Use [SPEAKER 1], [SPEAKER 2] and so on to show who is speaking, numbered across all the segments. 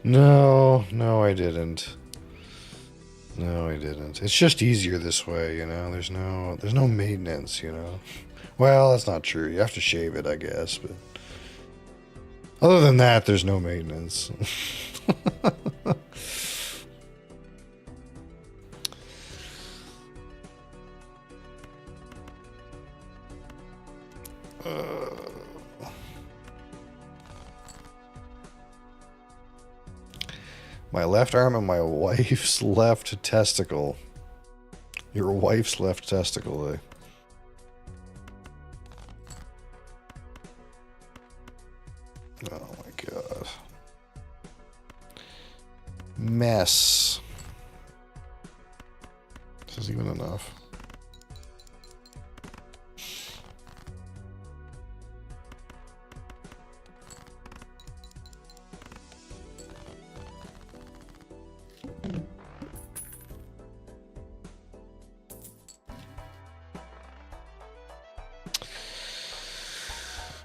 [SPEAKER 1] No, no, I didn't. No, I didn't. It's just easier this way, you know. There's no maintenance, you know. Well, that's not true. You have to shave it, I guess, but other than that, there's no maintenance. My left arm and my wife's left testicle. Your wife's left testicle, eh? Oh my god. Mess. This is even enough.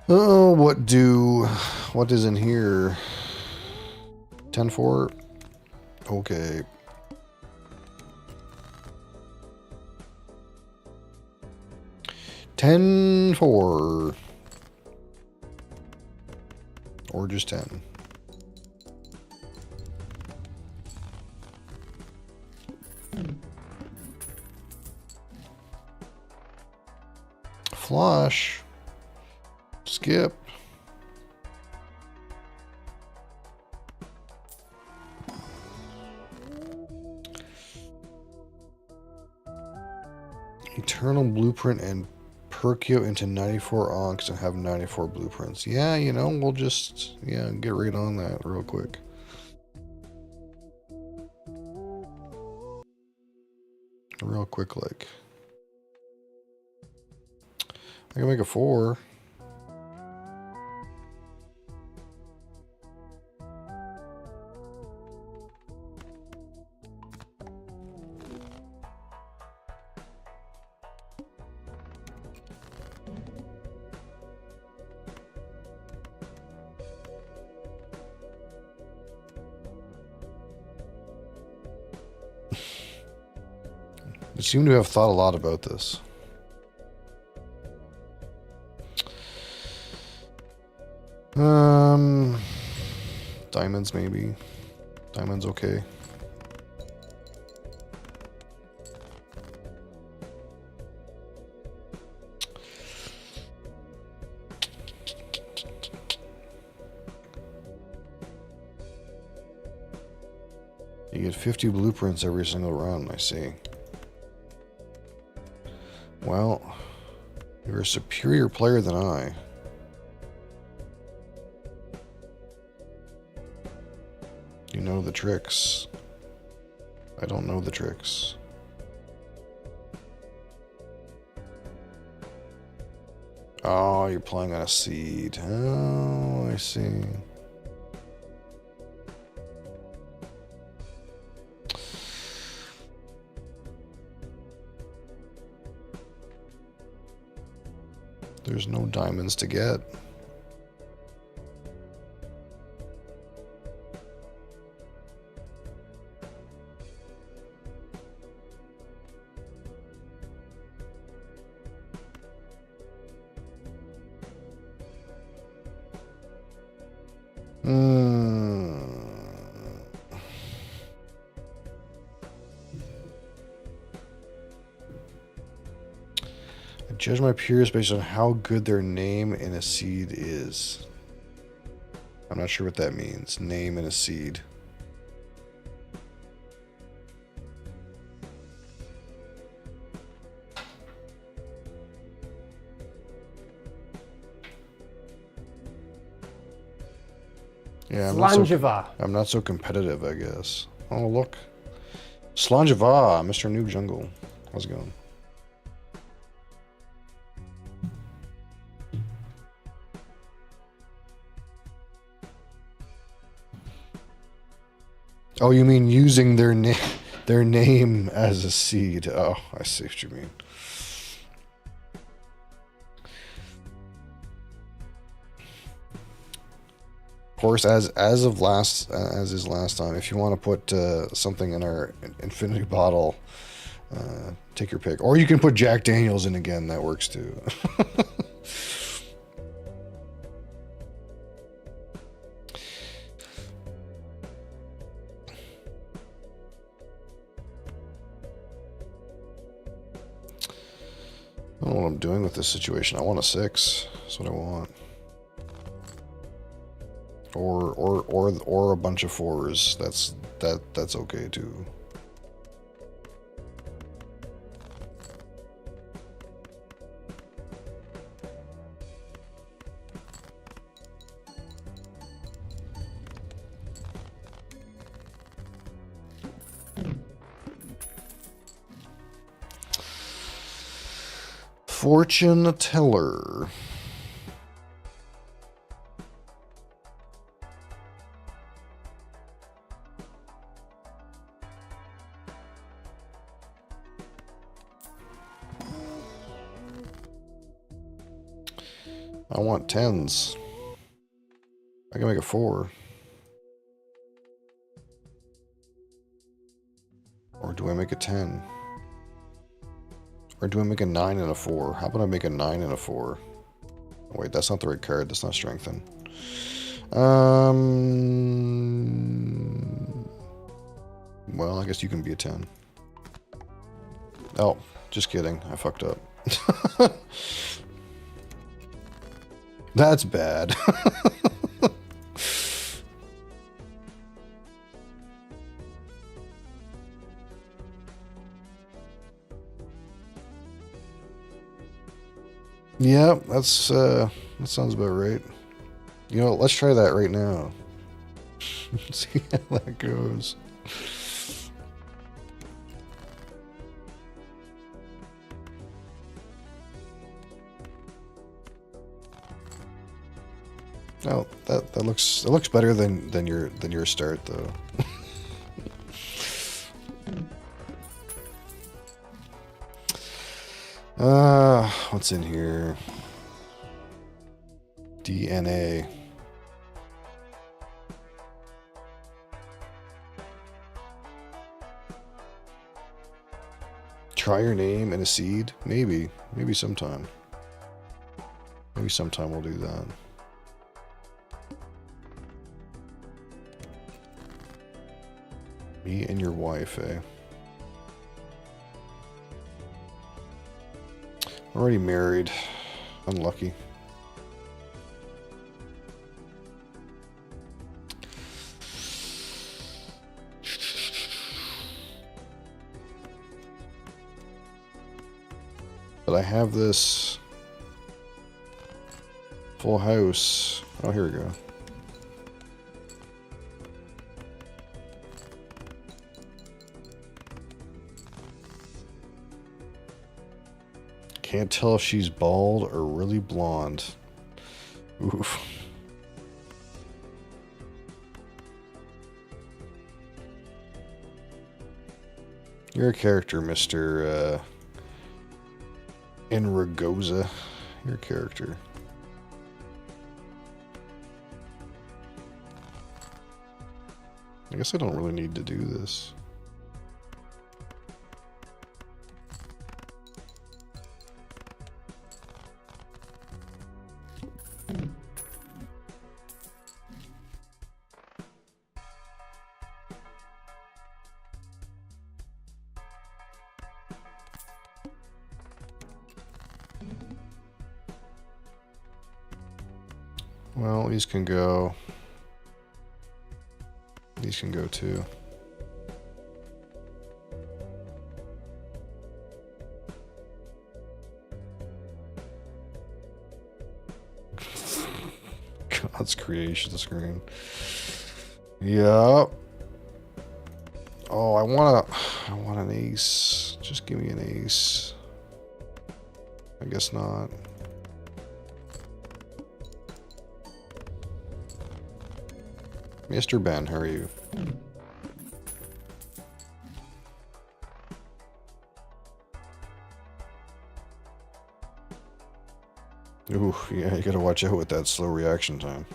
[SPEAKER 1] Oh, what is in here? 10-4? Okay. $10-4. Or just 10. Flush. Skip. Eternal Blueprint and Perkio into 94 onks and have 94 blueprints. Yeah, you know, we'll just, yeah, get right on that real quick. Real quick, like. I can make a 4. They seem to have thought a lot about this. Diamonds maybe. Diamonds okay. You get 50 blueprints every single run, I see. Well, you're a superior player than I. You know the tricks. I don't know the tricks. Oh, you're playing on a seed. Oh, I see. There's no diamonds to get. Judge my peers based on how good their name in a seed is. I'm not sure what that means. Name in a seed. Yeah, I'm not so competitive, I guess. Oh, look. Slanjava, Mr. Noob Jungle. How's it going? Oh, you mean using their name as a seed? Oh, I see what you mean. Of course, as is last time, if you want to put something in our infinity bottle, take your pick. Or you can put Jack Daniels in again. That works too. I don't know what I'm doing with this situation. I want a 6. That's what I want. Or a bunch of 4s. That's okay too. Fortune teller. I want 10s. I can make a 4. Or do I make a 10? Or do I make a 9 and a 4? How about I make a 9 and a 4? Oh, wait, that's not the right card. That's not strengthen. Well, I guess you can be a 10. Oh, just kidding. I fucked up. That's bad. Yeah, that sounds about right. You know, let's try that right now. See how that goes. Oh, that looks better than your start though. What's in here? DNA. Try your name and a seed? Maybe sometime. Maybe sometime we'll do that. Me and your wife, eh? Already married. Unlucky. But I have this full house. Oh, here we go. Can't tell if she's bald or really blonde. Oof. You're a character, Mr. Enragoza. Your character. I guess I don't really need to do this. Well, these can go. These can go too. God's creation screen. Yep. Oh, I want an ace. Just give me an ace. I guess not. Mr. Ben, how are you? Ooh, yeah, you gotta watch out with that slow reaction time.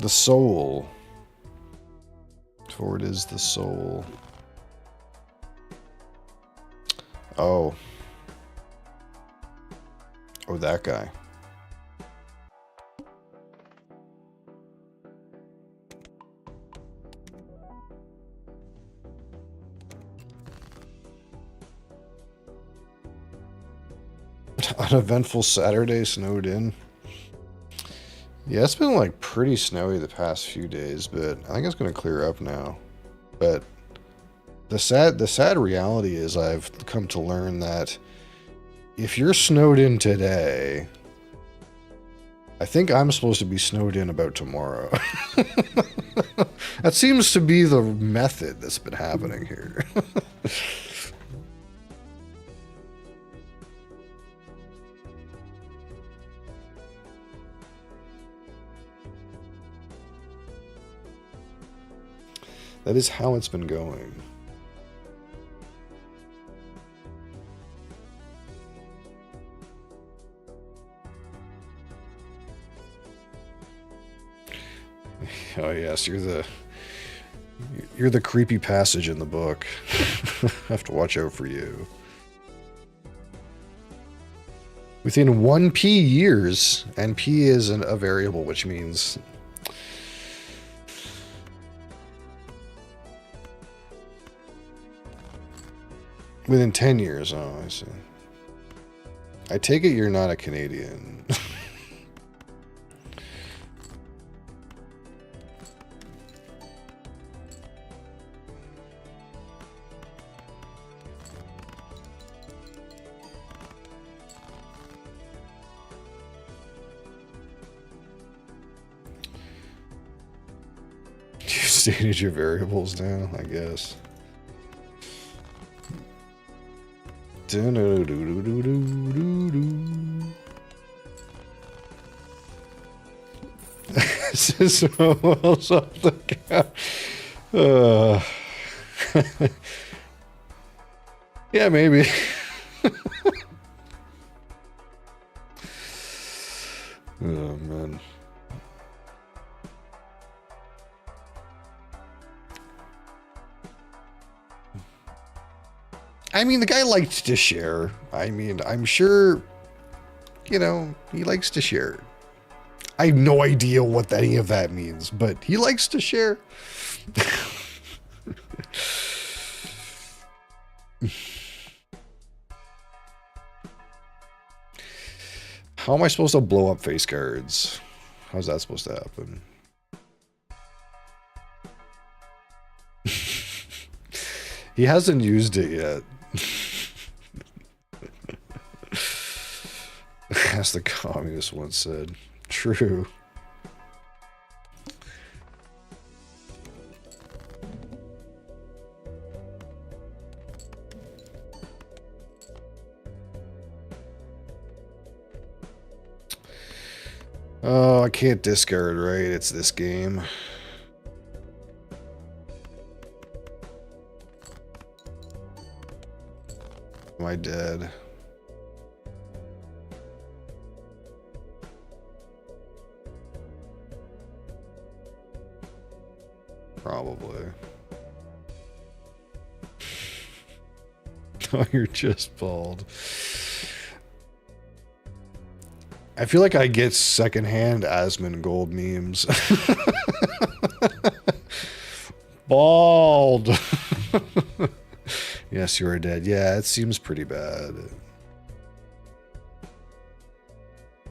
[SPEAKER 1] The soul. For it is the soul. Oh. Oh, that guy. Uneventful Saturday, snowed in. Yeah, it's been like pretty snowy the past few days, but I think it's going to clear up now. But the sad reality is I've come to learn that if you're snowed in today, I think I'm supposed to be snowed in about tomorrow. That seems to be the method that's been happening here. That is how it's been going. Oh yes, you're the creepy passage in the book. I have to watch out for you. Within 1p years, and p is a variable, which means within 10 years. Oh, I see. I take it you're not a Canadian. You stated your variables now, I guess. This is so else off the couch. Yeah, maybe. Oh man. I mean, the guy liked to share. I mean, I'm sure, you know, he likes to share. I have no idea what any of that means, but he likes to share. How am I supposed to blow up face cards? How's that supposed to happen? He hasn't used it yet. As the communist once said. True. Oh, I can't discard, right? It's this game. Am I dead? Probably. Oh, you're just bald. I feel like I get secondhand Asmongold memes. Bald. Yes, you are dead. Yeah, it seems pretty bad.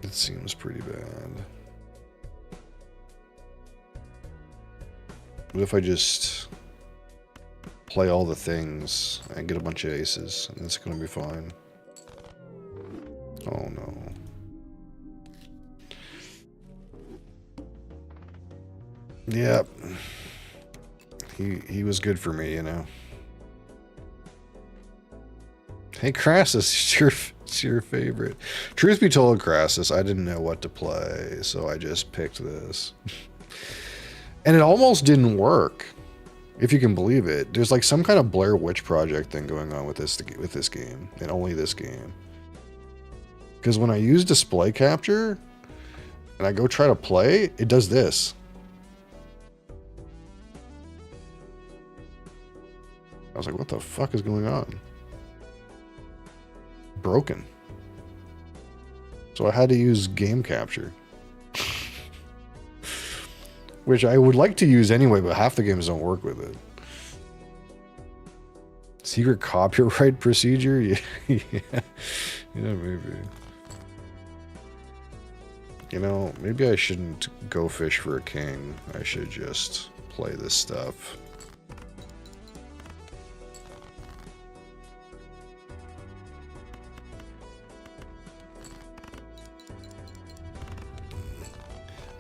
[SPEAKER 1] It seems pretty bad. What if I just play all the things and get a bunch of aces and it's gonna be fine? Oh no. Yep. He was good for me, you know. Hey Crassus, it's your favorite. Truth be told, Crassus, I didn't know what to play, so I just picked this. And it almost didn't work, if you can believe it. There's like some kind of Blair Witch Project thing going on with this game, and only this game. Because when I use display capture, and I go try to play, it does this. I was like, what the fuck is going on? Broken. So I had to use game capture. Which I would like to use anyway, but half the games don't work with it. Secret copyright procedure? Yeah, yeah, maybe. You know, maybe I shouldn't go fish for a king. I should just play this stuff.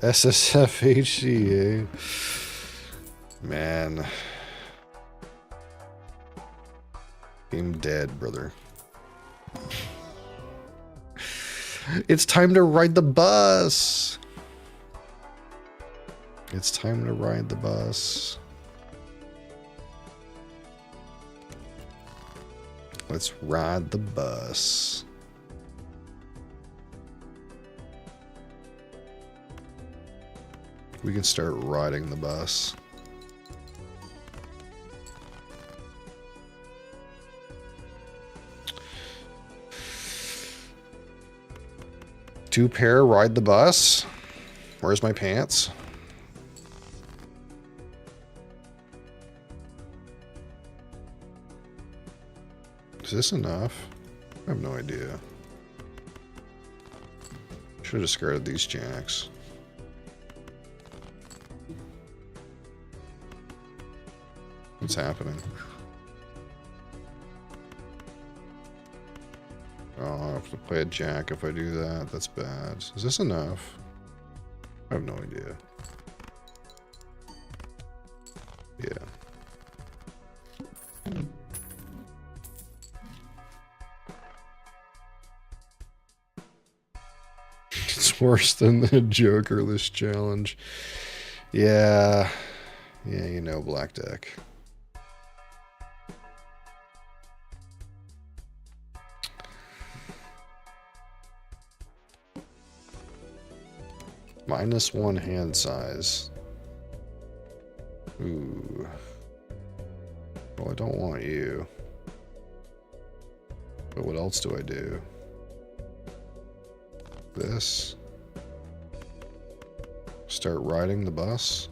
[SPEAKER 1] SSFHCA. Man. Game dead, brother. It's time to ride the bus. It's time to ride the bus. Let's ride the bus. We can start riding the bus. Two pair ride the bus. Where's my pants? Is this enough? I have no idea. Should have discarded these jacks. What's happening? Oh, I'll have to play a jack if I do that. That's bad. Is this enough? I have no idea. Yeah. It's worse than the Jokerless challenge. Yeah. Yeah, you know, black deck. -1 hand size. Ooh. Well, I don't want you. But what else do I do? This. Start riding the bus.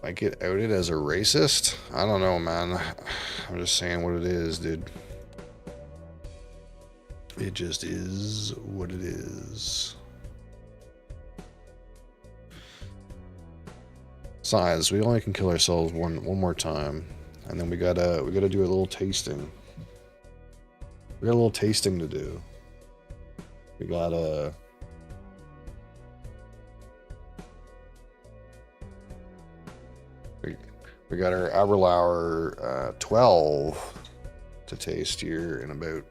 [SPEAKER 1] I get outed as a racist? I don't know, man. I'm just saying what it is, dude. It just is what it is. Size, we only can kill ourselves one more time. And then we gotta do a little tasting. We got a little tasting to do. We gotta we got our Aberlour 12 to taste here in about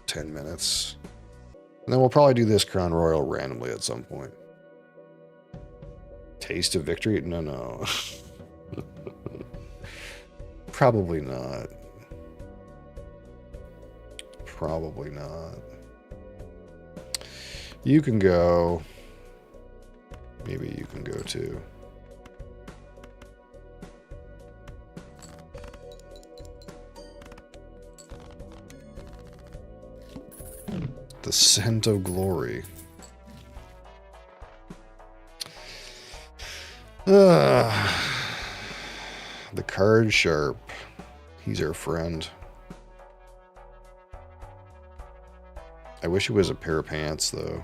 [SPEAKER 1] 10 minutes. And then we'll probably do this Crown Royal randomly at some point. Taste of victory? No. Probably not. Probably not. You can go. Maybe you can go too. The Scent of Glory. The card sharp. He's our friend. I wish it was a pair of pants, though.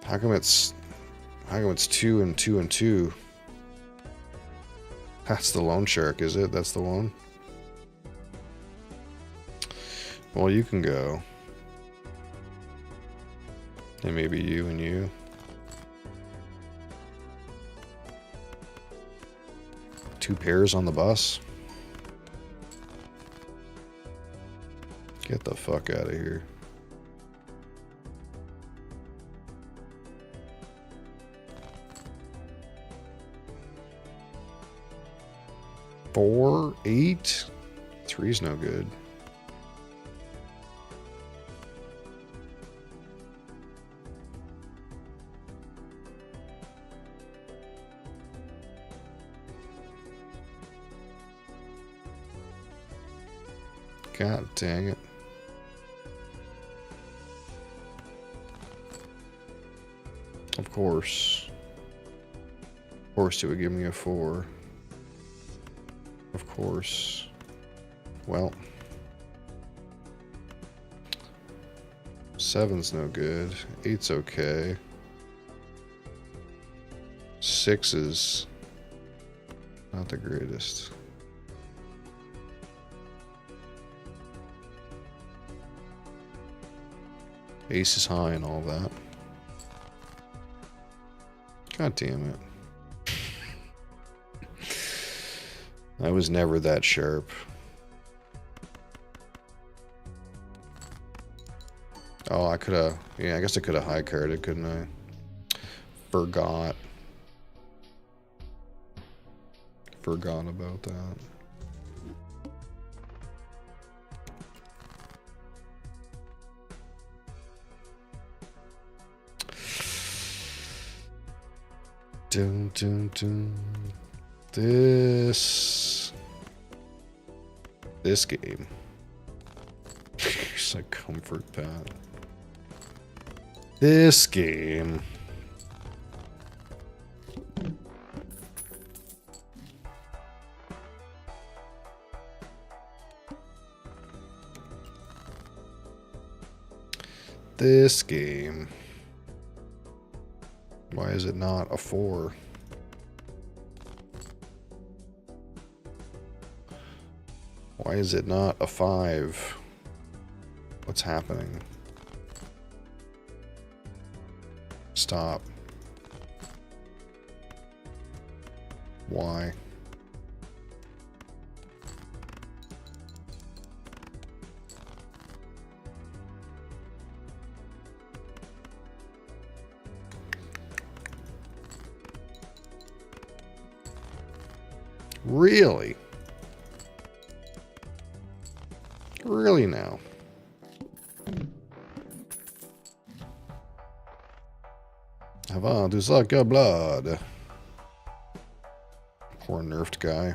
[SPEAKER 1] How come it's 2 and 2 and 2? That's the loan shark, is it? That's the one? Well, you can go. And maybe you and you. Two pairs on the bus. Get the fuck out of here. 4, 8. 3's no good. God dang it. Of course. Of course it would give me a 4. Of course. Well. 7's no good. 8's okay. 6 is not the greatest. Ace is high and all that. God damn it. I was never that sharp. Oh, I could have... Yeah, I guess I could have high carded, couldn't I? Forgot. Forgot about that. Dun, dun, dun. This game. It's a comfort pad. This game. This game. Why is it not a 4? Why is it not a 5? What's happening? Stop. Why? Really? Really now? Avant du suck your blood. Poor nerfed guy.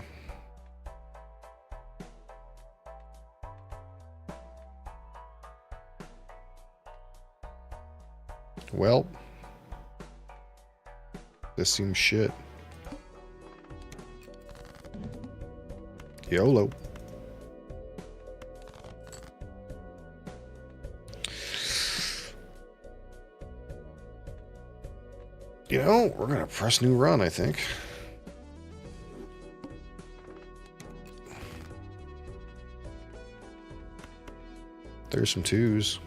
[SPEAKER 1] Well, this seems shit. YOLO. You know, we're gonna press new run, I think. There's some 2s.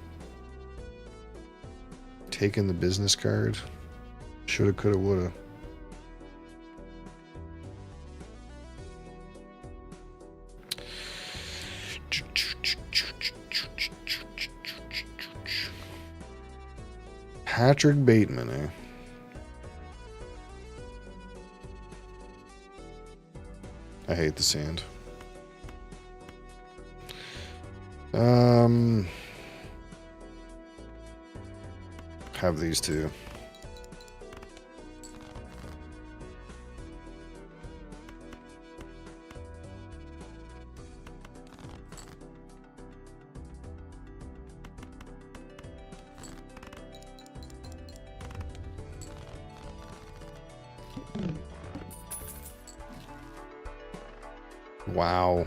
[SPEAKER 1] Taking the business card. Shoulda, coulda, woulda. Patrick Bateman, eh? I hate the sand. Have these two. Wow.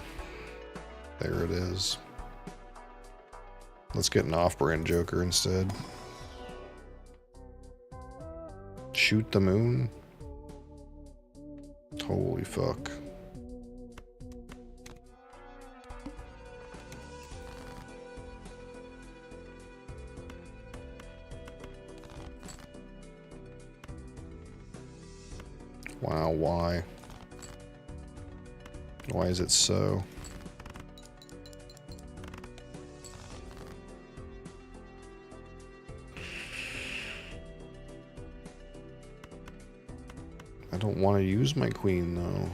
[SPEAKER 1] There it is. Let's get an off-brand Joker instead. Shoot the moon? Holy fuck. Wow, why? Why is it so? I don't want to use my queen, though.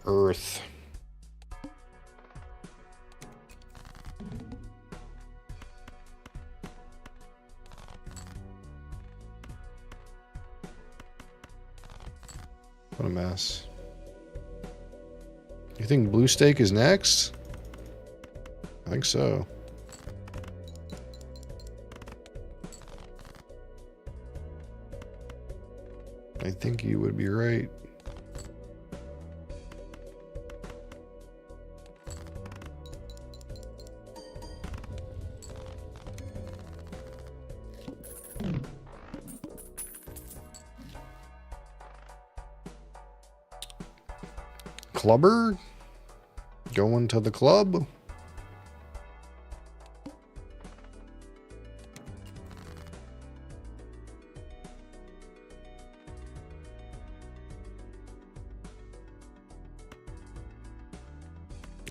[SPEAKER 1] Earth. What a mess. You think blue steak is next? I think so. I think you would be right. Clubber? Going to the club?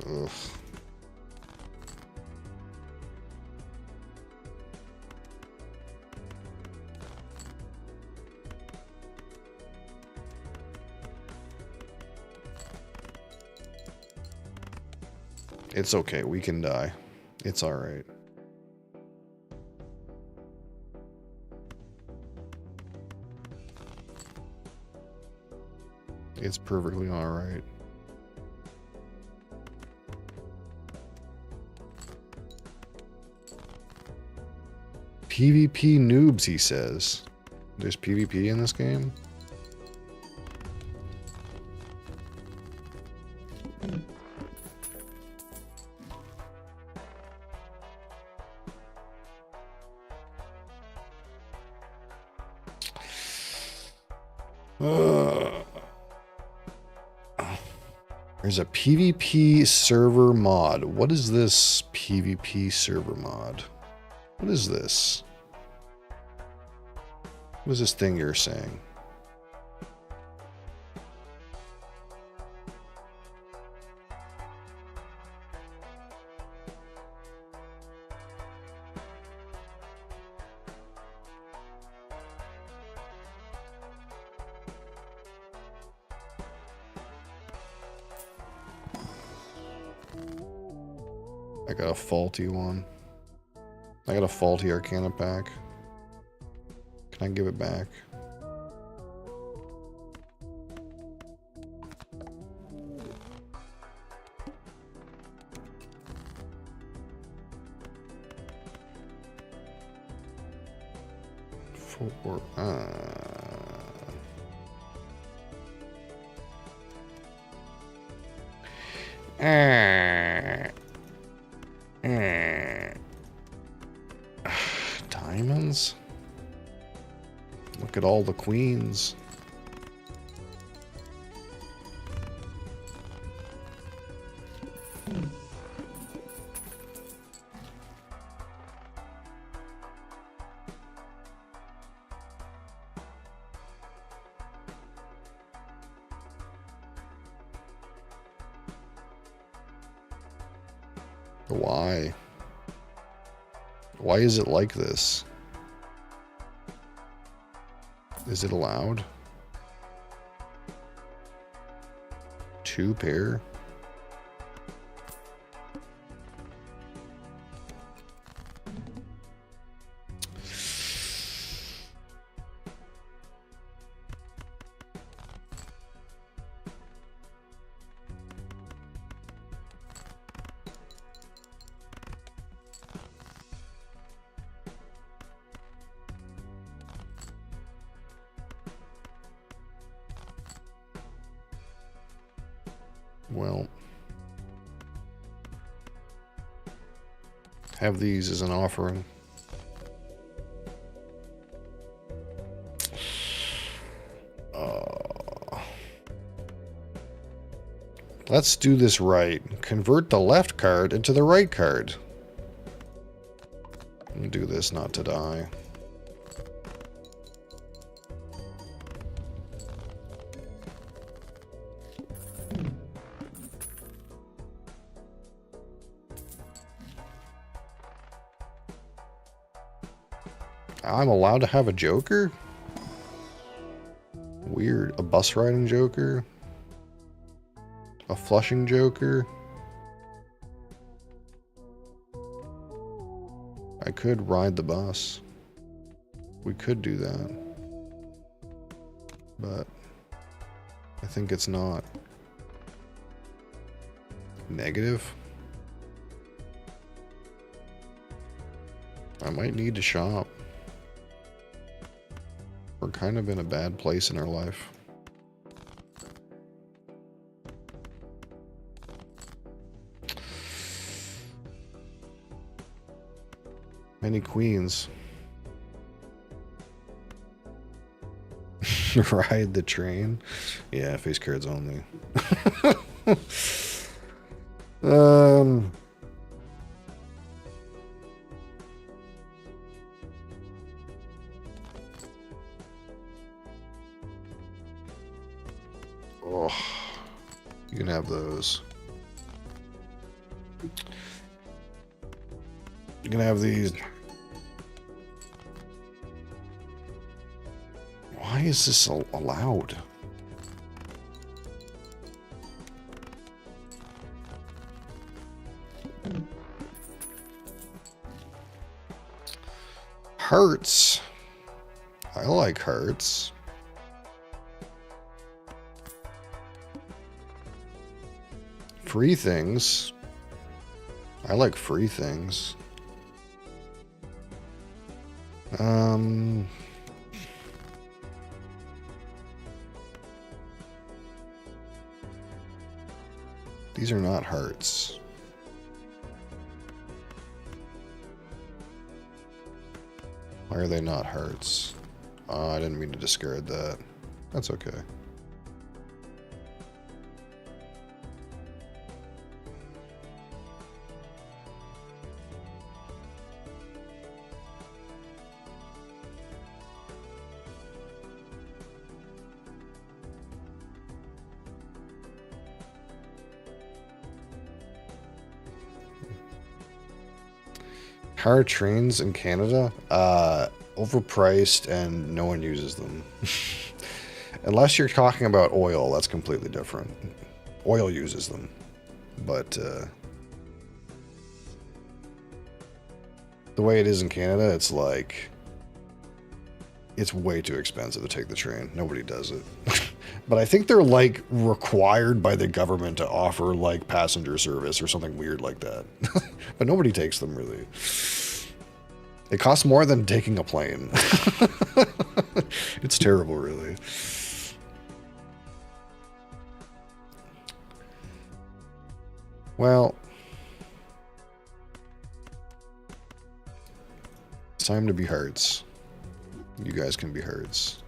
[SPEAKER 1] Ugh. It's okay, we can die. It's alright. It's perfectly alright. PvP noobs, he says. There's PvP in this game? There's a PvP server mod. What is this PvP server mod? What is this? What is this thing you're saying? I got a faulty one. I got a faulty Arcana pack. Can I give it back? For diamonds? Look at all the queens. Why? Why is it like this? Is it allowed? 2 pair? Well, have these as an offering. Let's do this right. Convert the left card into the right card. And do this not to die. I'm allowed to have a Joker? Weird. A bus riding Joker? A flushing joker. I could ride the bus. We could do that. But I think it's not. Negative? I might need to shop. We're kind of in a bad place in our life. Many queens. Ride the train? Yeah, face cards only. Oh, you can have those. You can have these. Why is this allowed? Hearts. I like hearts. Free things. I like free things. These are not hearts. Why are they not hearts? I didn't mean to discard that. That's okay. How are trains in Canada? Overpriced and no one uses them. Unless you're talking about oil, that's completely different. Oil uses them. But the way it is in Canada, it's like it's way too expensive to take the train. Nobody does it. But I think they're like required by the government to offer like passenger service or something weird like that. But nobody takes them really. It costs more than taking a plane. It's terrible, really. Well, it's time to be hearts. You guys can be hearts.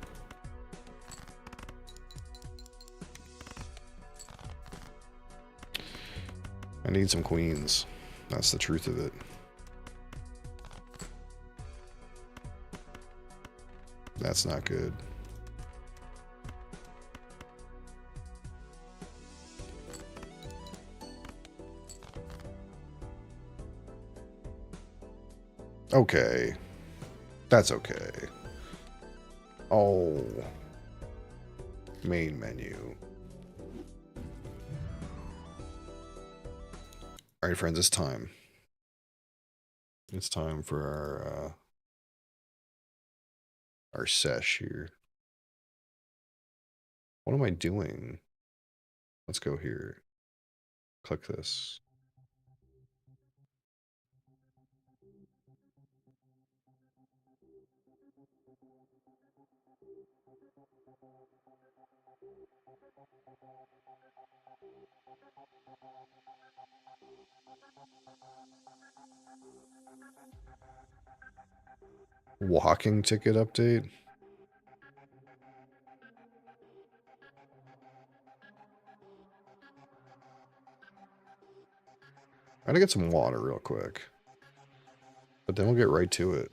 [SPEAKER 1] I need some queens. That's the truth of it. That's not good. Okay. That's okay. Oh. Main menu. Alright, friends, it's time. It's time for our sesh here. What am I doing? Let's go here. Click this. Walking ticket update. I'm gonna get some water real quick. But then we'll get right to it.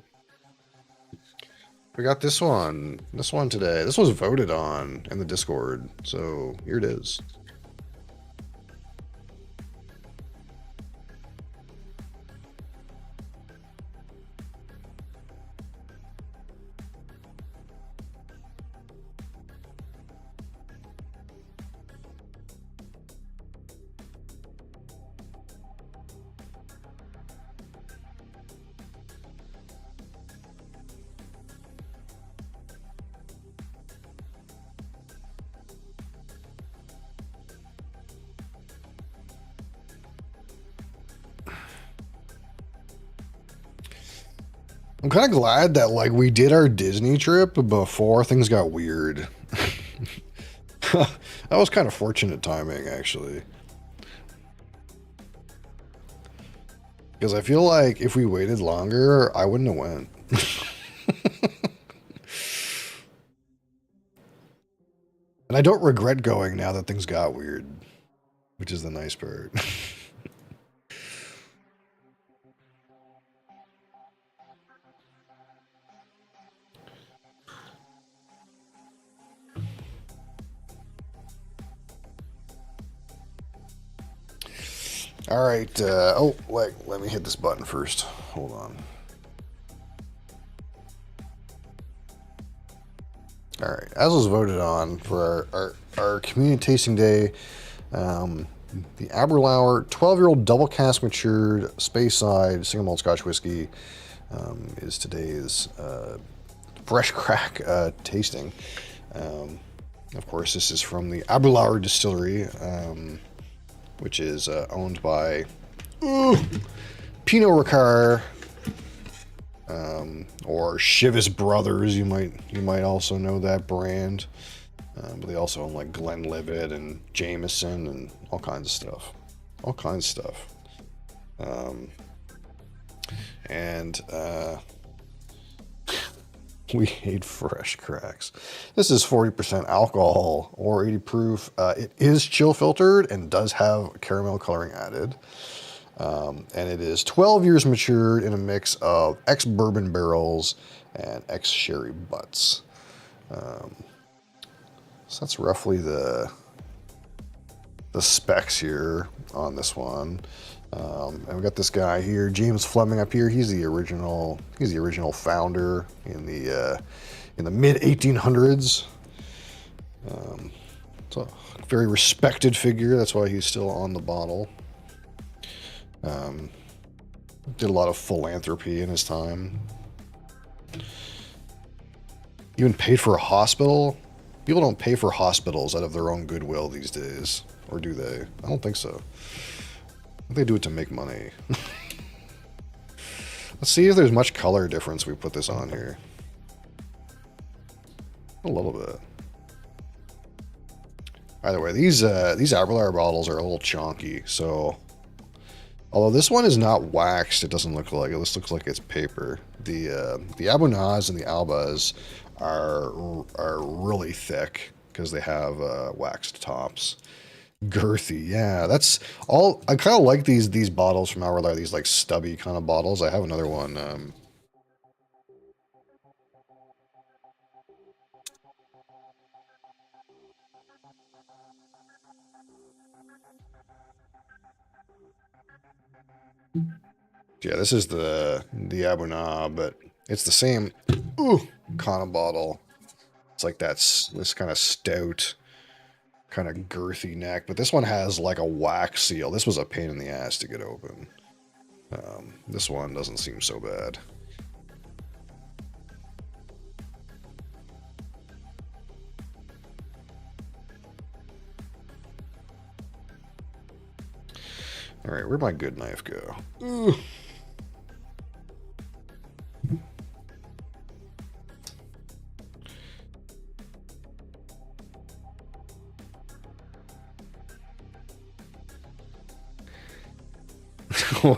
[SPEAKER 1] We got this one today. This was voted on in the Discord, so here it is. I'm kind of glad that like we did our Disney trip before things got weird. That was kind of fortunate timing, actually. Because I feel like if we waited longer, I wouldn't have went. And I don't regret going now that things got weird, which is the nice part. All right. Oh, wait. Let me hit this button first. Hold on. All right. As was voted on for our community tasting day, the Aberlour 12-year-old double cask matured Speyside single malt Scotch whiskey is today's fresh crack tasting. Of course, this is from the Aberlour distillery, which is owned by Pinot Ricard, or Chivas Brothers. You might also know that brand. But they also own like Glenlivet and Jameson and all kinds of stuff. All kinds of stuff. And we hate fresh cracks. This is 40% alcohol or 80 proof. It is chill filtered and does have caramel coloring added. And it is 12 years matured in a mix of ex-bourbon barrels and ex-sherry butts. So that's roughly the specs here on this one. And we got this guy here, James Fleming up here. He's the original founder in the mid 1800s. So very respected figure. That's why he's still on the bottle. Did a lot of philanthropy in his time. Even paid for a hospital. People don't pay for hospitals out of their own goodwill these days, or do they? I don't think so. I think they do it to make money. Let's see if there's much color difference we put this on here. A little bit. Either way, these Aberlour bottles are a little chonky, so although this one is not waxed, it doesn't look like it. This looks like it's paper. The Abunaz and the Albas are really thick because they have waxed tops. Girthy, yeah, that's all. I kind of like these bottles from Aberlour, these like stubby kind of bottles. I have another one. Yeah, this is the Abunaz, but it's the same kind of bottle. It's like this kind of stout, kind of girthy neck, but this one has like a wax seal. This was a pain in the ass to get open. This one doesn't seem so bad. All right, where'd my good knife go? Ooh.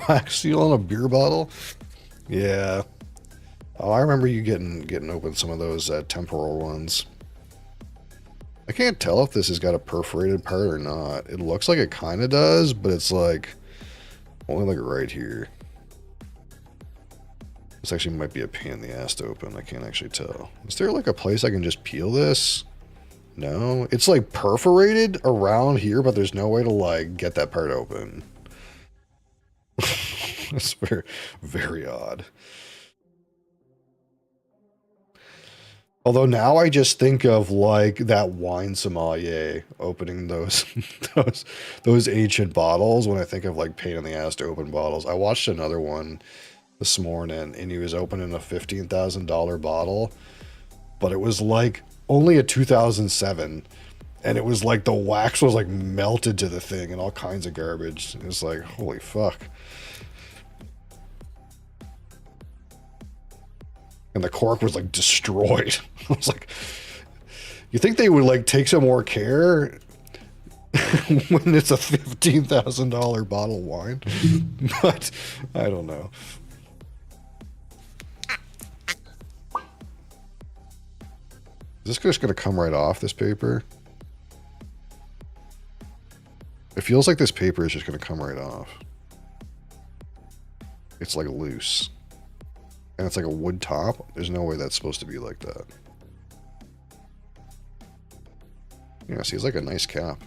[SPEAKER 1] Wax seal on a beer bottle? Yeah. Oh, I remember you getting open some of those temporal ones. I can't tell if this has got a perforated part or not. It looks like it kind of does, but it's like only like right here. This actually might be a pain in the ass to open. I can't actually tell. Is there like a place I can just peel this? No. It's like perforated around here, but there's no way to like get that part open. That's very, very odd. Although now I just think of like that wine sommelier opening those those ancient bottles when I think of like pain in the ass to open bottles. I watched another one this morning and he was opening a $15,000 bottle, but it was like only a 2007 and it was like the wax was like melted to the thing and all kinds of garbage. It was like, holy fuck. And the cork was like destroyed. I was like, you think they would like take some more care when it's a $15,000 bottle of wine? But I don't know. Is this just going to come right off this paper? It feels like this paper is just going to come right off. It's like loose. And it's like a wood top. There's no way that's supposed to be like that. Yeah, see, it's like a nice cap.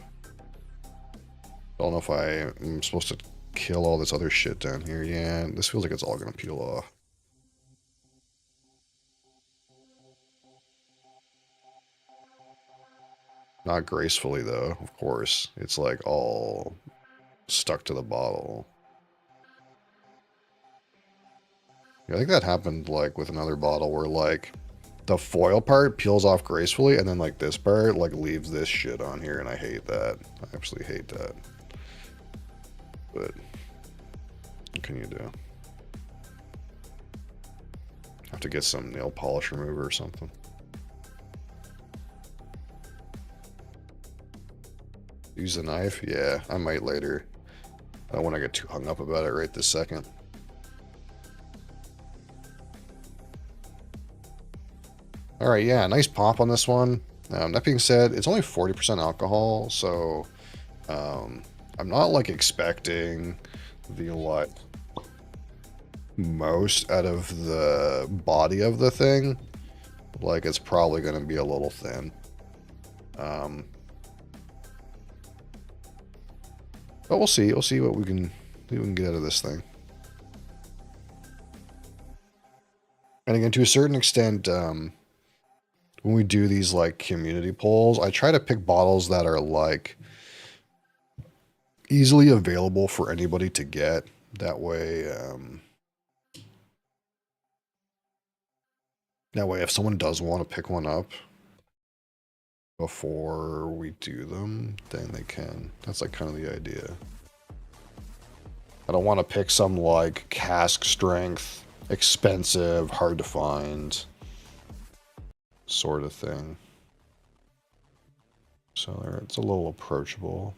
[SPEAKER 1] I don't know if I am supposed to kill all this other shit down here. Yeah, this feels like it's all going to peel off. Not gracefully, though, of course. It's like all stuck to the bottle. Yeah, I think that happened like with another bottle where like the foil part peels off gracefully and then like this part like leaves this shit on here, and I hate that. I absolutely hate that. But what can you do? Have to get some nail polish remover or something. Use a knife? Yeah, I might later. I don't want to get too hung up about it right this second. Alright, yeah, nice pop on this one. That being said, it's only 40% alcohol, so I'm not like expecting the like most out of the body of the thing. Like, it's probably going to be a little thin. But we'll see. We'll see what we can get out of this thing. And again, to a certain extent, when we do these like community polls, I try to pick bottles that are like easily available for anybody to get. That way, if someone does want to pick one up before we do them, then they can. That's like kind of the idea. I don't want to pick some like cask strength, expensive, hard to find sort of thing. So it's a little approachable.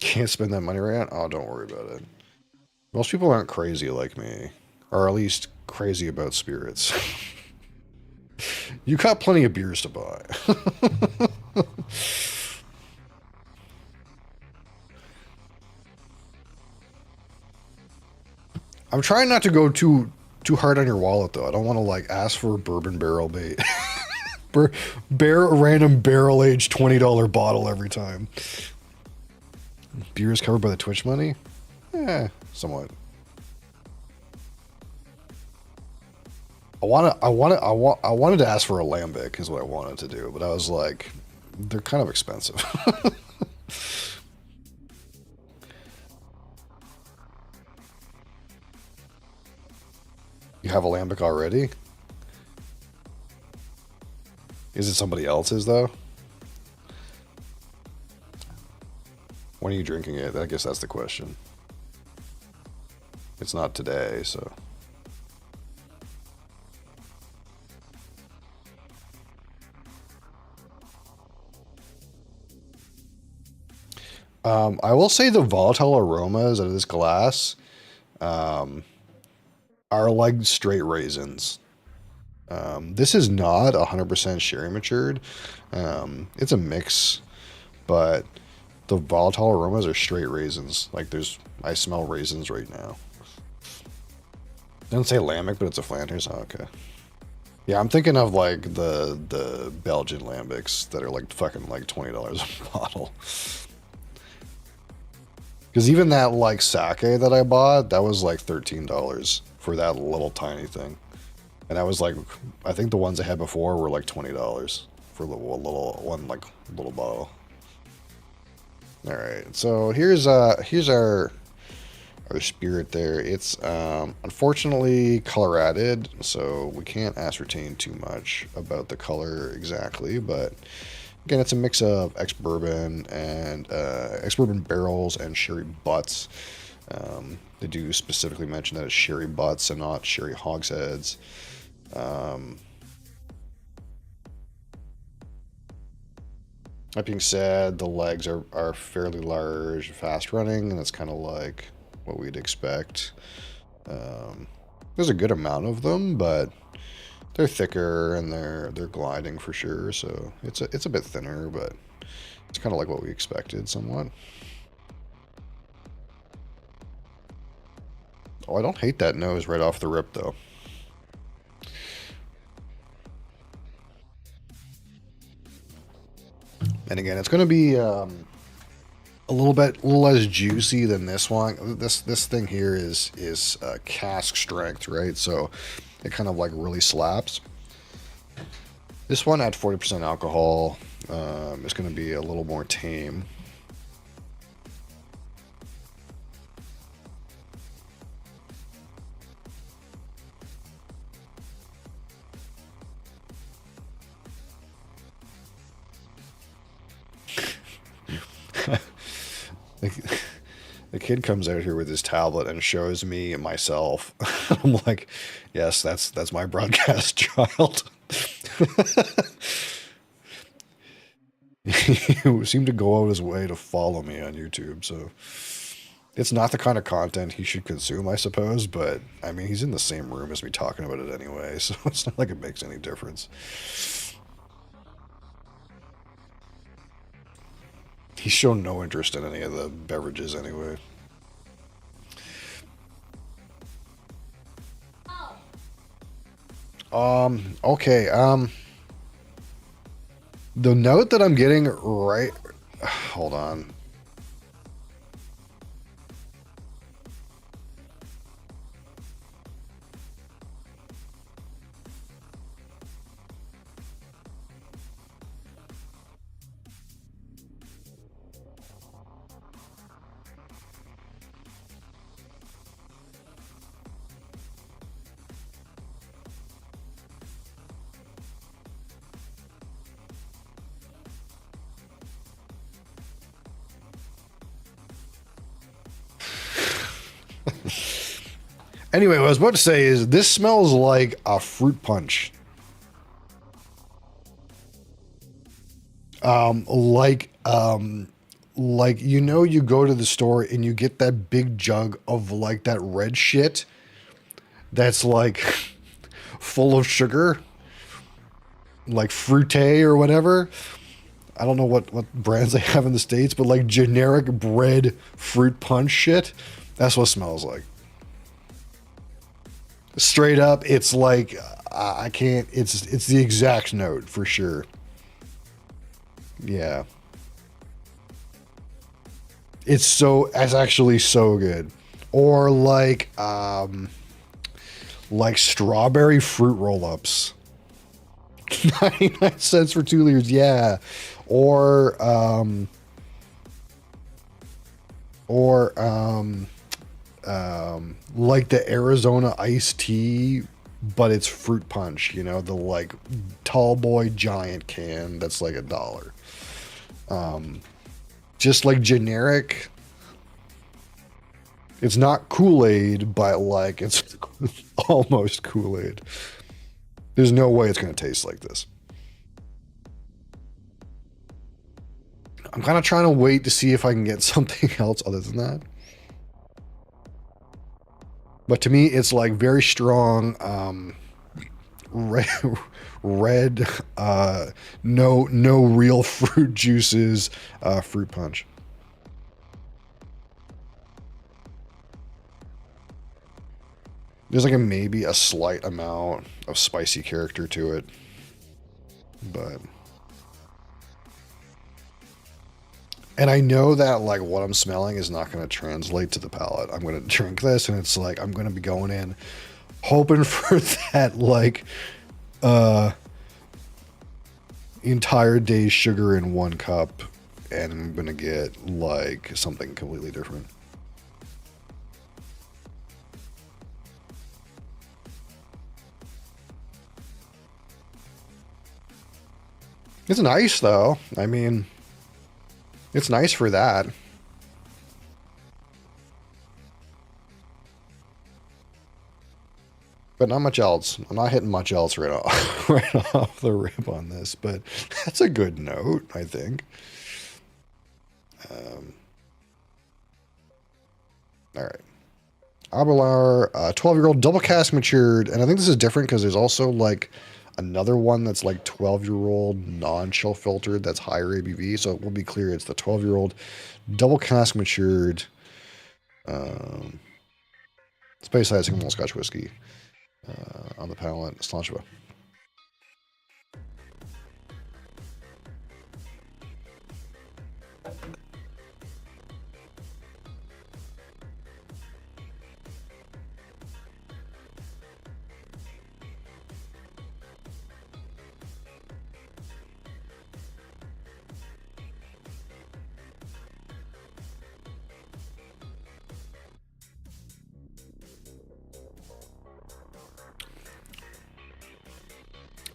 [SPEAKER 1] Can't spend that money right now? Oh, don't worry about it. Most people aren't crazy like me. Or at least crazy about spirits. You got plenty of beers to buy. I'm trying not to go too hard on your wallet, though. I don't want to, like, ask for bourbon barrel bait. Random barrel-aged $20 bottle every time. Beer is covered by the Twitch money? Eh, somewhat. I wanted to ask for a lambic is what I wanted to do, but I was like, they're kind of expensive. You have a lambic already? Is it somebody else's though? When are you drinking it? I guess that's the question. It's not today, so. I will say the volatile aromas out of this glass are like straight raisins. This is not 100% sherry matured. It's a mix, but the volatile aromas are straight raisins. Like I smell raisins right now. Doesn't say lambic, but it's a Flanders. Oh, okay. Yeah, I'm thinking of like the Belgian lambics that are like fucking like $20 a bottle. Because even that like sake that I bought, that was like $13 for that little tiny thing. And I was like, I think the ones I had before were like $20 for the little bottle. All right, so here's our spirit there. It's unfortunately colorated, so we can't ascertain too much about the color exactly, but again, it's a mix of ex-bourbon and ex-bourbon barrels and sherry butts. They do specifically mention that it's sherry butts and not sherry hogsheads. Um, that being said, the legs are fairly large, fast running, and it's kind of like what we'd expect. There's a good amount of them, but they're thicker and they're gliding for sure. So it's a bit thinner, but it's kind of like what we expected somewhat. Oh, I don't hate that nose right off the rip though. And again, it's going to be a little less juicy than this one. This thing here is cask strength, right? So it kind of like really slaps. This one at 40% alcohol is going to be a little more tame. The kid comes out here with his tablet and shows me myself. I'm like, yes, that's my broadcast child. He seemed to go out his way to follow me on YouTube, so it's not the kind of content he should consume, I suppose, but I mean, he's in the same room as me talking about it anyway, so it's not like it makes any difference. He's shown no interest in any of the beverages anyway. Okay, the note that I'm getting right... Hold on. Anyway, what I was about to say is this smells like a fruit punch. Like you know, you go to the store and you get that big jug of like that red shit that's like full of sugar, like Fruite or whatever. I don't know what brands they have in the States, but like generic bread fruit punch shit. That's what it smells like. Straight up, it's like I can't. It's the exact note for sure. Yeah, it's actually so good. Or like strawberry fruit roll-ups. 99 cents for 2 liters, yeah. Or or like the Arizona iced tea, but it's fruit punch, you know, the like tall boy giant can that's like $1. Just like generic. It's not Kool-Aid, but like it's almost Kool-Aid. There's no way it's going to taste like this. I'm kind of trying to wait to see if I can get something else other than that. But to me, it's like very strong, red, red, no real fruit juices, fruit punch. There's like maybe a slight amount of spicy character to it, but... And I know that like what I'm smelling is not going to translate to the palate. I'm going to drink this and it's like I'm going to be going in hoping for that like entire day's sugar in one cup, and I'm going to get like something completely different. It's nice though. I mean, it's nice for that. but not much else. I'm not hitting much else right off, right off the rip on this, but that's a good note, I think. All right. Abelauer, 12-year-old double cask matured, and I think this is different because there's also like another one that's like 12-year-old non-chill filtered that's higher ABV. So we'll be clear, it's the 12-year-old double cask matured space size single malt Scotch whiskey on the palate. Slancheva.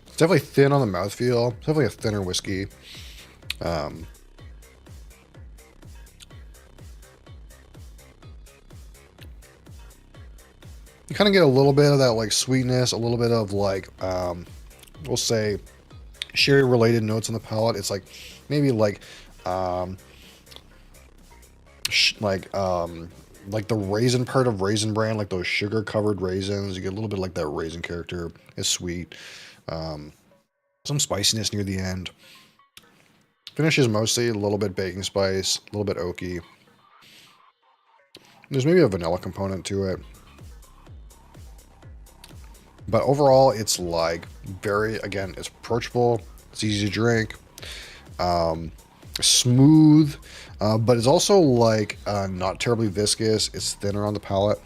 [SPEAKER 1] It's definitely thin on the mouthfeel. It's definitely a thinner whiskey. You kind of get a little bit of that like sweetness, a little bit of like, we'll say, sherry related notes on the palate. It's like maybe um, like the raisin part of Raisin Bran, like those sugar covered raisins. You get a little bit like that raisin character. It's sweet. Some spiciness near the end. Finish is mostly a little bit baking spice, a little bit oaky. There's maybe a vanilla component to it. But overall, it's like very, again, it's approachable. It's easy to drink. Smooth. But it's also like not terribly viscous. It's thinner on the palate.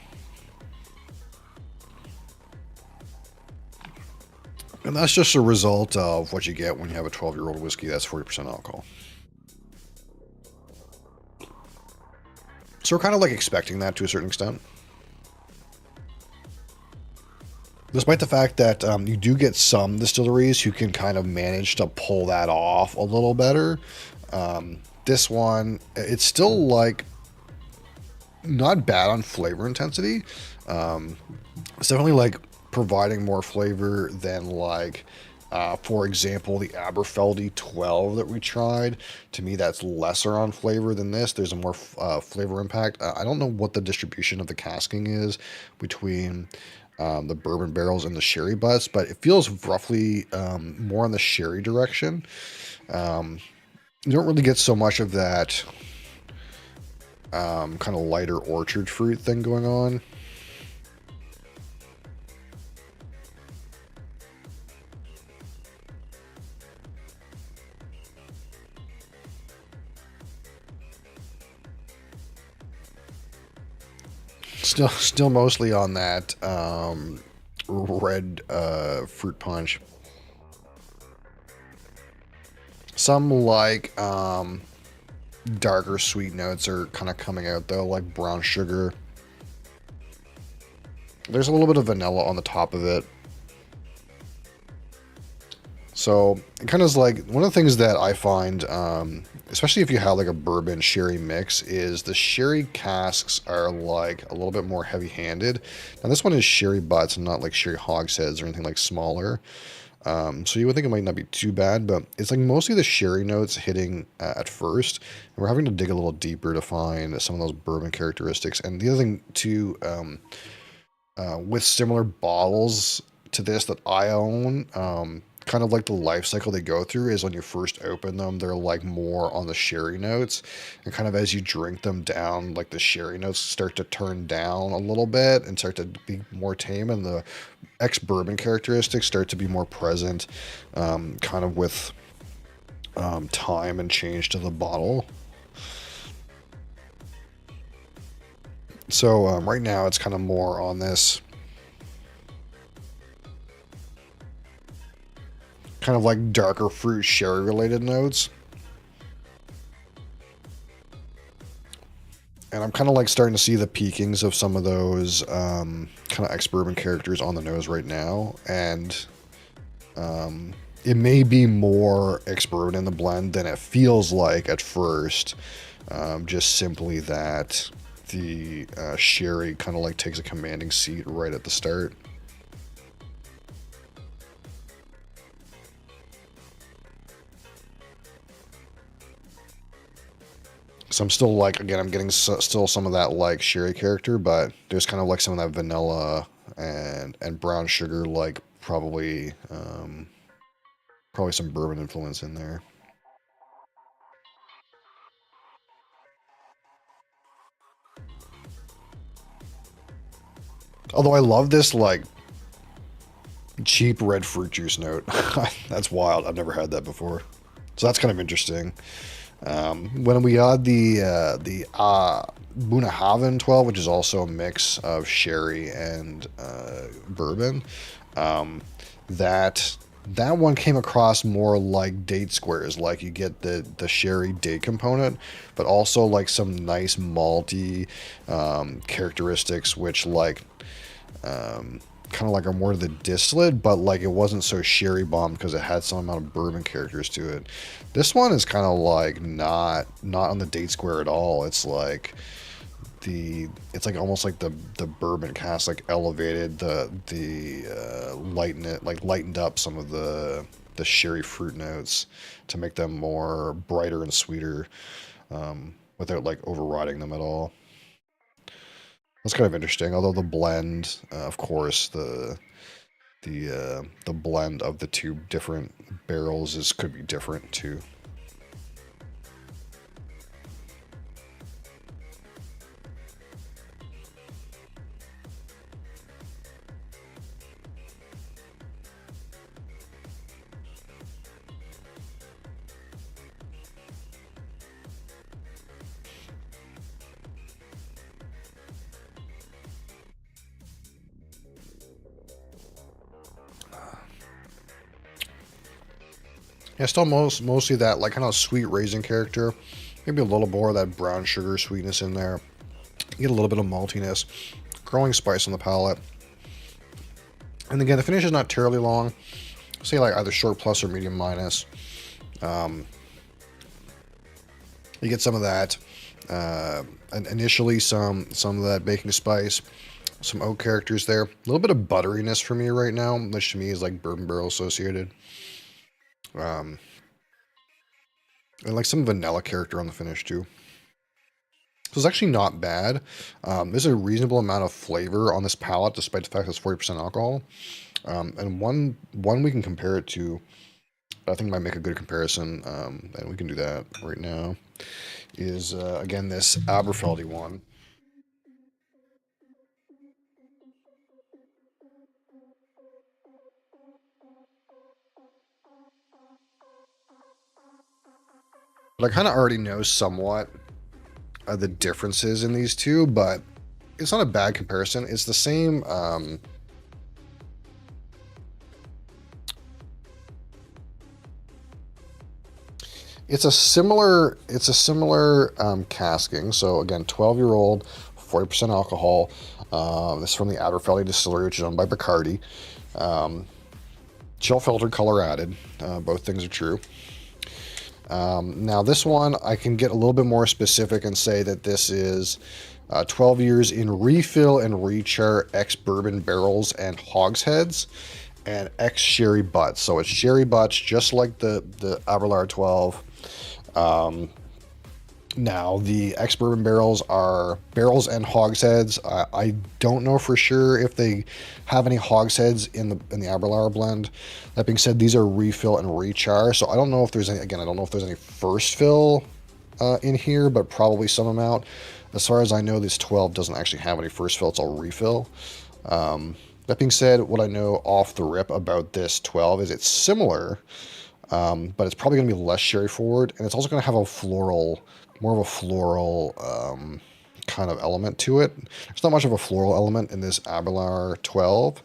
[SPEAKER 1] And that's just a result of what you get when you have a 12-year-old whiskey that's 40% alcohol. So we're kind of like expecting that to a certain extent. Despite the fact that you do get some distilleries who can kind of manage to pull that off a little better. This one, it's still like not bad on flavor intensity. It's definitely like providing more flavor than like, for example, the Aberfeldy 12 that we tried. To me, that's lesser on flavor than this. There's a more flavor impact. I don't know what the distribution of the casking is between the bourbon barrels and the sherry butts, but it feels roughly more in the sherry direction. You don't really get so much of that kind of lighter orchard fruit thing going on. Still mostly on that red fruit punch. Some like darker sweet notes are kind of coming out though, like brown sugar. There's a little bit of vanilla on the top of it. So it kind of is like one of the things that I find, especially if you have like a bourbon sherry mix, is the sherry casks are like a little bit more heavy-handed. Now this one is sherry butts and not like sherry hogsheads or anything like smaller. So you would think it might not be too bad, but it's like mostly the sherry notes hitting at first, and we're having to dig a little deeper to find some of those bourbon characteristics. And the other thing too, with similar bottles to this that I own, kind of like the life cycle they go through is when you first open them, they're like more on the sherry notes, and kind of as you drink them down, like the sherry notes start to turn down a little bit and start to be more tame, and the ex-bourbon characteristics start to be more present, kind of with time and change to the bottle. So right now it's kind of more on this kind of like darker fruit sherry related notes. And I'm kind of like starting to see the peakings of some of those kind of ex-bourbon characters on the nose right now. And it may be more ex-bourbon in the blend than it feels like at first. Just simply that the sherry kind of like takes a commanding seat right at the start. So I'm still like, again, I'm getting still some of that like sherry character, but there's kind of like some of that vanilla and brown sugar, like probably some bourbon influence in there. Although I love this like cheap red fruit juice note. That's wild. I've never had that before. So that's kind of interesting. When we had the Bunnahabhain 12, which is also a mix of sherry and bourbon, um, that that one came across more like date squares. Like you get the sherry date component, but also like some nice malty characteristics, which like kind of like are more the distillate, but like it wasn't so sherry bomb because it had some amount of bourbon characters to it. This one is kind of like not on the date square at all. It's like it's like almost like the bourbon cast like elevated the lightened up some of the sherry fruit notes to make them more brighter and sweeter, without like overriding them at all. That's kind of interesting. Although the blend, of course, the blend of the two different barrels is could be different too. Yeah, still mostly that like kind of sweet raisin character. Maybe a little more of that brown sugar sweetness in there. You get a little bit of maltiness, growing spice on the palate. And again, the finish is not terribly long. Say like either short plus or medium minus. Um, you get some of that. And initially, some of that baking spice, some oak characters there. A little bit of butteriness for me right now, which to me is like bourbon barrel associated. Um, and like some vanilla character on the finish too. So it's actually not bad. There's a reasonable amount of flavor on this palate, despite the fact that it's 40% alcohol. And one we can compare it to, I think might make a good comparison, and we can do that right now, is again this Aberfeldy one. But I kind of already know somewhat the differences in these two, but it's not a bad comparison. It's the same. It's a similar casking. So again, 12-year-old, 40% alcohol. This is from the Aberfeldy Distillery, which is owned by Bacardi. Um, Chill filtered, color added. Both things are true. Now this one, I can get a little bit more specific and say that this is 12 years in refill and rechar ex bourbon barrels and hogsheads, and ex sherry butts. So it's sherry butts, just like the Aberlour 12. Um, Now, the ex-bourbon barrels are barrels and hogsheads. I don't know for sure if they have any hogsheads in the Aberlour blend. That being said, these are refill and rechar, so I don't know if there's any. Again, I don't know if there's any first fill in here, but probably some amount. As far as I know, this 12 doesn't actually have any first fill; it's all refill. That being said, what I know off the rip about this 12 is it's similar, but it's probably going to be less sherry forward, and it's also going to have more of a floral kind of element to it. There's not much of a floral element in this Aberlour 12.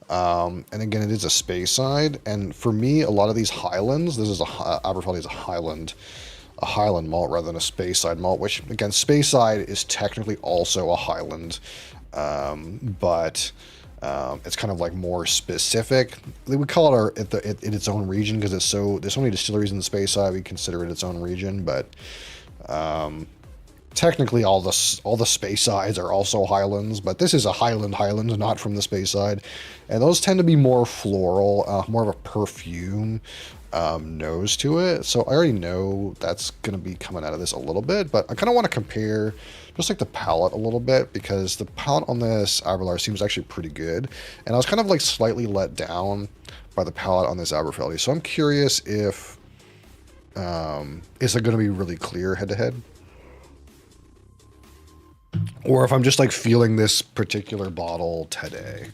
[SPEAKER 1] And again, it is a Speyside, and for me, a lot of these Highlands, this is Aberfeldy is a Highland malt rather than a Speyside malt, which again, Speyside is technically also a Highland, but it's kind of like more specific. We call it in its own region because there's so many distilleries in the Speyside. We consider it its own region, but Technically, all the space sides are also Highlands, but this is a Highland, not from the space side, and those tend to be more floral, more of a perfume nose to it. So I already know that's going to be coming out of this a little bit, but I kind of want to compare just like the palette a little bit, because the palette on this Aberlour seems actually pretty good, and I was kind of like slightly let down by the palette on this Aberfeldy. So I'm curious if is it going to be really clear head to head, or if I'm just like feeling this particular bottle today.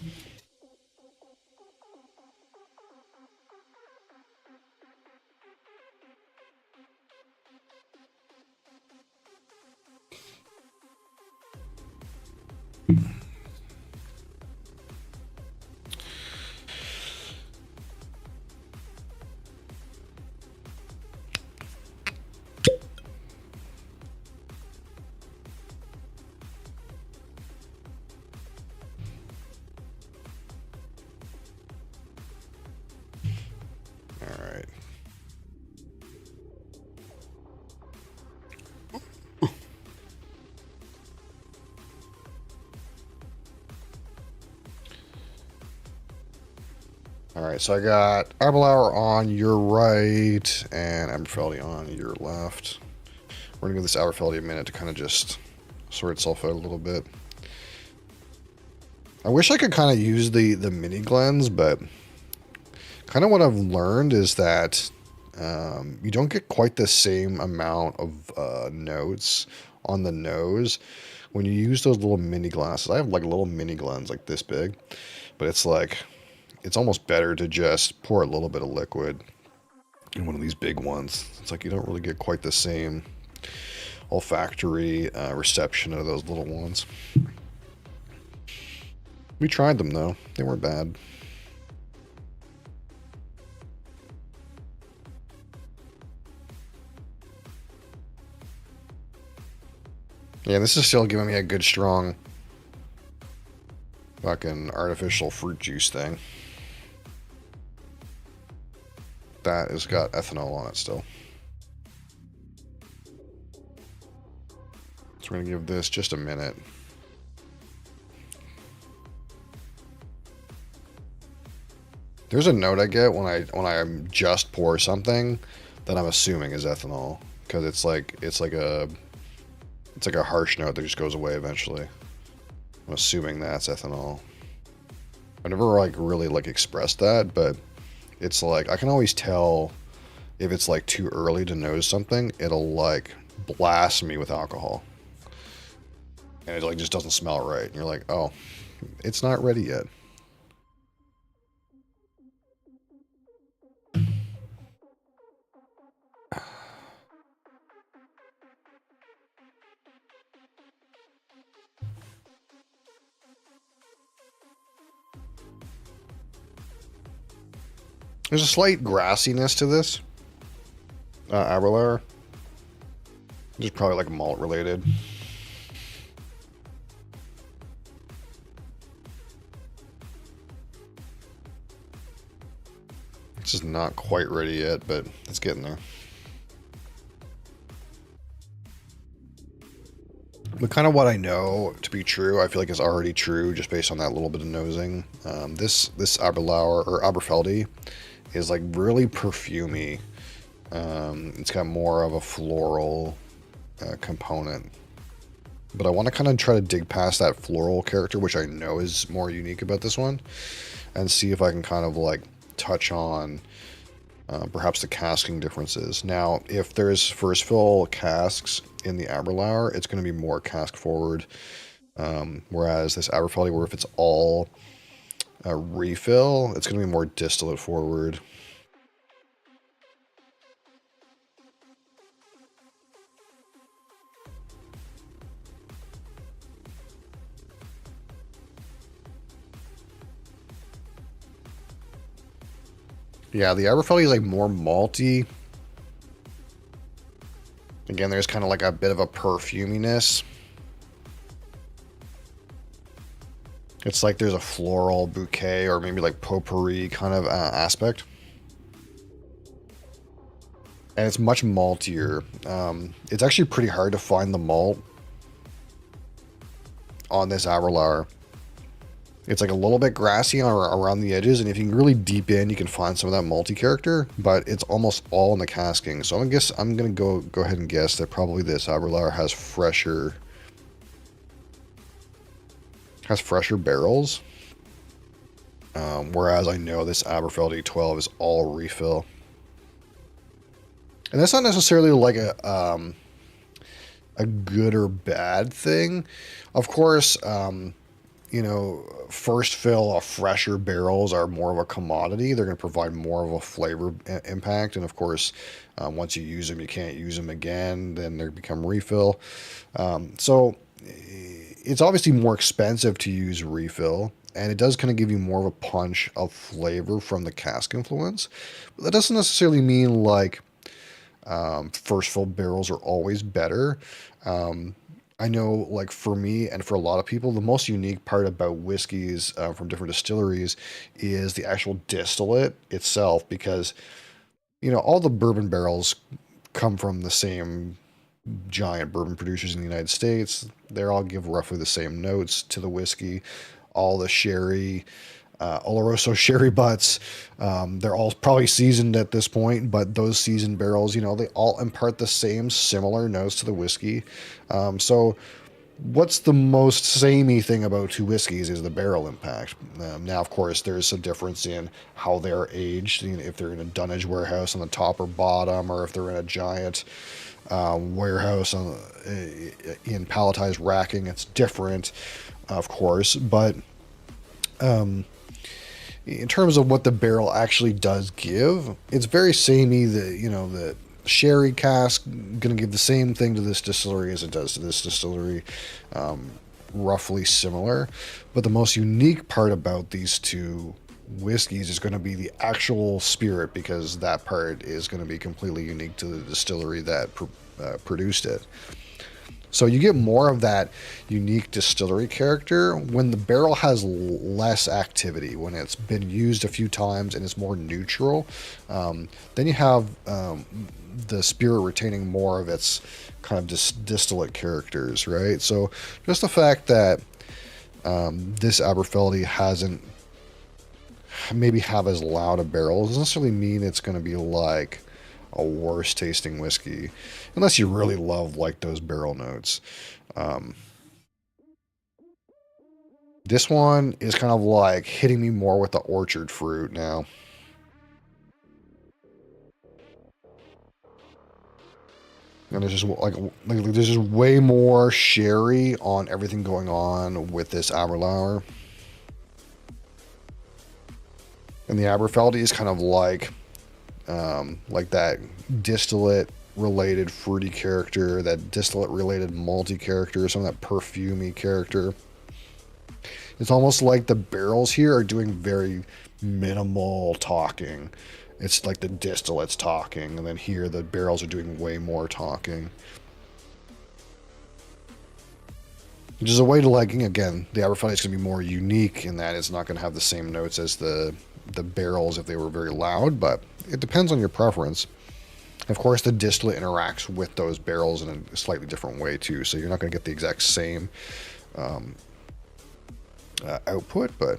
[SPEAKER 1] All right. All right, so I got Aberlour on your right and Aberfeldy on your left. We're gonna give this Aberfeldy a minute to kind of just sort itself out a little bit. I wish I could kind of use the mini glens, but kind of what I've learned is that you don't get quite the same amount of notes on the nose when you use those little mini glasses. I have like little mini glens like this big, but it's like, it's almost better to just pour a little bit of liquid in one of these big ones. It's like you don't really get quite the same olfactory reception of those little ones. We tried them though. They weren't bad. Yeah, this is still giving me a good strong fucking artificial fruit juice thing. That has got ethanol on it still. So we're gonna give this just a minute. There's a note I get when I just pour something that I'm assuming is ethanol, because it's like a harsh note that just goes away eventually. I'm assuming that's ethanol. I never like really like expressed that, but it's like I can always tell if it's like too early to nose something. It'll like blast me with alcohol, and it like just doesn't smell right. And you're like, oh, it's not ready yet. There's a slight grassiness to this Aberlour. Just probably like malt related. It's just not quite ready yet, but it's getting there. But kind of what I know to be true, I feel like is already true just based on that little bit of nosing. This Aberlour or Aberfeldy is like really perfumey. It's got more of a floral component, but I want to kind of try to dig past that floral character, which I know is more unique about this one, and see if I can kind of like touch on perhaps the casking differences. Now, if there's first fill casks in the Aberlour, it's going to be more cask forward, whereas this Aberfeldy, where if it's all refill, it's going to be more distillate forward. Yeah, the Aberfeldy is like more malty. Again, there's kind of like a bit of a perfuminess. It's like there's a floral bouquet or maybe like potpourri kind of aspect. and it's much maltier. It's actually pretty hard to find the malt on this Aberlour. It's like a little bit grassy around the edges, and if you can really deep in, you can find some of that malty character, but it's almost all in the casking. So I'm gonna go ahead and guess that probably this Aberlour has fresher barrels. Whereas I know this Aberfeldy 12 is all refill. And that's not necessarily like a good or bad thing. Of course, you know, first fill fresher barrels are more of a commodity. They're going to provide more of a flavor impact. And of course, once you use them, you can't use them again. Then they become refill. So it's obviously more expensive to use refill. And it does kind of give you more of a punch of flavor from the cask influence. But that doesn't necessarily mean like first fill barrels are always better. I know, like for me and for a lot of people, the most unique part about whiskeys from different distilleries is the actual distillate itself, because you know all the bourbon barrels come from the same giant bourbon producers in the United States. They all give roughly the same notes to the whiskey. All the sherry, Oloroso sherry butts, they're all probably seasoned at this point, but those seasoned barrels, you know, they all impart the same similar notes to the whiskey. So what's the most samey thing about two whiskeys is the barrel impact. Now, of course, there's a difference in how they're aged, you know, if they're in a dunnage warehouse on the top or bottom, or if they're in a giant warehouse in palletized racking. It's different, of course, but in terms of what the barrel actually does give, it's very samey. The sherry cask going to give the same thing to this distillery as it does to this distillery, roughly similar. But the most unique part about these two whiskeys is going to be the actual spirit, because that part is going to be completely unique to the distillery that produced it. So you get more of that unique distillery character when the barrel has less activity, when it's been used a few times and it's more neutral. Then you have the spirit retaining more of its kind of distillate characters, right? So just the fact that this Aberfeldy hasn't maybe have as loud a barrel doesn't necessarily mean it's going to be like a worse tasting whiskey, unless you really love like those barrel notes. This one is kind of like hitting me more with the orchard fruit now. And there's just there's just way more sherry on everything going on with this Aberlour. And the Aberfeldy is kind of like that distillate related fruity character, that distillate related malty character, some of that perfumey character. It's almost like the barrels here are doing very minimal talking. It's like the distillate's talking, and then here the barrels are doing way more talking. Which is a way to, like, again, the Aberfeldy is going to be more unique in that it's not going to have the same notes as the barrels if they were very loud, but it depends on your preference. Of course, the distillate interacts with those barrels in a slightly different way too, so you're not going to get the exact same output, but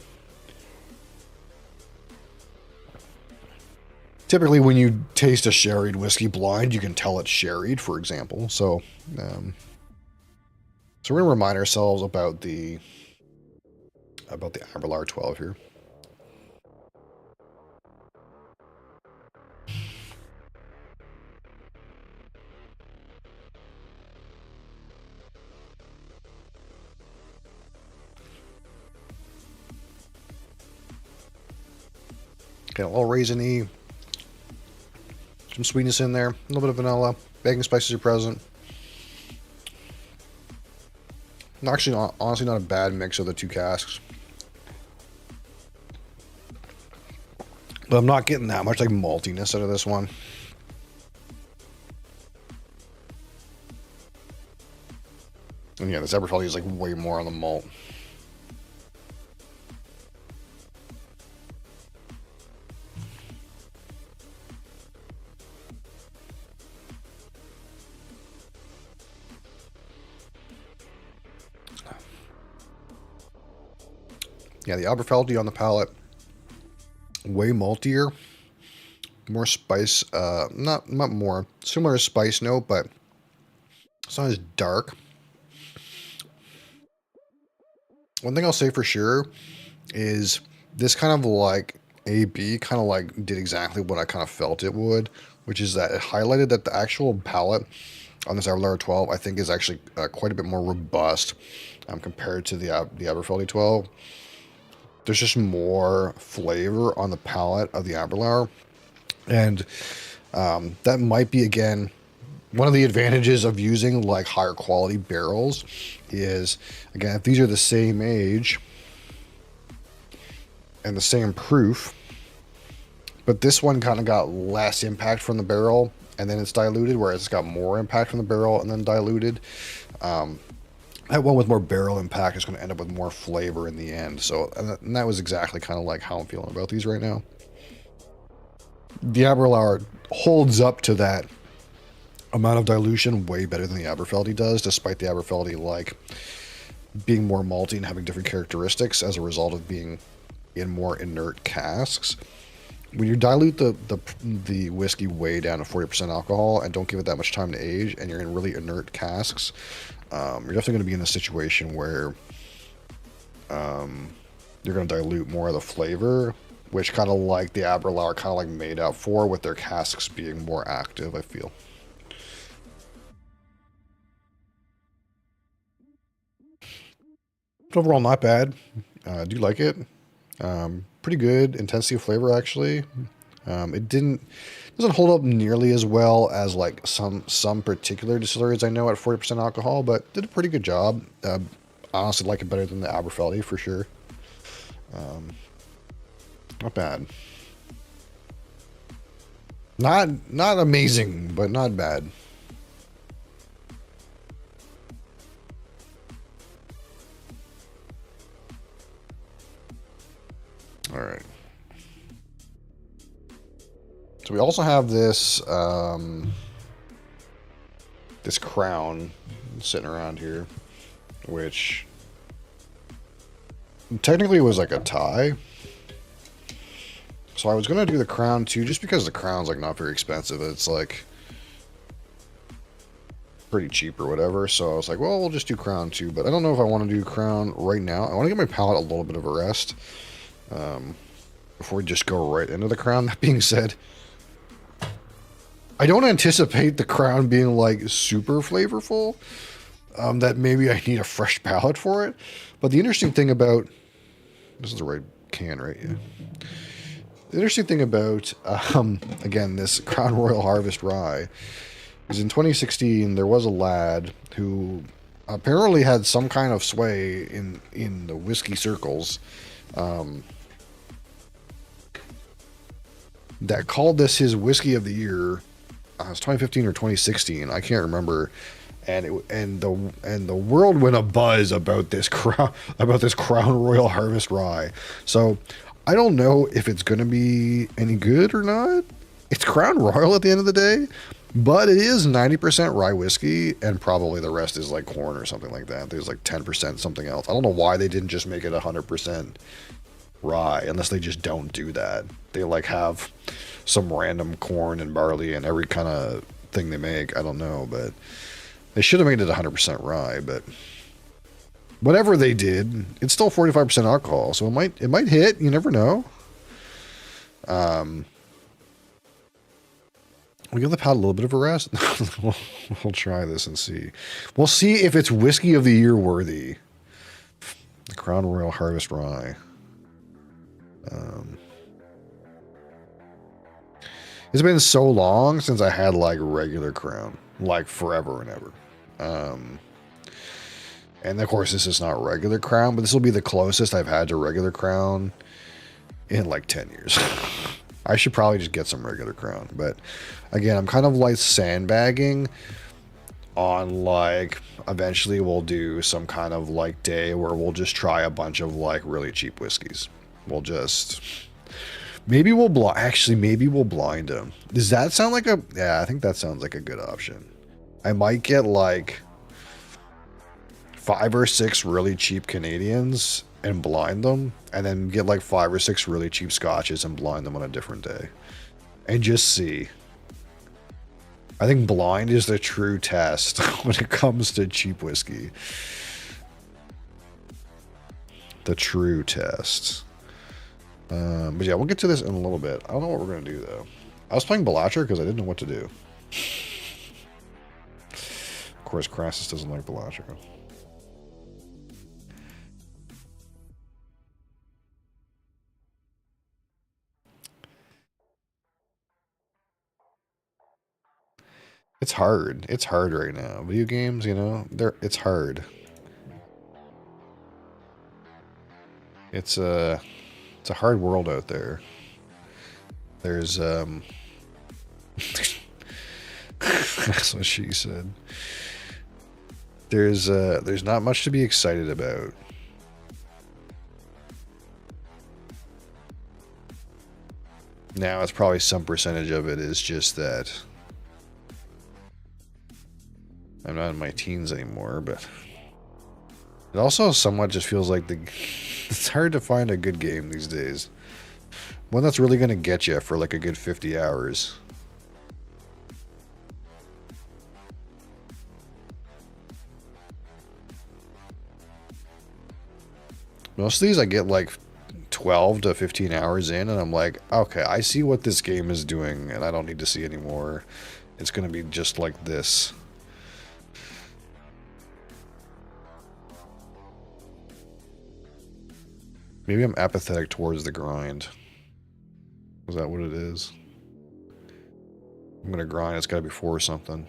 [SPEAKER 1] typically when you taste a sherried whiskey blind, you can tell it's sherried, for example. So we're going to remind ourselves about the Aberlour 12 here. Okay, a little raisiny, some sweetness in there, a little bit of vanilla, baking spices are present. Actually, honestly, not a bad mix of the two casks. But I'm not getting that much like maltiness out of this one. And yeah, this Aberfeldy is like way more on the malt. Yeah, the Aberfeldy on the palate, way maltier, more spice, not more, similar spice note, but it's not as dark. One thing I'll say for sure is this kind of like AB kind of like did exactly what I kind of felt it would, which is that it highlighted that the actual palate on this Aberlour 12 I think is actually quite a bit more robust compared to the Aberfeldy 12. There's just more flavor on the palate of the Aberlour, and that might be again one of the advantages of using like higher quality barrels is, again, if these are the same age and the same proof, but this one kind of got less impact from the barrel and then it's diluted, whereas it's got more impact from the barrel and then diluted. That one with more barrel impact is going to end up with more flavor in the end. So, and that was exactly kind of like how I'm feeling about these right now. The Aberlour holds up to that amount of dilution way better than the Aberfeldy does, despite the Aberfeldy like being more malty and having different characteristics as a result of being in more inert casks. When you dilute the whiskey way down to 40% alcohol and don't give it that much time to age, and you're in really inert casks, you're definitely going to be in a situation where you're going to dilute more of the flavor, which kind of like the Aberlour kind of like made up for with their casks being more active, I feel. Overall, not bad. I do like it. Pretty good intensity of flavor, actually. It doesn't hold up nearly as well as like some particular distilleries I know at 40% alcohol, but did a pretty good job. Honestly, like it better than the Aberfeldy for sure. Not bad. Not amazing, but not bad. All right. So we also have this this crown sitting around here, which technically was like a tie. So I was gonna do the crown too, just because the crown's like not very expensive. It's like pretty cheap or whatever. So I was like, well, we'll just do crown too. But I don't know if I want to do crown right now. I want to give my palate a little bit of a rest before we just go right into the crown. That being said, I don't anticipate the crown being like super flavorful. That maybe I need a fresh palate for it. But the interesting thing about this is the right can, right? Yeah. The interesting thing about again this Crown Royal Harvest Rye is in 2016 there was a lad who apparently had some kind of sway in the whiskey circles that called this his whiskey of the year. It was 2015 or 2016, I can't remember, and the world went abuzz about this Crown Royal Harvest Rye. So I don't know if it's going to be any good or not. It's Crown Royal at the end of the day, but it is 90% rye whiskey, and probably the rest is like corn or something like that. There's like 10% something else. I don't know why they didn't just make it 100% rye, unless they just don't do that. They like have some random corn and barley and every kind of thing they make. I don't know, but they should have made it 100% rye. But whatever they did, it's still 45% alcohol, so it might hit. You never know. We'll give the palate a little bit of a rest. we'll try this and see. We'll see if it's whiskey of the year worthy. The Crown Royal Harvest Rye. It's been so long since I had like regular Crown, like forever and ever. And of course, this is not regular Crown, but this will be the closest I've had to regular Crown in like 10 years. I should probably just get some regular Crown, but again, I'm kind of like sandbagging on like eventually we'll do some kind of like day where we'll just try a bunch of like really cheap whiskeys. We'll just maybe we'll blind them. Does that sound like a I think that sounds like a good option. I might get like 5 or 6 really cheap Canadians and blind them, and then get like 5 or 6 really cheap scotches and blind them on a different day. And just see. I think blind is the true test when it comes to cheap whiskey. The true test. But yeah, we'll get to this in a little bit. I don't know what we're going to do, though. I was playing Belacher because I didn't know what to do. Of course, Crassus doesn't like Belacher. It's hard. It's hard right now. Video games, you know, it's hard. It's a hard world out there. There's that's what she said. There's not much to be excited about. Now it's probably some percentage of it is just that I'm not in my teens anymore, but it also somewhat just feels like it's hard to find a good game these days. One that's really going to get you for like a good 50 hours. Most of these I get like 12 to 15 hours in, and I'm like, okay, I see what this game is doing, and I don't need to see anymore. It's going to be just like this. Maybe I'm apathetic towards the grind. Is that what it is? I'm going to grind. It's got to be for something.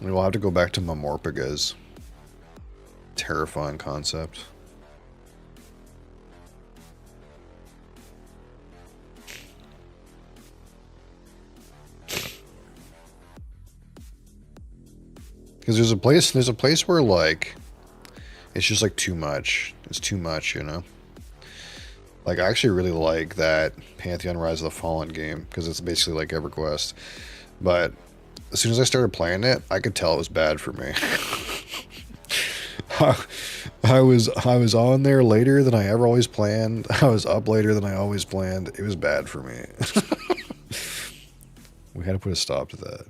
[SPEAKER 1] We'll have to go back to Mamorpagas. Terrifying concept. Because there's a place where like it's just like too much. It's too much, you know. Like I actually really like that Pantheon Rise of the Fallen game because it's basically like EverQuest, but as soon as I started playing it, I could tell it was bad for me. I was on there later than I ever always planned. I was up later than I always planned. It was bad for me. We had to put a stop to that.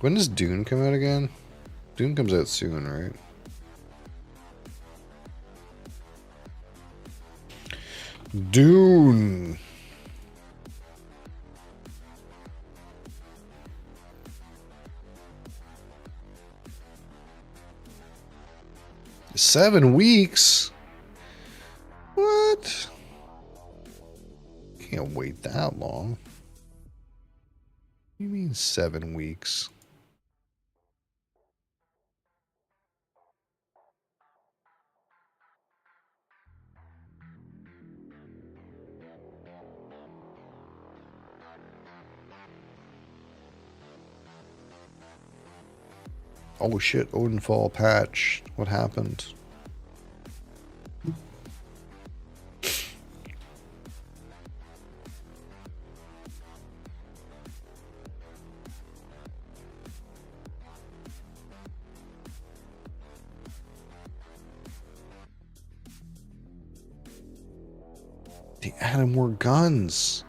[SPEAKER 1] When does Dune come out again? Dune comes out soon, right? Dune. Seven weeks? What? Can't wait that long. What do you mean 7 weeks? Oh shit, Odenfall patch. What happened? They added more guns.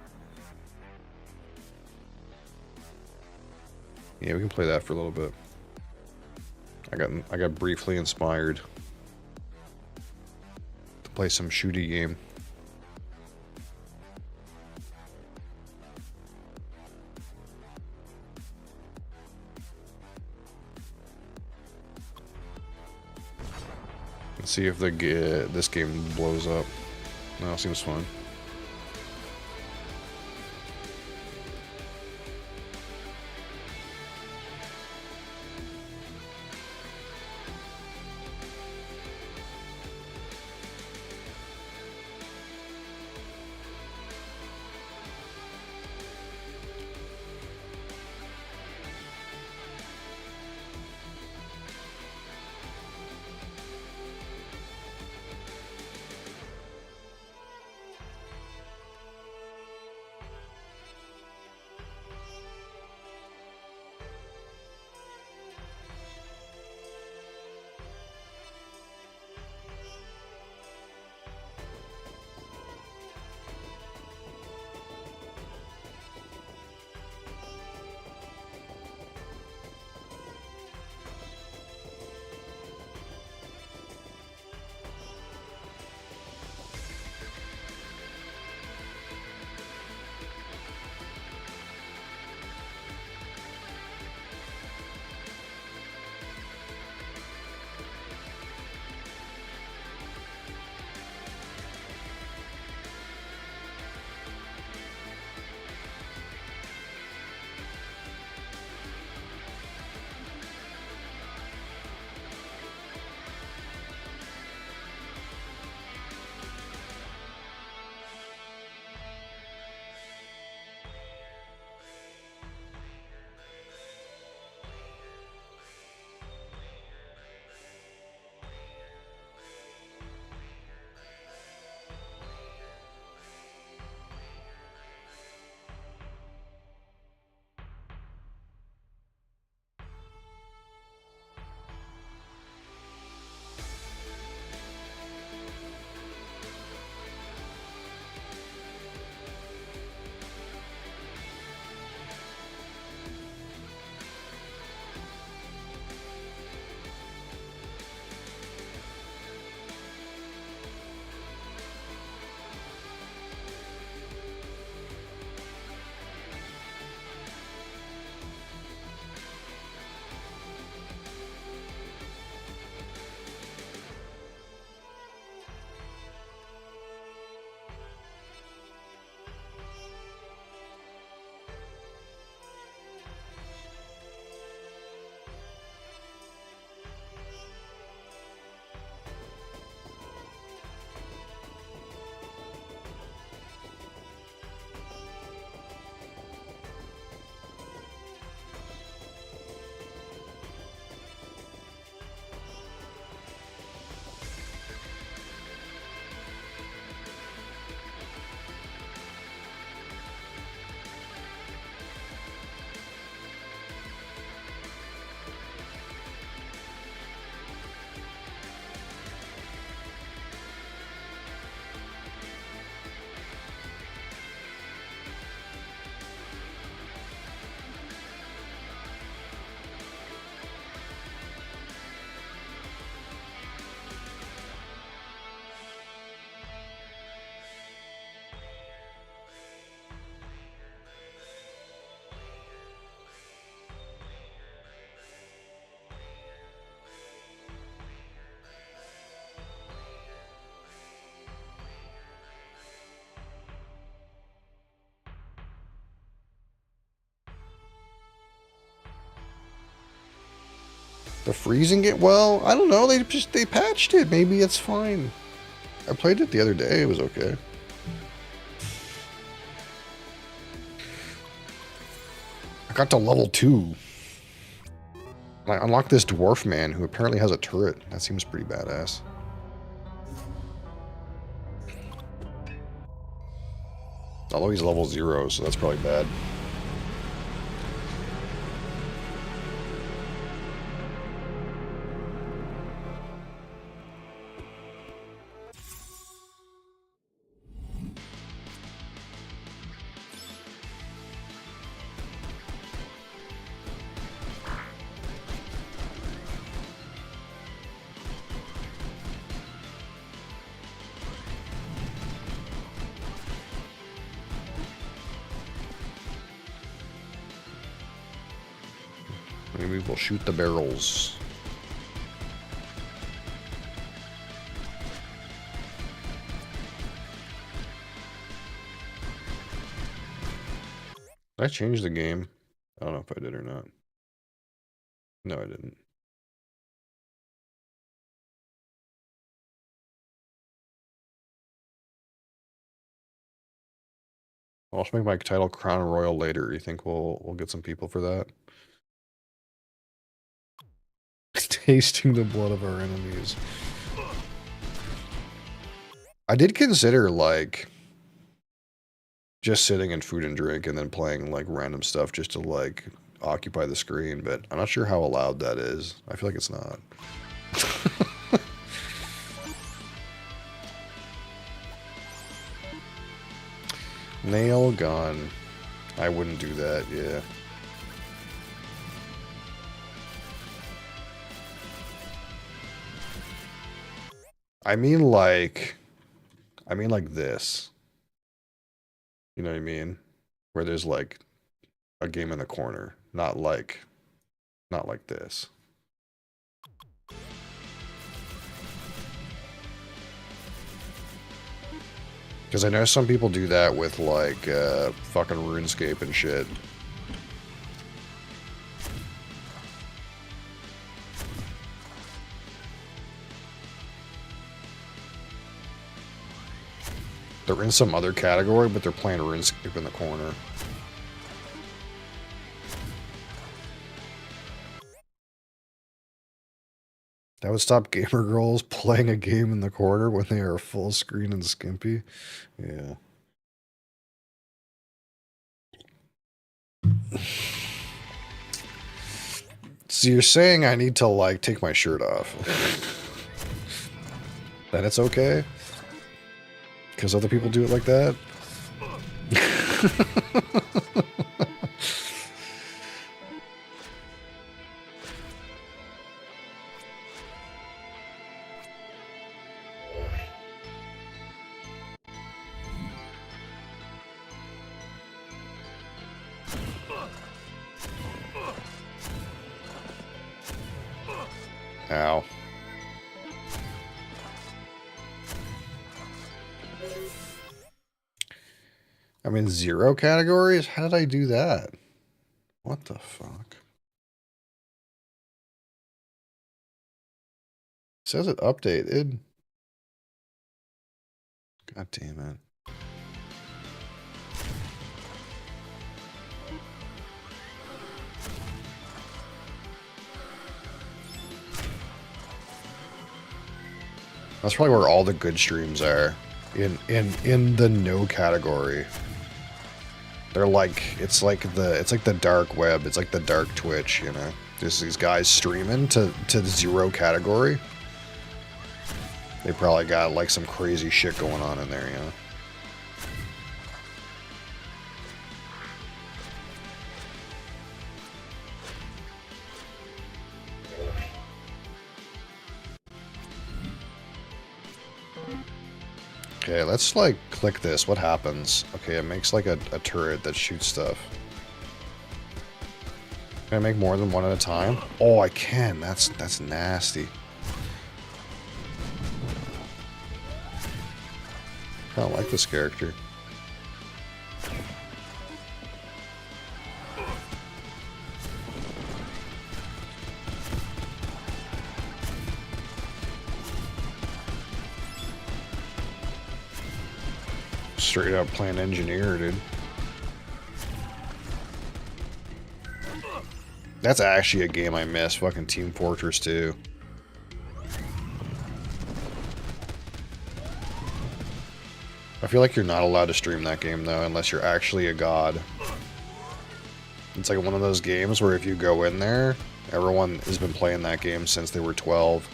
[SPEAKER 1] Yeah, we can play that for a little bit. I got briefly inspired to play some shooty game. Let's see if this game blows up. No, seems fine. The freezing it? Well, I don't know. They patched it. Maybe it's fine. I played it the other day. It was okay. I got to level 2. I unlocked this dwarf man who apparently has a turret. That seems pretty badass. Although he's level 0, so that's probably bad. Maybe we'll shoot the barrels. Did I change the game? I don't know if I did or not. No, I didn't. I'll just make my title Crown Royal later. You think we'll get some people for that? Tasting the blood of our enemies. I did consider, like, just sitting in food and drink and then playing, like, random stuff just to, like, occupy the screen, but I'm not sure how allowed that is. I feel like it's not. Nail gun. I wouldn't do that, yeah. I mean like this. You know what I mean? Where there's like a game in the corner, not like this. Because I know some people do that with like fucking RuneScape and shit. They're in some other category, but they're playing RuneScape in the corner. That would stop gamer girls playing a game in the corner when they are full screen and skimpy. Yeah. So you're saying I need to, like, take my shirt off? Then it's okay? Because other people do it like that? Ow. I'm in 0 categories? How did I do that? What the fuck? It says it updated. God damn it. That's probably where all the good streams are. In the no category. They're like it's like the dark web. It's like the dark Twitch, you know. There's these guys streaming to the 0 category. They probably got like some crazy shit going on in there, you know. Okay, let's like click this. What happens? Okay, it makes like a turret that shoots stuff. Can I make more than one at a time? Oh, I can. That's nasty. I don't like this character. Straight up playing engineer, dude. That's actually a game I miss. Fucking Team Fortress 2. I feel like you're not allowed to stream that game, though, unless you're actually a god. It's like one of those games where if you go in there, everyone has been playing that game since they were 12.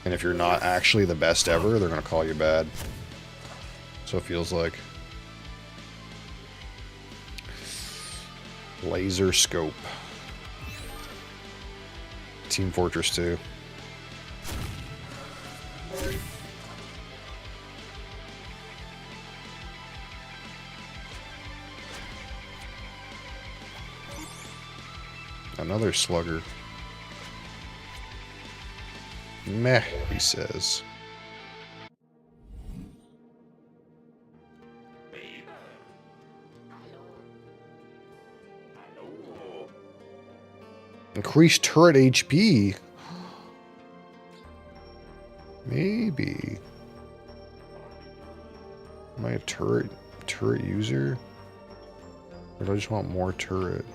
[SPEAKER 1] And if you're not actually the best ever, they're going to call you bad. So it feels like. Laser scope. Team Fortress 2. Another slugger. Meh, he says. Increased turret HP. Maybe. Am I a turret user? Or do I just want more turret?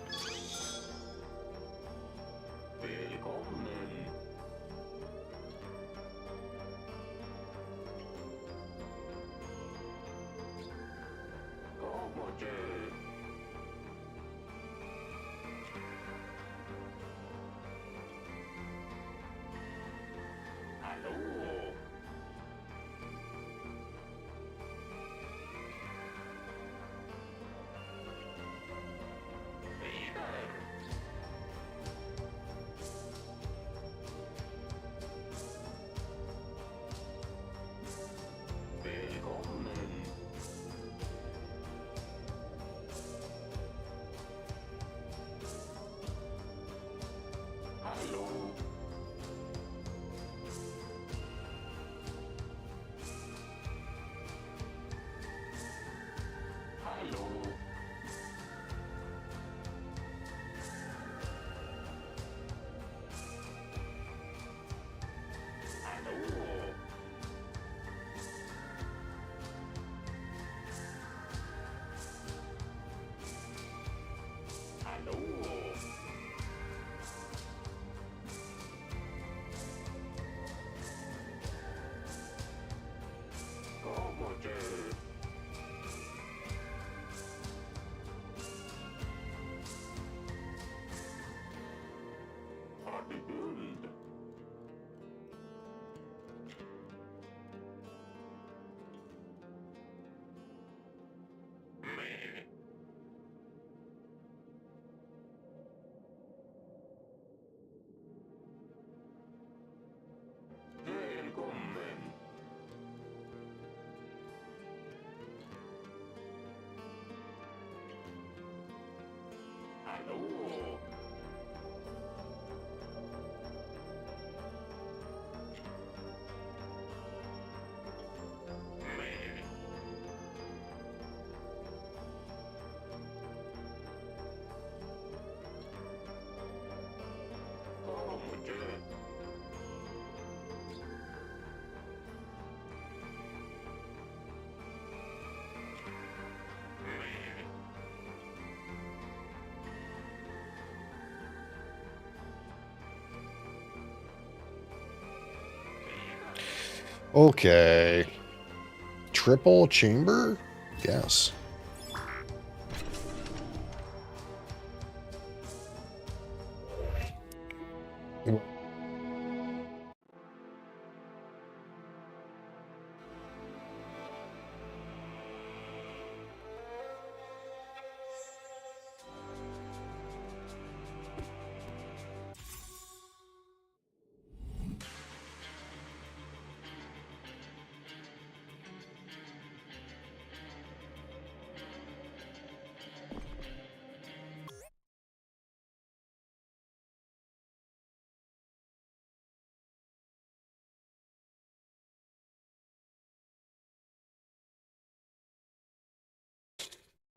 [SPEAKER 1] Okay. Triple chamber? Yes.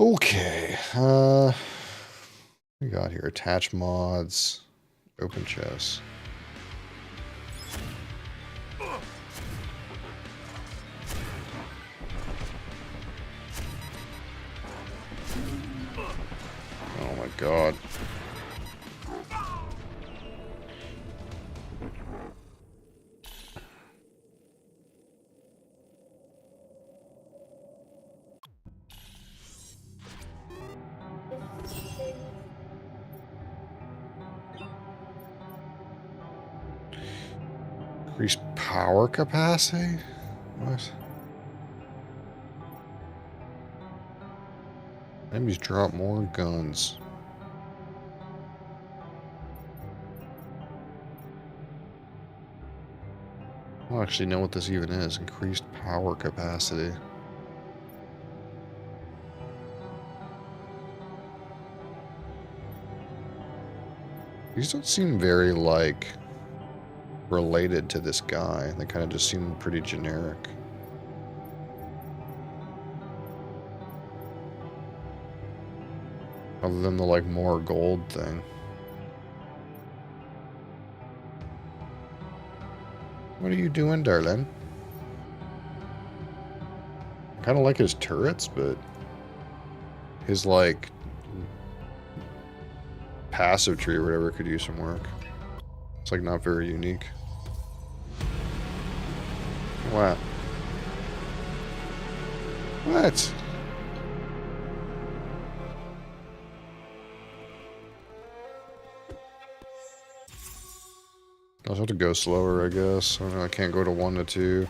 [SPEAKER 1] Okay. We got here attach mods, open chest. Oh my god. Increase power capacity? What? Enemies drop more guns. I don't actually know what this even is. Increased power capacity. These don't seem very, like, related to this guy. They kind of just seem pretty generic. Other than the, like, more gold thing. What are you doing, darling? I kind of like his turrets, but his, like, passive tree or whatever could use some work. It's, like, not very unique. What? What? I'll have to go slower, I guess. I don't know, I can't go to 1 to 2.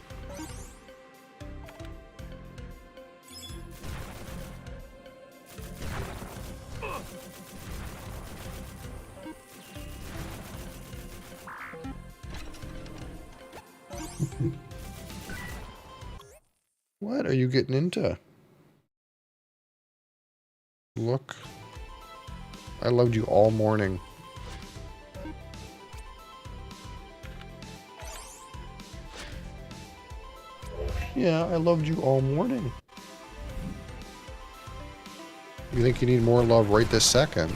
[SPEAKER 1] What are you getting into? Look. I loved you all morning. Yeah, I loved you all morning. You think you need more love right this second?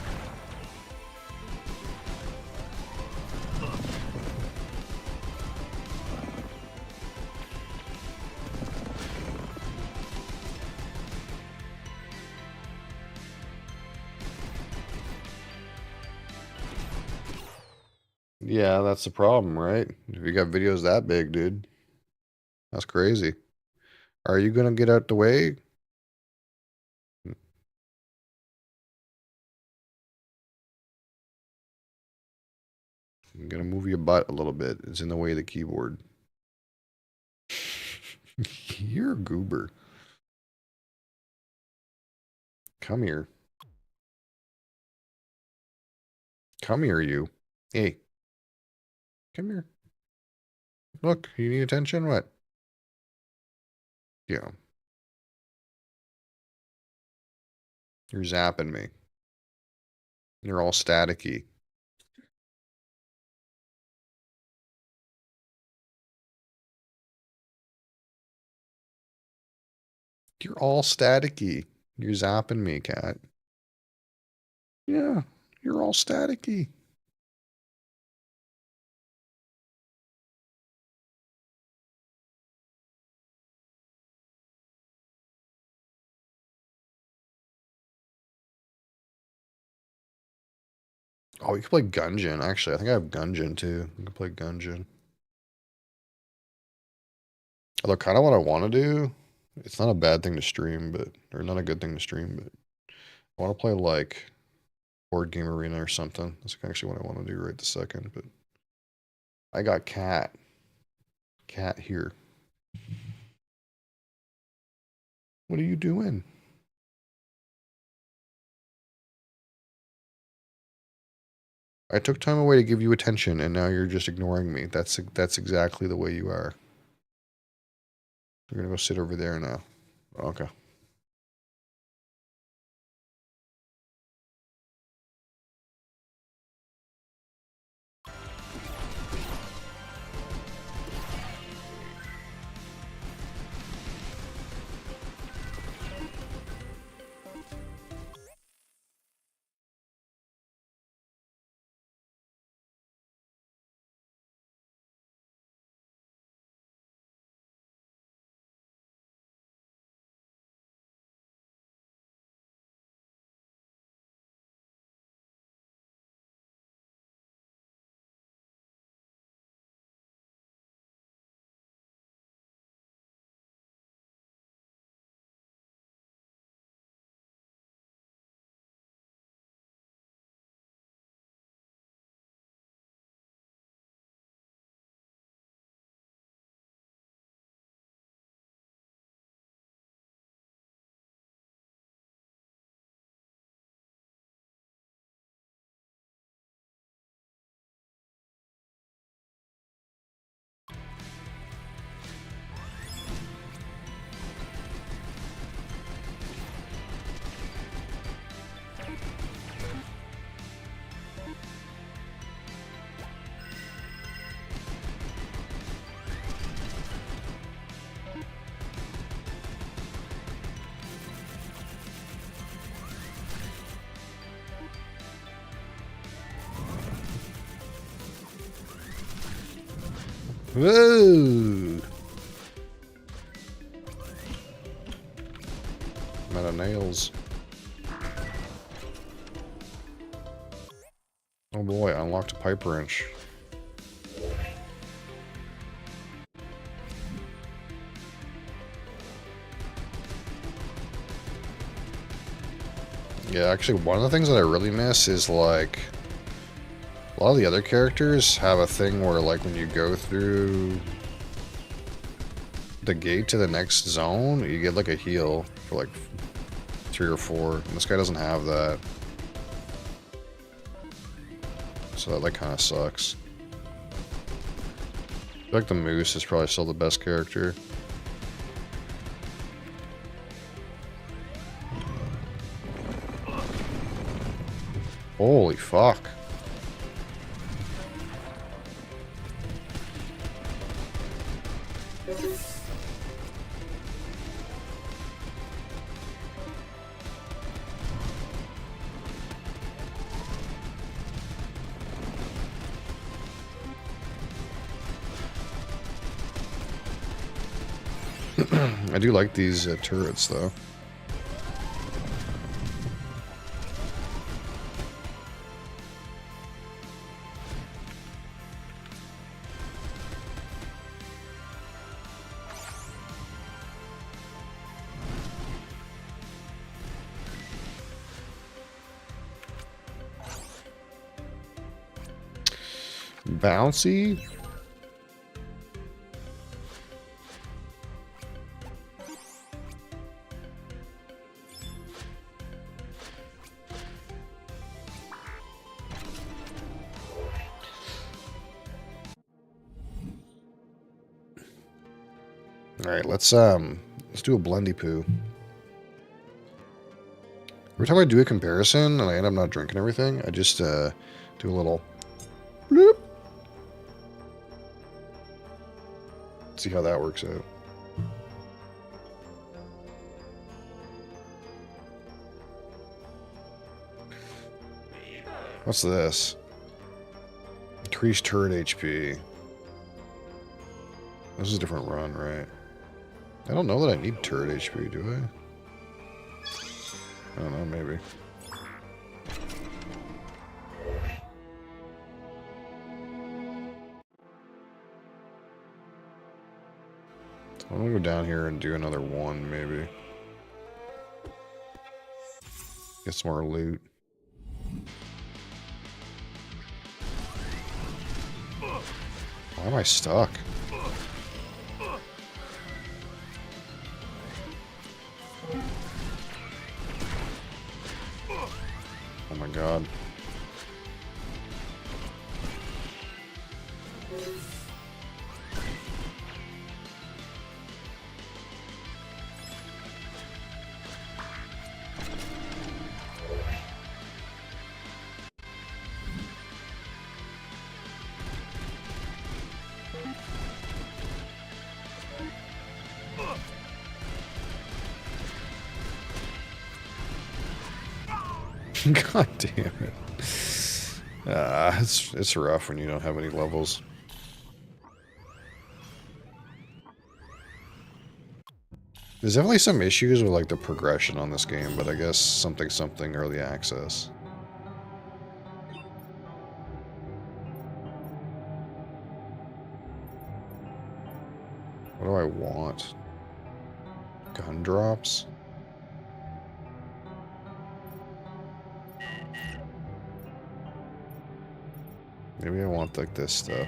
[SPEAKER 1] Yeah, that's the problem, right? If you got videos that big, dude. That's crazy. Are you gonna get out the way? I'm gonna move your butt a little bit. It's in the way of the keyboard. You're a goober. Come here. Come here, you. Hey. Come here. Look, you need attention? What? Yeah. You're zapping me. You're all staticky. You're all staticky. You're zapping me, cat. Yeah, you're all staticky. Oh, we could play Gungeon. Actually, I think I have Gungeon too. We could play Gungeon. Although, kind of what I want to do, it's not a bad thing to stream, but, or not a good thing to stream, but I want to play like Board Game Arena or something. That's actually what I want to do right this second, but I got cat. Cat here. What are you doing? I took time away to give you attention, and now you're just ignoring me. That's exactly the way you are. You're gonna go sit over there now. Okay. Whoa! I'm out of nails. Oh boy, I unlocked a pipe wrench. Yeah, actually, one of the things that I really miss is, like, a lot of the other characters have a thing where, like, when you go through the gate to the next zone, you get, like, a heal for, like, 3 or 4. And this guy doesn't have that. So that, like, kind of sucks. I feel like the moose is probably still the best character. Holy fuck. I do like these turrets, though. Bouncy? Alright, let's do a blendy poo. Every time I do a comparison and I end up not drinking everything, I just do a little bloop. See how that works out. What's this? Increased turret HP. This is a different run, right? I don't know that I need turret HP, do I? I don't know, maybe. So I'm gonna go down here and do another one, maybe. Get some more loot. Why am I stuck? Oh my god. God damn it. It's rough when you don't have any levels. There's definitely some issues with like the progression on this game, but I guess something early access. What do I want? Gun drops? Maybe I want like this stuff.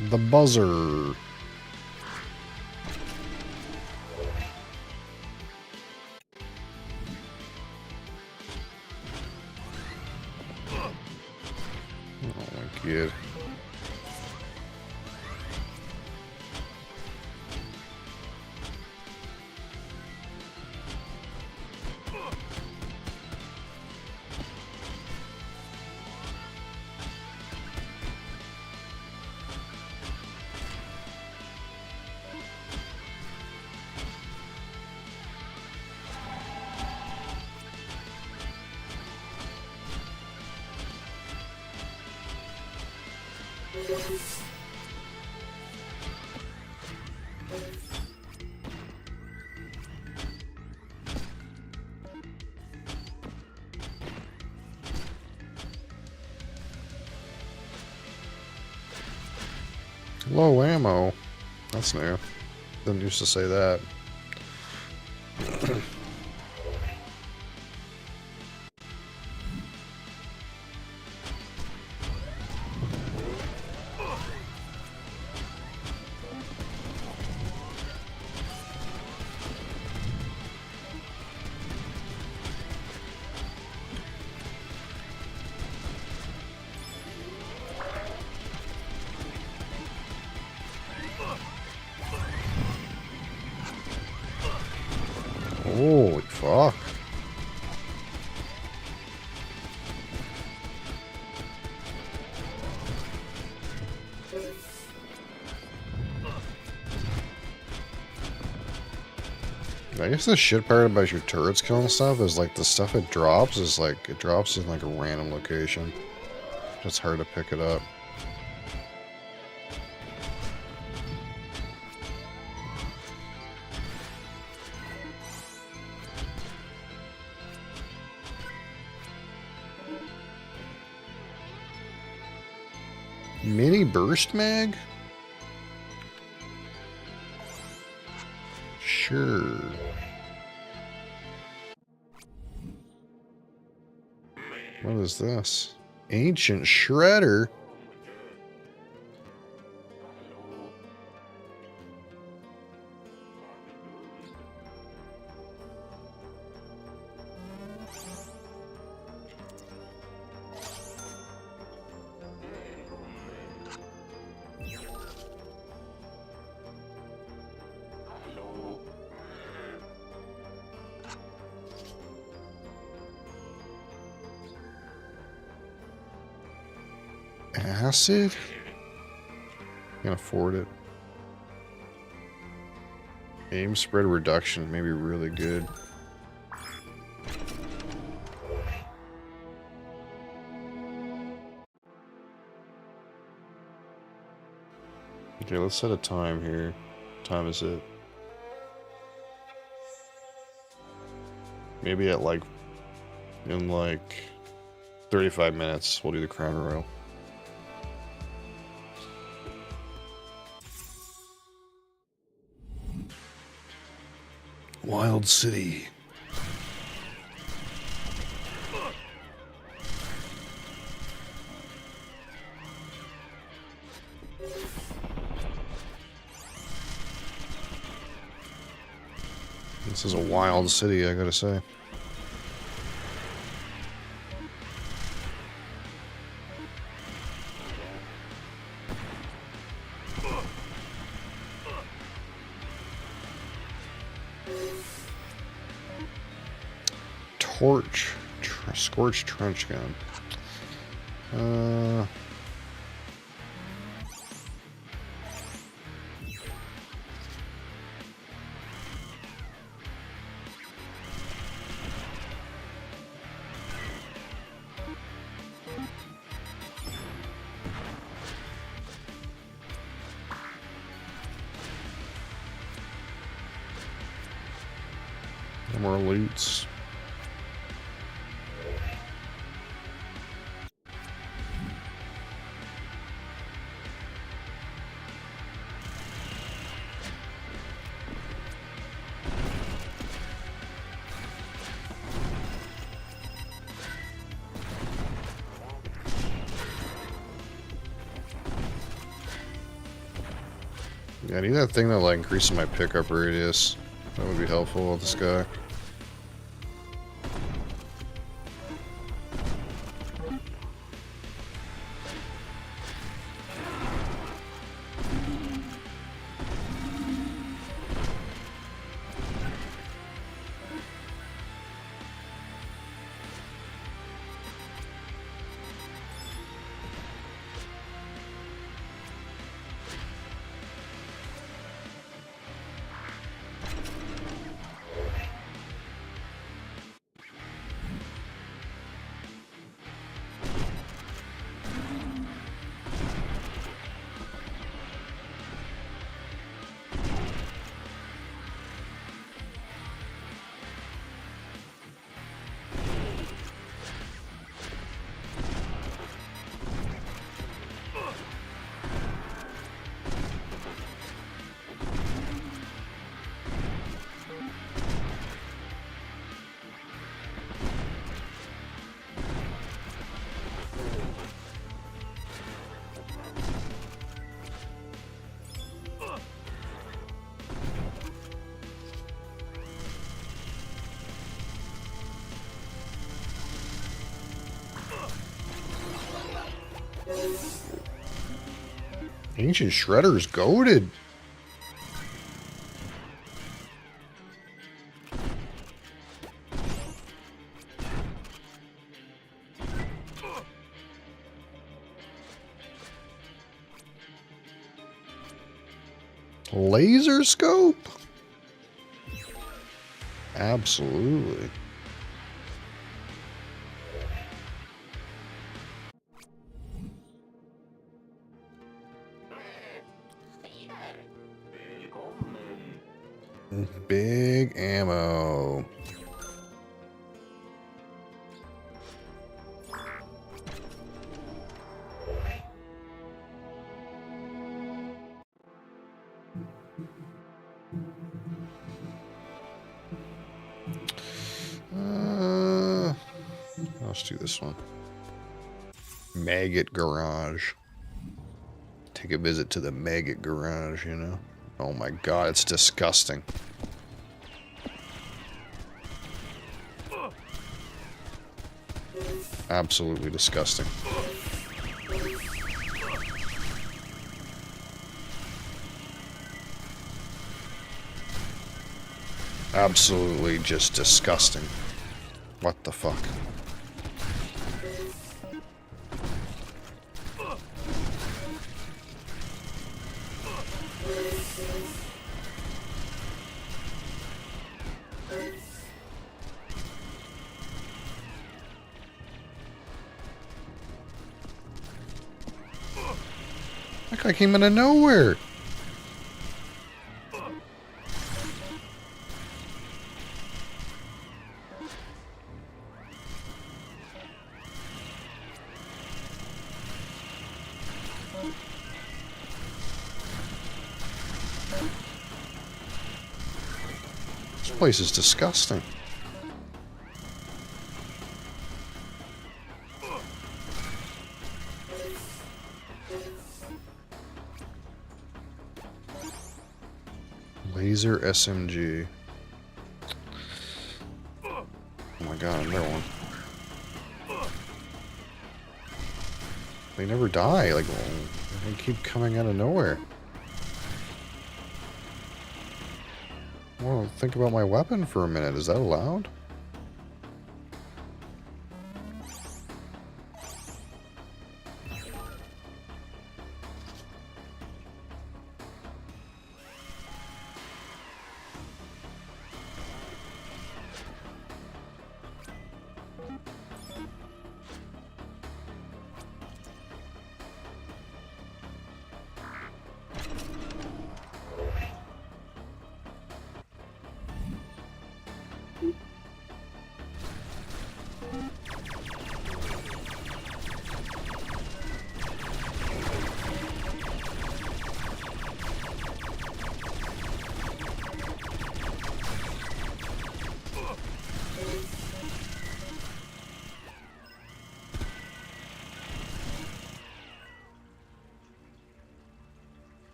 [SPEAKER 1] The buzzer. Oh my god. Low ammo. That's new. Didn't used to say that. Holy fuck. I guess the shit part about your turrets killing stuff is like the stuff it drops is like, it drops in like a random location. It's hard to pick it up. Mini burst mag? Sure. What is this? Ancient shredder? Acid? Can't afford it. Aim spread reduction may be really good. Okay, let's set a time here. What time is it? Maybe at like, in like 35 minutes, we'll do the Crown Royal. Wild City. This is a wild city, I gotta say. Scorched trench gun. No more loots. Yeah, I need that thing that like increases my pickup radius. That would be helpful with this guy. Ancient Shredder's goated. Laser scope? Absolutely. Big ammo. Let's do this one. Maggot Garage. Take a visit to the Maggot Garage, you know? Oh my god, it's disgusting. Absolutely disgusting. Absolutely just disgusting. What the fuck? That guy came out of nowhere. This place is disgusting. Laser SMG. Oh my god, another one. They never die. Like, they keep coming out of nowhere. Well, think about my weapon for a minute. Is that allowed?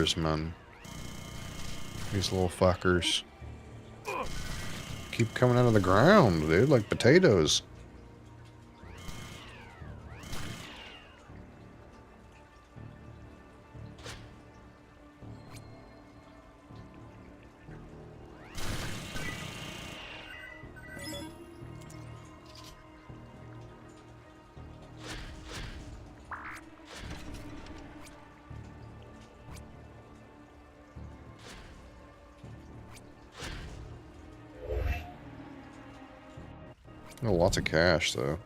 [SPEAKER 1] bears, man. These little fuckers. Keep coming out of the ground, dude, like potatoes. Oh, lots of cash, though.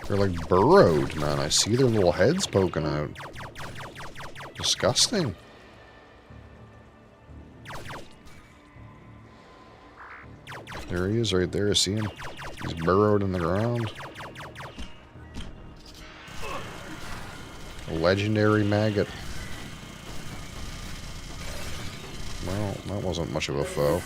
[SPEAKER 1] They're like burrowed, man. I see their little heads poking out. Disgusting. There he is right there. I see him. He's burrowed in the ground. A legendary maggot. Well, that wasn't much of a foe.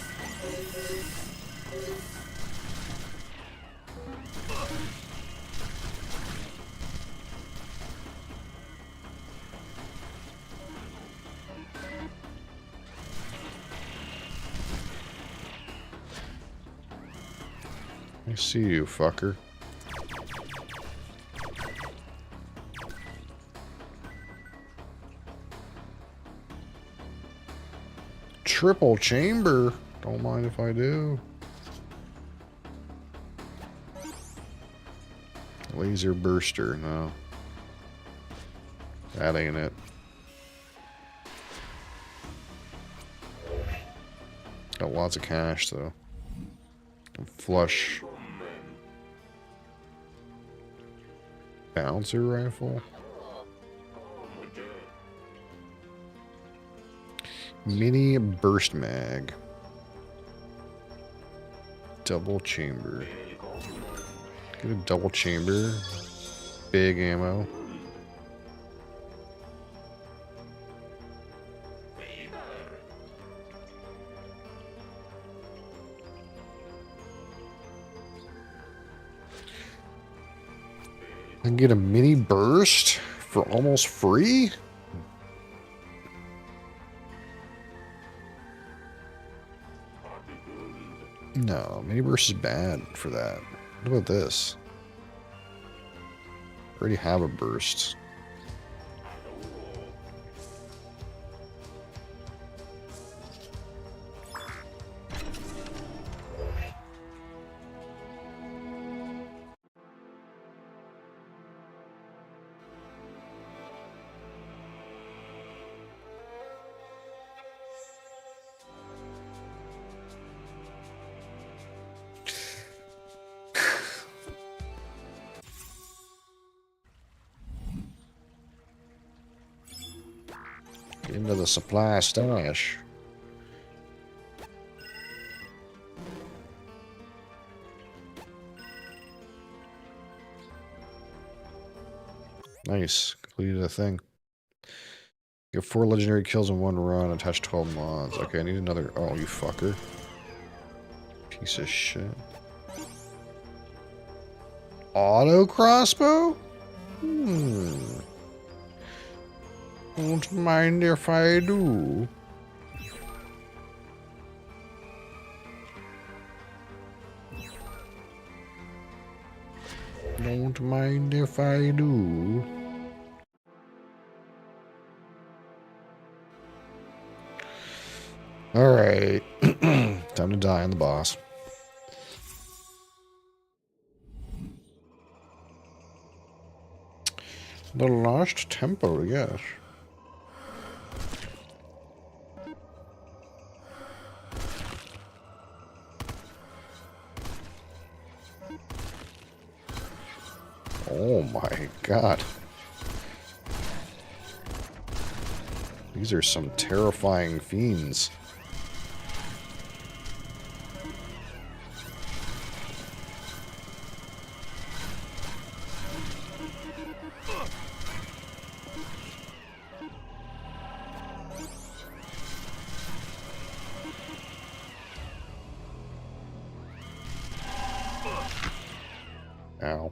[SPEAKER 1] I see you, fucker. Triple chamber. Don't mind if I do. Laser burster, no. That ain't it. Got lots of cash, though. Flush. Bouncer rifle. Mini burst mag. Double chamber. Get a double chamber. Big ammo. I can get a mini burst for almost free? No, mini burst is bad for that. What about this? I already have a burst. Into the supply stash. Nice. Completed a thing. You have 4 legendary kills in one run. Attach 12 mods. Okay, I need another. Oh, you fucker. Piece of shit. Auto crossbow? Don't mind if I do. Don't mind if I do. Alright. Time to die on the boss. The Lost Temple, yes. Oh my god. These are some terrifying fiends. Ow.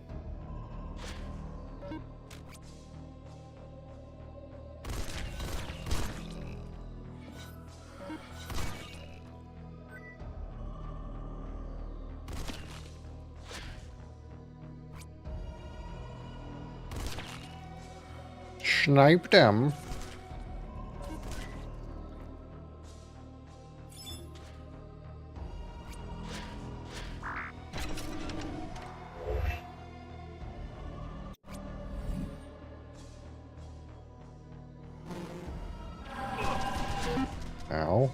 [SPEAKER 1] Sniped him. Ow.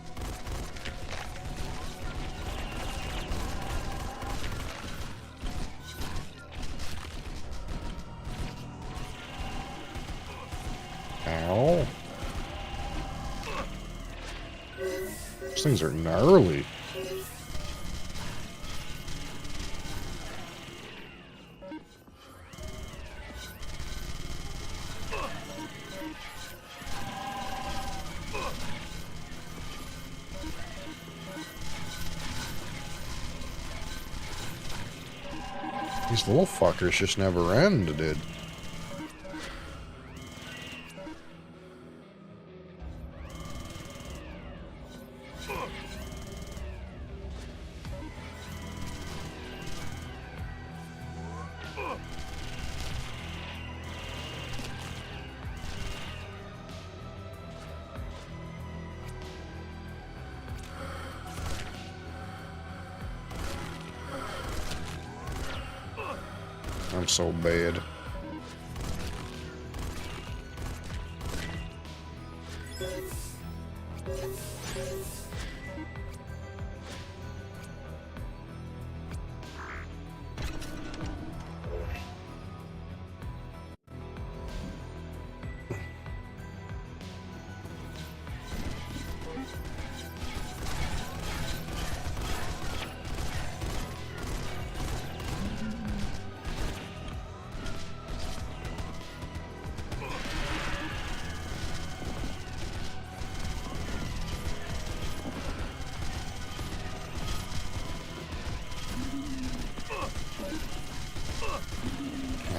[SPEAKER 1] Ow. These things are gnarly. These little fuckers just never end, dude. I'm so bad.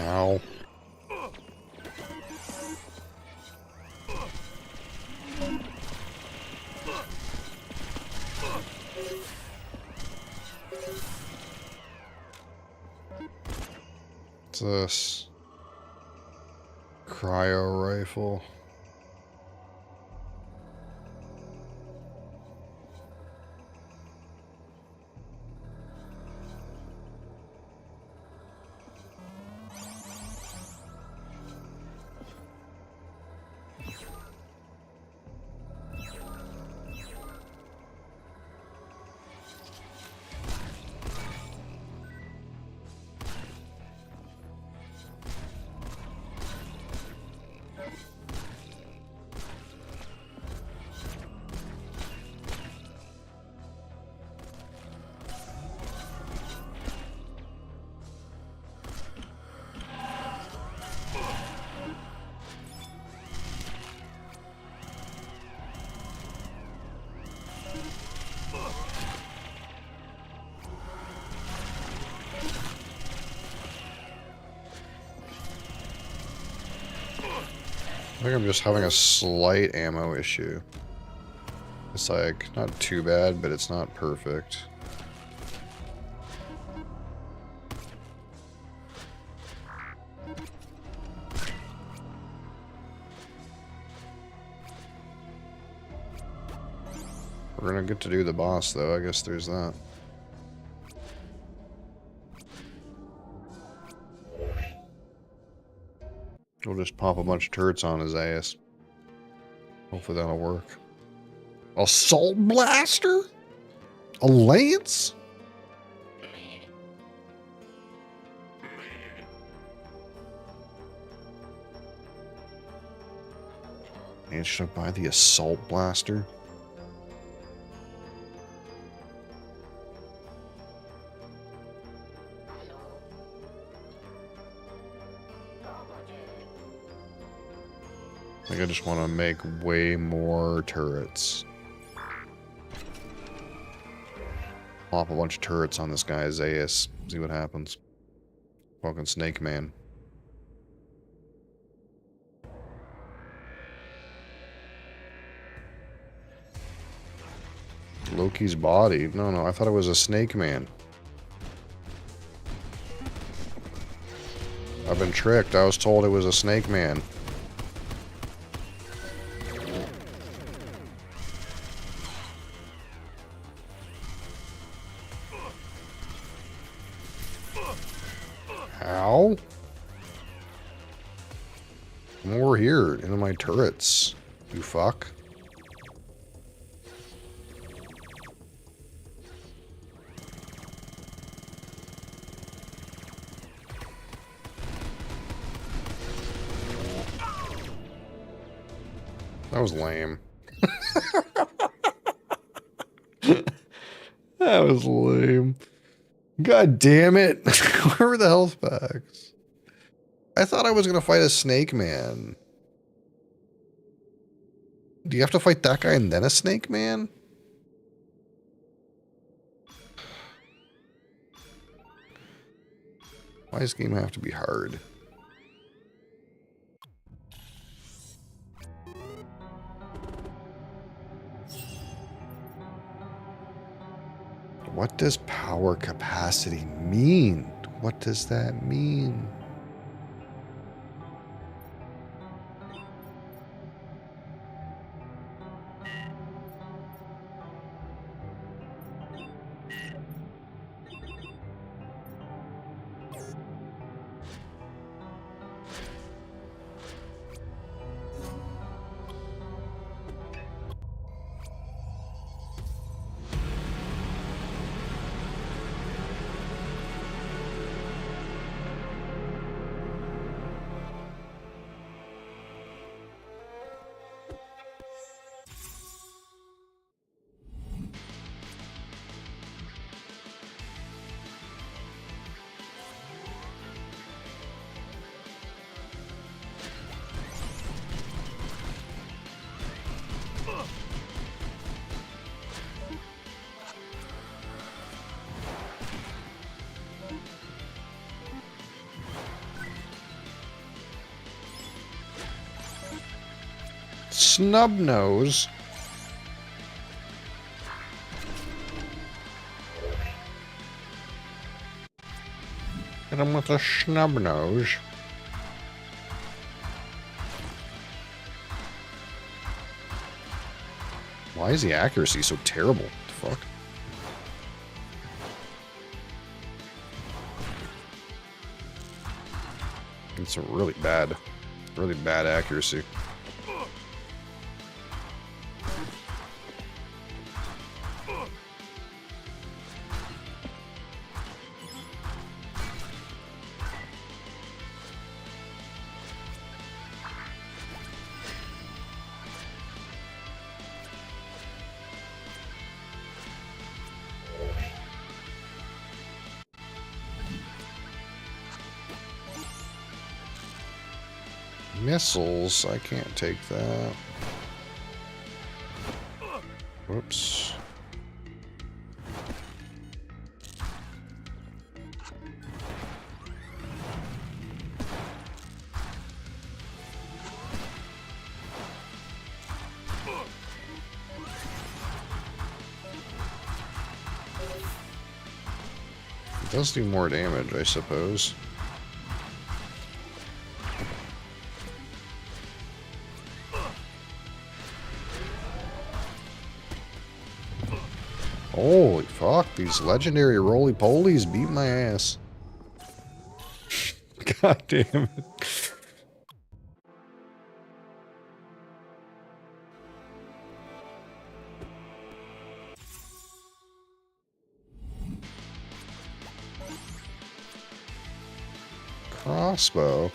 [SPEAKER 1] Ow. What's this? Cryo rifle. I think I'm just having a slight ammo issue. It's like, not too bad, but it's not perfect. We're gonna get to do the boss, though. I guess there's that. We'll just pop a bunch of turrets on his ass. Hopefully that'll work. Assault blaster? A lance? Man, should I buy the assault blaster? I think I just want to make way more turrets. Pop a bunch of turrets on this guy's ass. See what happens. Fucking Snake Man. Loki's body. No, I thought it was a Snake Man. I've been tricked. I was told it was a Snake Man. How? Come over here into my turrets, you fuck. That was lame. That was lame. God damn it. Where were the health packs? I thought I was going to fight a Snake Man. Do you have to fight that guy and then a Snake Man? Why does this game have to be hard? What does power capacity mean? What does that mean? Snubnose. Hit him with a snubnose. Why is the accuracy so terrible? What the fuck? It's a really bad accuracy. Missiles, I can't take that. Whoops. It does do more damage, I suppose. Holy fuck, these legendary roly-polies beat my ass. God damn it. Crossbow.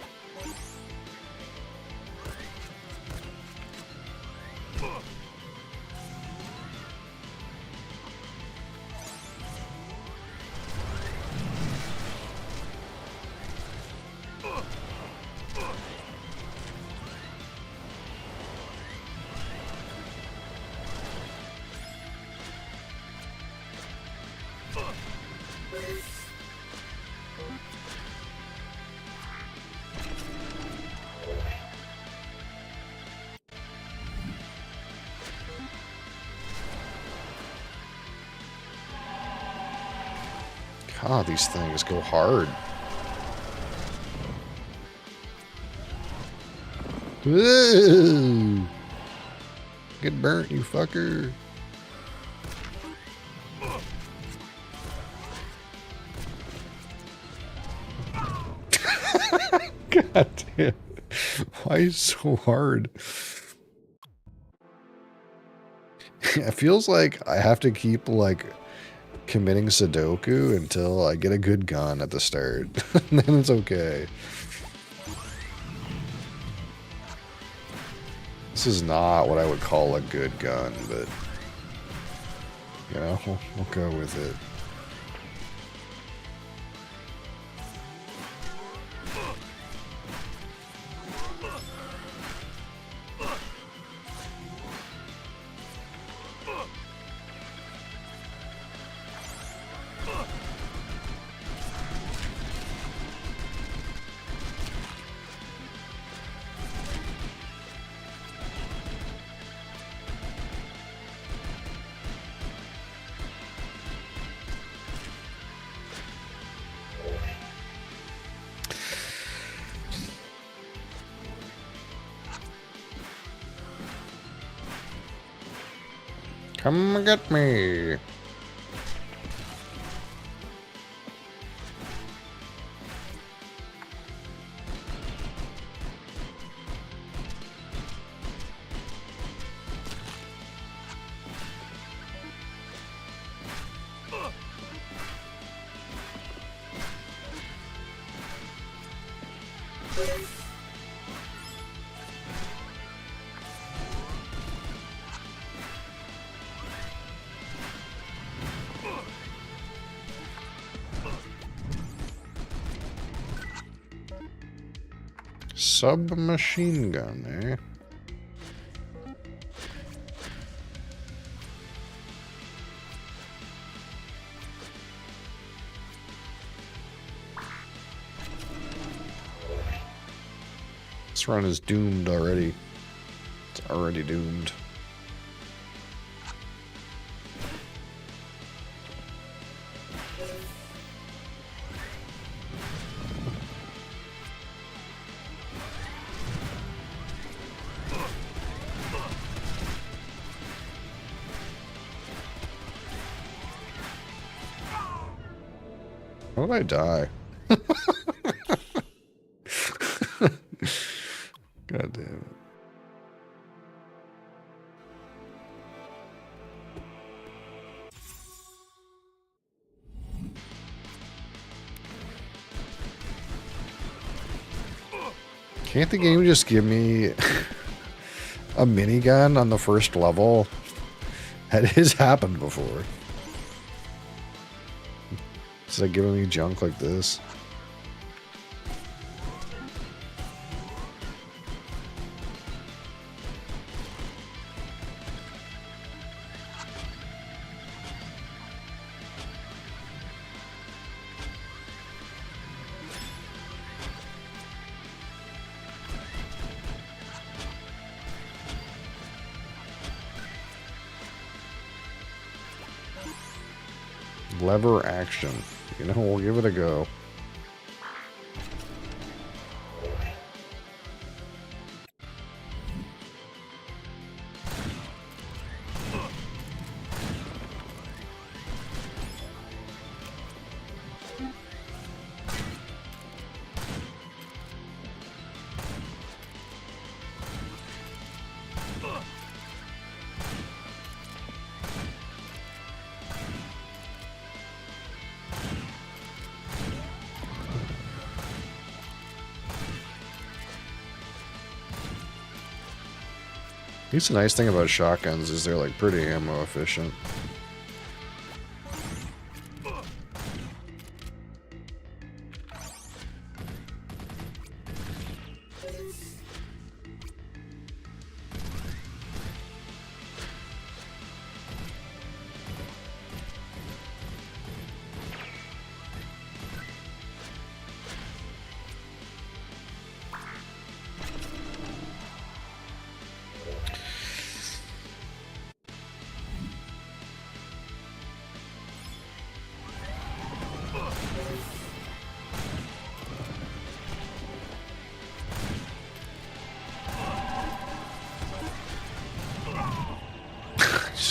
[SPEAKER 1] God, these things go hard. Whoa! Get burnt, you fucker. God damn. Why is it so hard? It feels like I have to keep, like, committing Sudoku until I get a good gun at the start. And then it's okay. This is not what I would call a good gun, but, you know, we'll go with it. Come get me. Submachine gun, eh? This run is doomed already. It's already doomed. How did I die? God damn it. Can't the game just give me a minigun on the first level? That has happened before. It's like giving me junk like this. Lever action. You know, we'll give it a go. I guess the nice thing about shotguns is they're like pretty ammo efficient.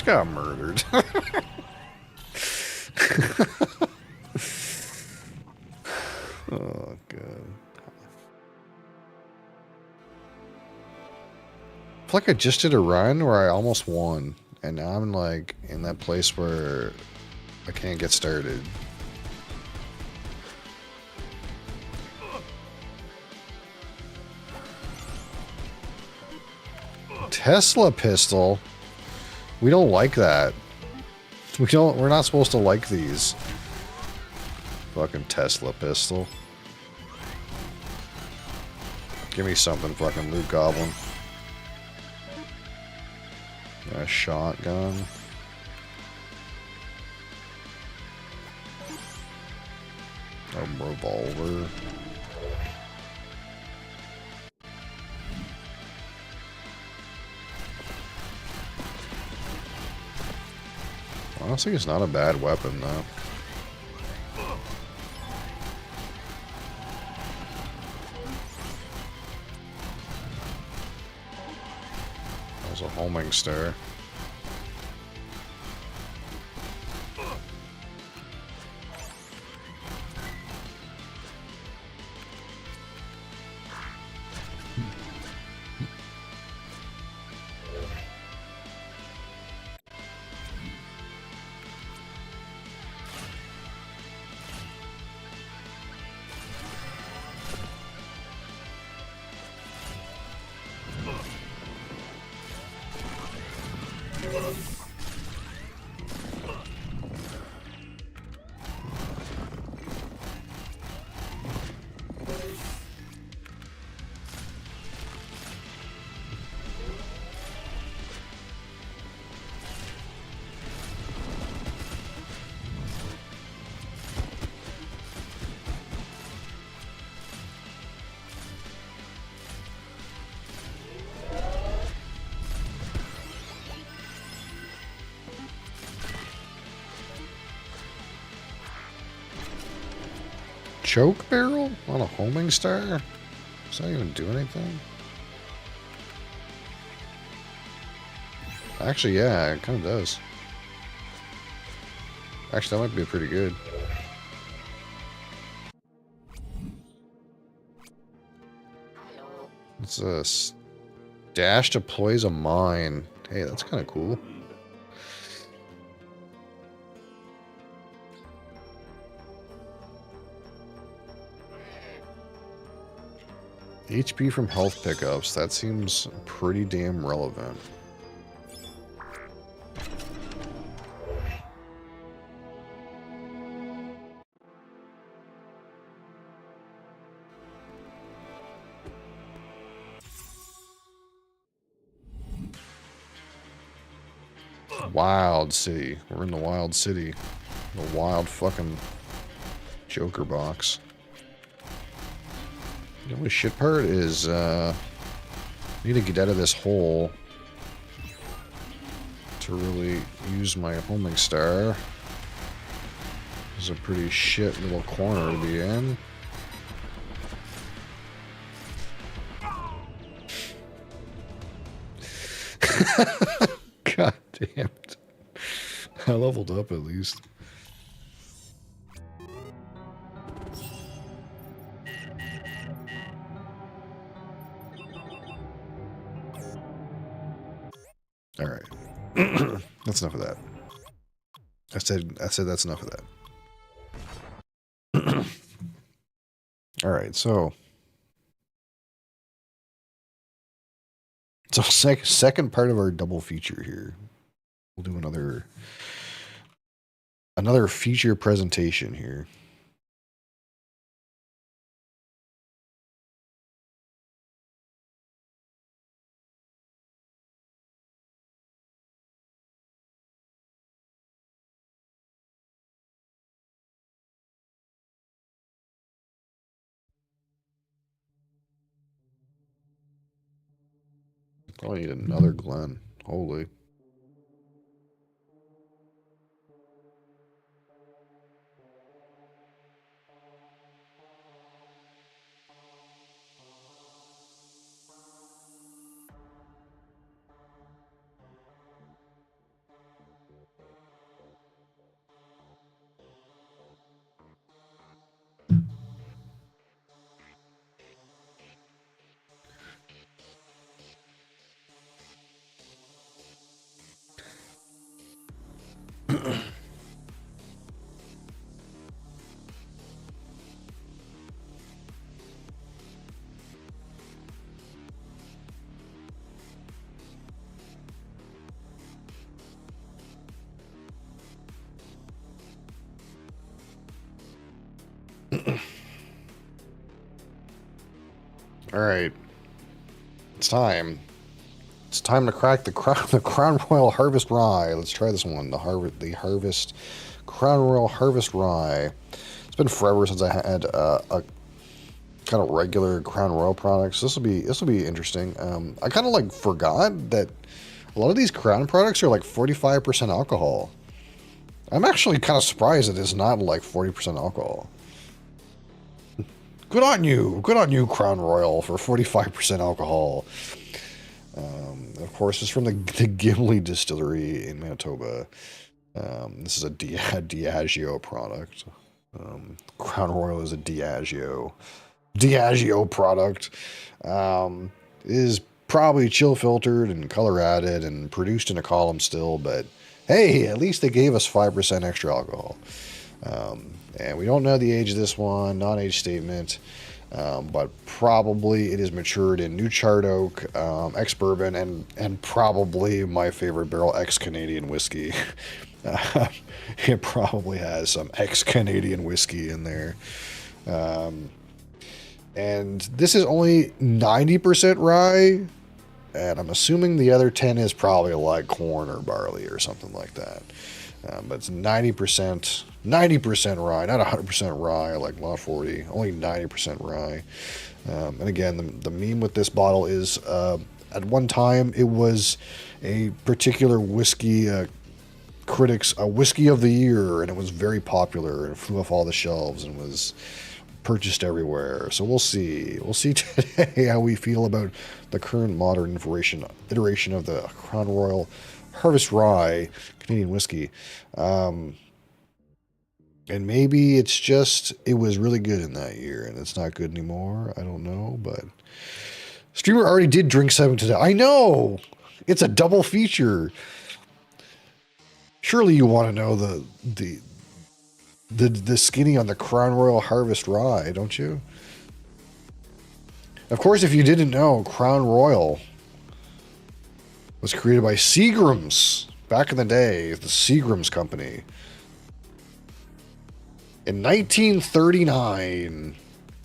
[SPEAKER 1] got murdered. Oh, God. I feel like I just did a run where I almost won. And now I'm like in that place where I can't get started. Tesla pistol? We don't like that. We're not supposed to like these. Fucking Tesla pistol. Give me something, fucking loot goblin. A shotgun. A revolver. Honestly, it's not a bad weapon, though. That was a homing star. Choke barrel on a homing star? Does that even do anything? Actually, yeah, it kind of does. Actually, that might be pretty good. It's a dash deploys a mine. Hey, that's kind of cool. HP from health pickups. That seems pretty damn relevant. Wild City. We're in the Wild City. The wild fucking Joker box. The only shit part is, I need to get out of this hole to really use my homing star. This is a pretty shit little corner to be in. God damn it. I leveled up at least. Alright. That's enough of that. I said that's enough of that. Alright, so second part of our double feature here. We'll do another feature presentation here. Probably need another Glen. Holy. All right, it's time. It's time to crack the Crown Royal Harvest Rye. Let's try this one. The Harvest Crown Royal Harvest Rye. It's been forever since I had a kind of regular Crown Royal products. This will be interesting. I kind of like forgot that a lot of these Crown products are like 45% alcohol. I'm actually kind of surprised that it's not like 40% alcohol. Good on you, Crown Royal, for 45% alcohol. Of course, it's from the Gimli Distillery in Manitoba. This is a Diageo product. Crown Royal is a Diageo product. It is probably chill filtered and color added and produced in a column still, but hey, at least they gave us 5% extra alcohol. And we don't know the age of this one, non-age statement, but probably it is matured in New Charred Oak, ex-bourbon, and probably my favorite barrel, ex-Canadian whiskey. It probably has some ex-Canadian whiskey in there. And this is only 90% rye, and I'm assuming the other 10 is probably like corn or barley or something like that. But it's 90% rye, not 100% rye like Law 40, only 90% rye. And again, the meme with this bottle is at one time it was a particular whiskey critics a whiskey of the year, and it was very popular and flew off all the shelves and was purchased everywhere. So we'll see today how we feel about the current modern iteration of the Crown Royal Harvest Rye Canadian whiskey. And maybe it's just it was really good in that year and it's not good anymore. I don't know, but streamer already did drink 7 today. I know, it's a double feature. Surely you want to know the skinny on the Crown Royal Harvest Rye, don't you? Of course, if you didn't know, Crown Royal was created by Seagram's back in the day, the Seagram's Company. In 1939,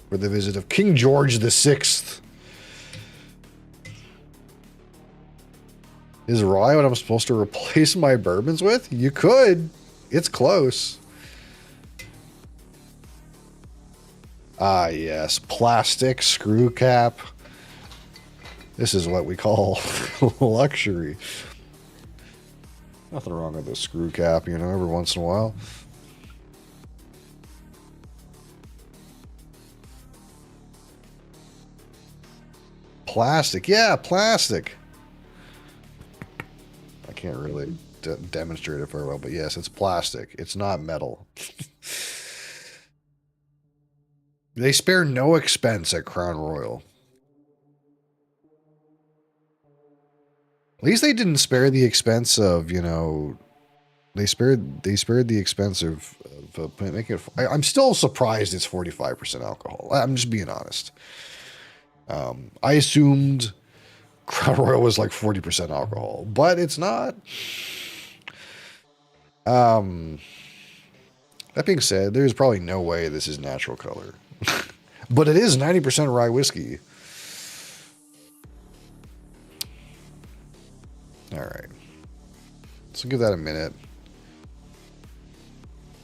[SPEAKER 1] for the visit of King George VI. Is rye what I'm supposed to replace my bourbons with? You could. It's close. Ah, yes. Plastic screw cap. This is what we call luxury. Nothing wrong with a screw cap, you know, every once in a while. Plastic. Yeah, plastic. I can't really demonstrate it very well, but yes, it's plastic. It's not metal. They spare no expense at Crown Royal. At least they didn't spare the expense of, you know, they spared the expense of making it. I'm still surprised it's 45% alcohol. I'm just being honest. I assumed Crown Royal was like 40% alcohol, but it's not. That being said, there's probably no way this is natural color. But it is 90% rye whiskey. Alright. So give that a minute.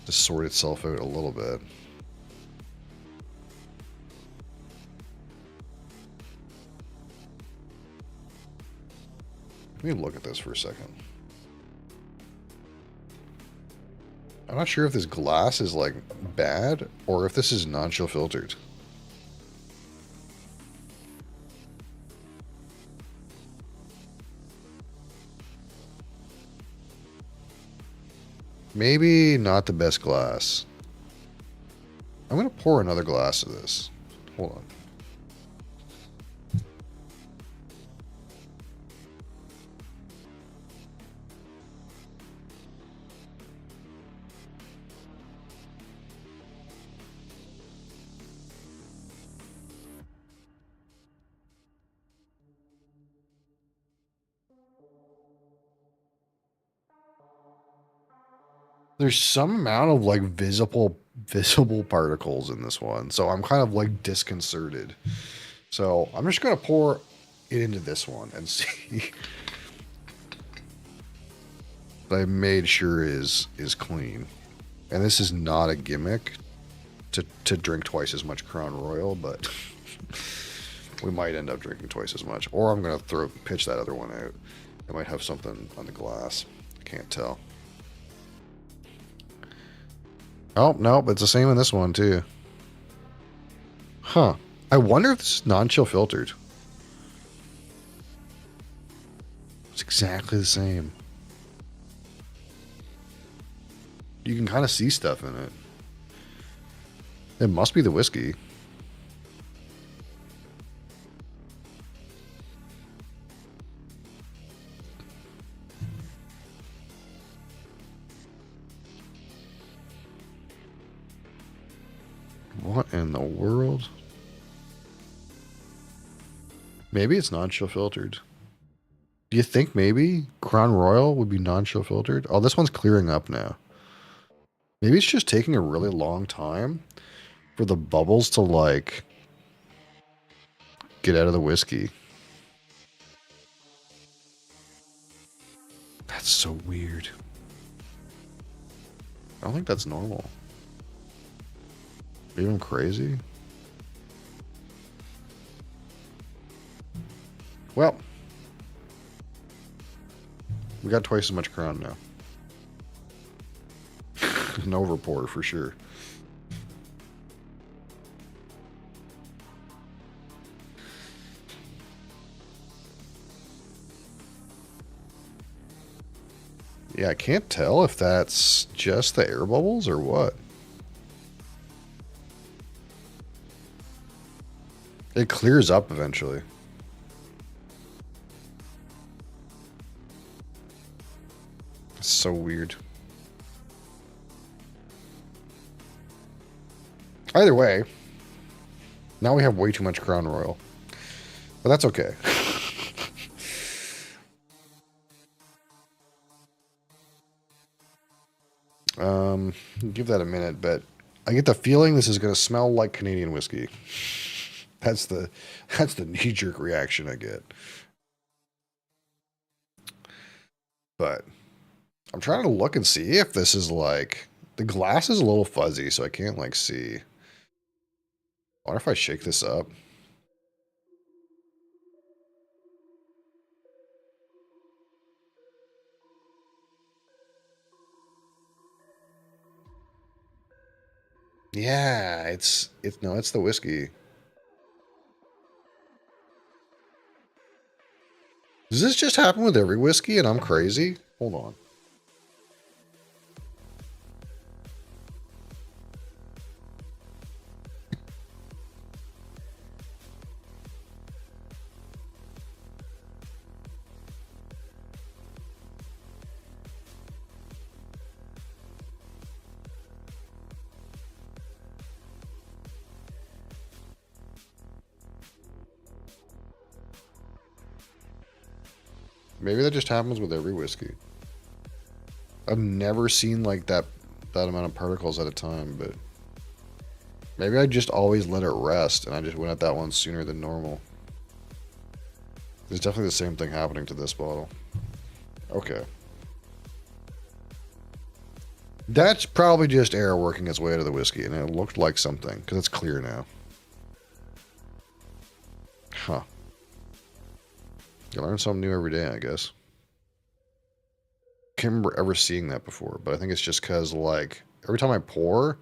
[SPEAKER 1] Just sort itself out a little bit. Let me look at this for a second. I'm not sure if this glass is like bad or if this is non-chill filtered. Maybe not the best glass. I'm going to pour another glass of this. Hold on. There's some amount of like visible particles in this one, so I'm kind of like disconcerted. So I'm just gonna pour it into this one and see. I made sure is clean, and this is not a gimmick to drink twice as much Crown Royal, but we might end up drinking twice as much, or I'm gonna pitch that other one out. It might have something on the glass. I can't tell. Oh, nope, it's the same in this one, too. Huh. I wonder if this is non-chill filtered. It's exactly the same. You can kind of see stuff in it. It must be the whiskey. What in the world? Maybe it's non-chill filtered. Do you think maybe Crown Royal would be non-chill filtered? Oh, this one's clearing up now. Maybe it's just taking a really long time for the bubbles to, like, get out of the whiskey. That's so weird. I don't think that's normal. Even crazy? Well, we got twice as much Crown now. An overpour for sure. Yeah, I can't tell if that's just the air bubbles or what. It clears up eventually. It's so weird. Either way, now we have way too much Crown Royal. But that's okay. Give that a minute, but I get the feeling this is going to smell like Canadian whiskey. That's the knee-jerk reaction I get. But I'm trying to look and see if this is like... The glass is a little fuzzy, so I can't like see. I wonder if I shake this up. Yeah, it's the whiskey. Does this just happen with every whiskey and I'm crazy? Hold on. Maybe that just happens with every whiskey. I've never seen like that amount of particles at a time, but maybe I just always let it rest and I just went at that one sooner than normal. There's definitely the same thing happening to this bottle. Okay. That's probably just air working its way out of the whiskey, and it looked like something, because it's clear now. Huh. You learn something new every day, I guess. Can't remember ever seeing that before, but I think it's just because, like, every time I pour,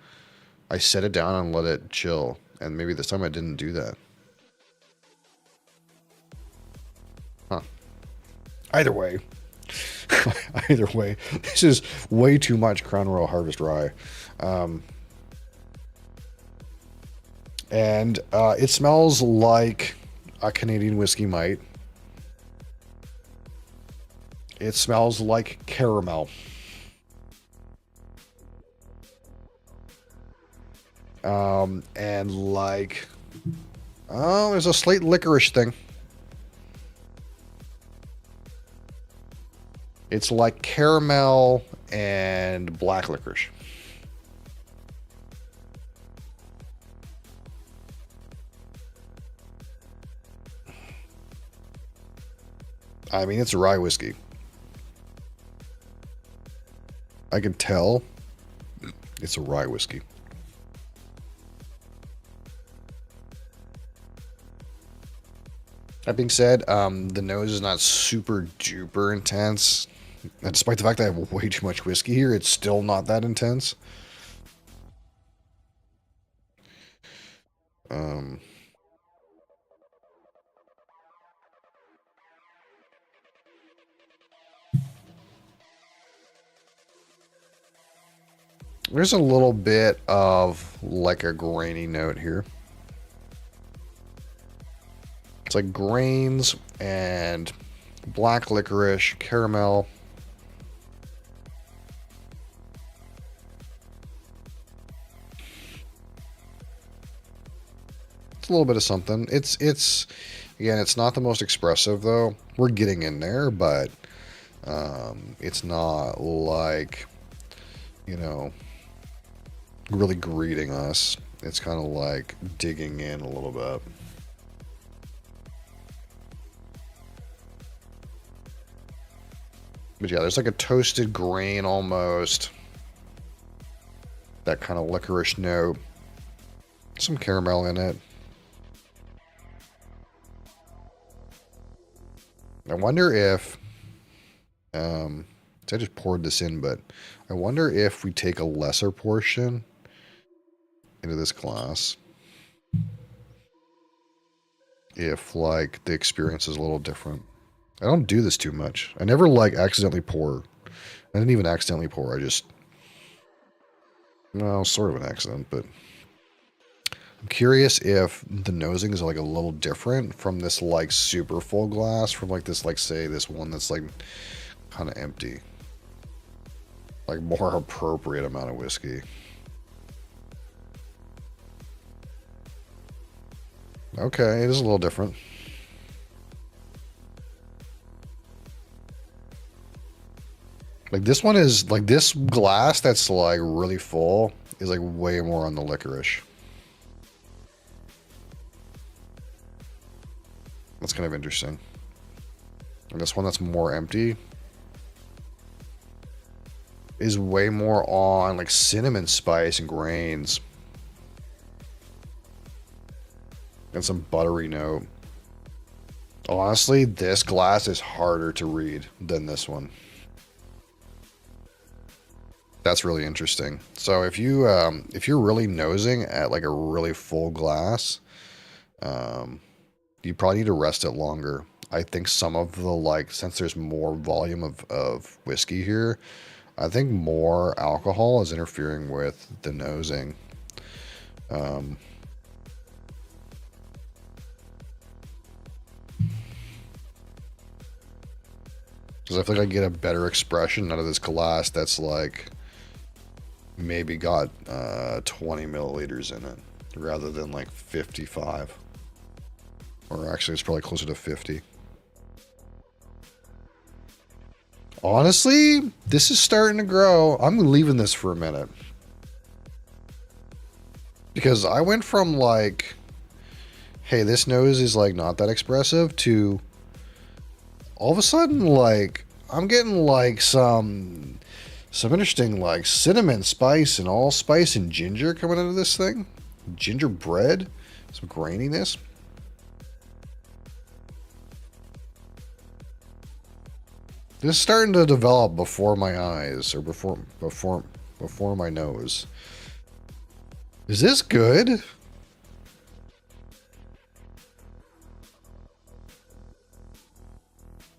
[SPEAKER 1] I set it down and let it chill, and maybe this time I didn't do that. Huh. Either way, this is way too much Crown Royal Harvest Rye. And it smells like a Canadian whiskey might. It smells like caramel. And like, oh, there's a slight licorice thing. It's like caramel and black licorice. I mean, it's a rye whiskey. I can tell it's a rye whiskey. That being said, the nose is not super duper intense. And despite the fact that I have way too much whiskey here, it's still not that intense. There's a little bit of like a grainy note here. It's like grains and black licorice, caramel. It's a little bit of something. It's again, it's not the most expressive though. We're getting in there, but it's not like, you know, really greeting us. It's kind of like digging in a little bit. But yeah, there's like a toasted grain almost. That kind of licorice note. Some caramel in it. I wonder if, I just poured this in, but I wonder if we take a lesser portion into this glass, if like the experience is a little different. I don't do this too much. I never like accidentally pour. I didn't even accidentally pour. I just, no, sort of an accident, but I'm curious if the nosing is like a little different from this like super full glass, from like this, like say this one that's like kind of empty. Like more appropriate amount of whiskey. Okay, it is a little different. Like this one is like this glass that's like really full is like way more on the licorice. That's kind of interesting. And this one that's more empty is way more on like cinnamon spice and grains. And some buttery note. Honestly, this glass is harder to read than this one. That's really interesting. So if you're really nosing at like a really full glass, you probably need to rest it longer. I think some of the like, since there's more volume of whiskey here, I think more alcohol is interfering with the nosing. Because I feel like I get a better expression out of this glass that's like maybe got 20 milliliters in it rather than like 55. Or actually, it's probably closer to 50. Honestly, this is starting to grow. I'm leaving this for a minute. Because I went from like, hey, this nose is like not that expressive, to all of a sudden, like, I'm getting like some interesting like cinnamon spice and allspice and ginger coming out of this thing. Gingerbread, some graininess. This is starting to develop before my eyes, or before my nose. Is this good?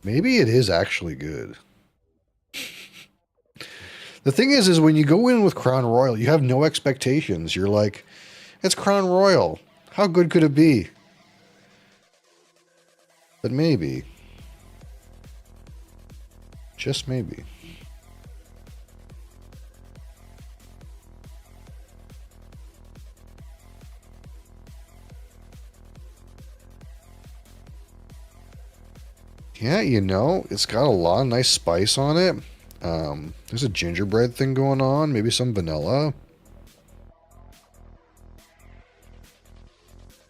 [SPEAKER 1] Maybe it is actually good. The thing is when you go in with Crown Royal, you have no expectations. You're like, it's Crown Royal. How good could it be? But maybe. Just maybe. Yeah, you know, it's got a lot of nice spice on it. There's a gingerbread thing going on. Maybe some vanilla.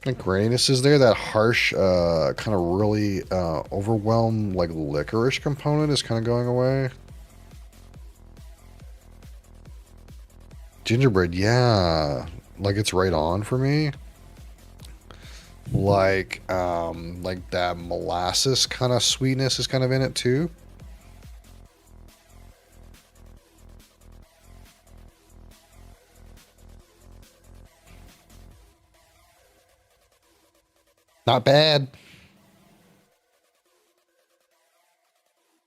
[SPEAKER 1] Like graininess is there. That harsh, kind of really overwhelmed, like licorice component is kind of going away. Gingerbread, yeah, like it's right on for me. Like that molasses kind of sweetness is kind of in it too. Not bad.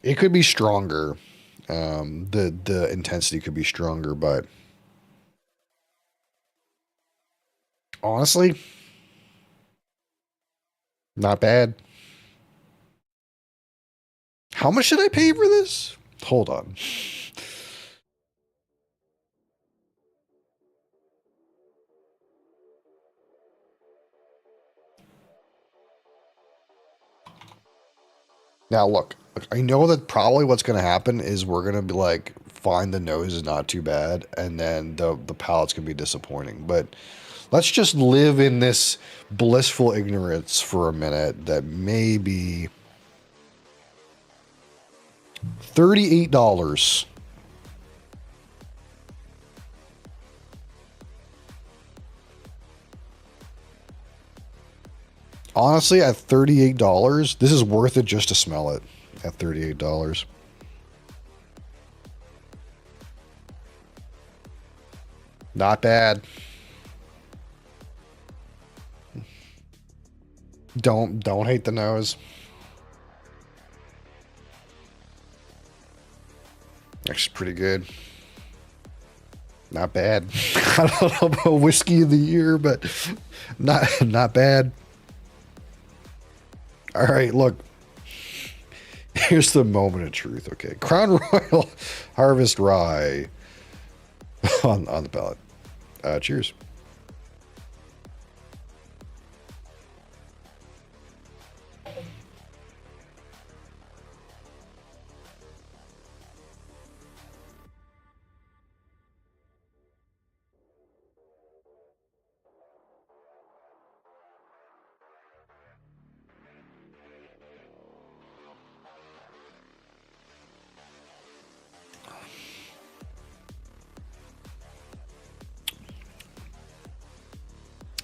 [SPEAKER 1] It could be stronger. The intensity could be stronger, but honestly, not bad. How much did I pay for this? Hold on. Now look, I know that probably what's going to happen is we're going to be like find the nose is not too bad, and then the palate's going to be disappointing. But let's just live in this blissful ignorance for a minute that maybe $38. Honestly, at $38, this is worth it just to smell it at $38. Not bad. Don't hate the nose. Actually pretty good. Not bad. I don't know about whiskey of the year, but not bad. All right, look. Here's the moment of truth, okay? Crown Royal Harvest Rye on the palate. Cheers.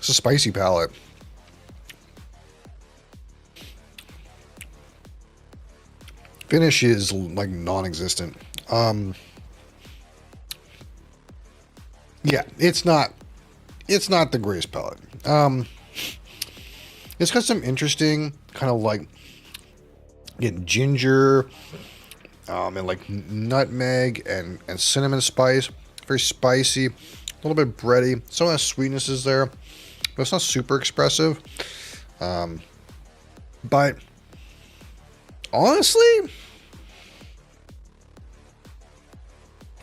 [SPEAKER 1] It's a spicy palate. Finish is like non-existent. Yeah, it's not the greatest palate. It's got some interesting kind of like getting ginger, and like nutmeg and cinnamon spice. Very spicy, a little bit bready. Some of the sweetness is there, but it's not super expressive. But honestly,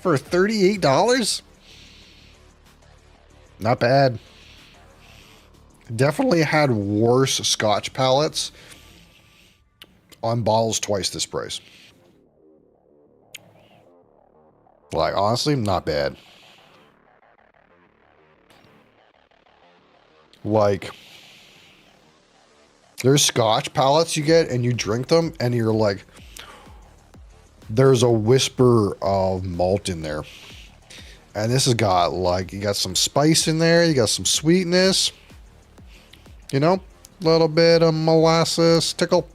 [SPEAKER 1] for $38, not bad. Definitely had worse Scotch palettes on bottles twice this price. Like, honestly, not bad. Like, there's Scotch palettes you get and you drink them and you're like, there's a whisper of malt in there. And this has got like, you got some spice in there, you got some sweetness, you know, a little bit of molasses tickle.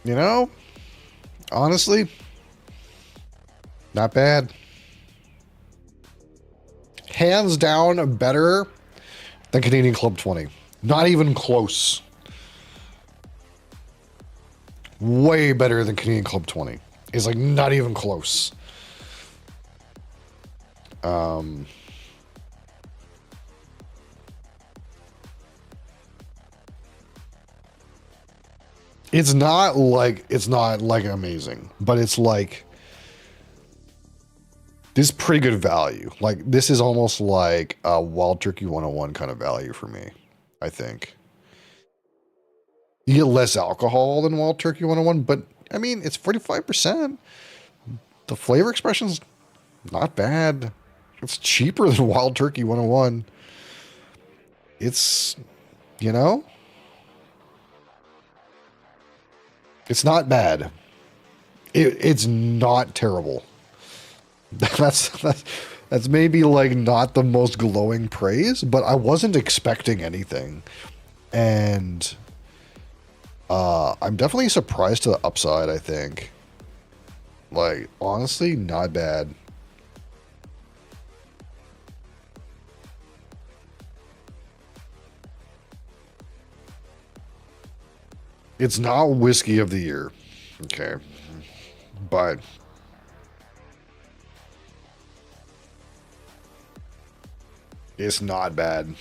[SPEAKER 1] You know, honestly, not bad. Hands down better than Canadian Club 20. Not even close. Way better than Canadian Club 20. It's like not even close. It's not like amazing, but it's like this is pretty good value. Like this is almost like a Wild Turkey 101 kind of value for me, I think. You get less alcohol than Wild Turkey 101, but I mean, it's 45%. The flavor expression's not bad. It's cheaper than Wild Turkey 101. It's, you know, it's not bad. It's not terrible. That's that's maybe like not the most glowing praise, but I wasn't expecting anything, and I'm definitely surprised to the upside. I think, like, honestly, not bad. It's not whiskey of the year, okay, but it's not bad.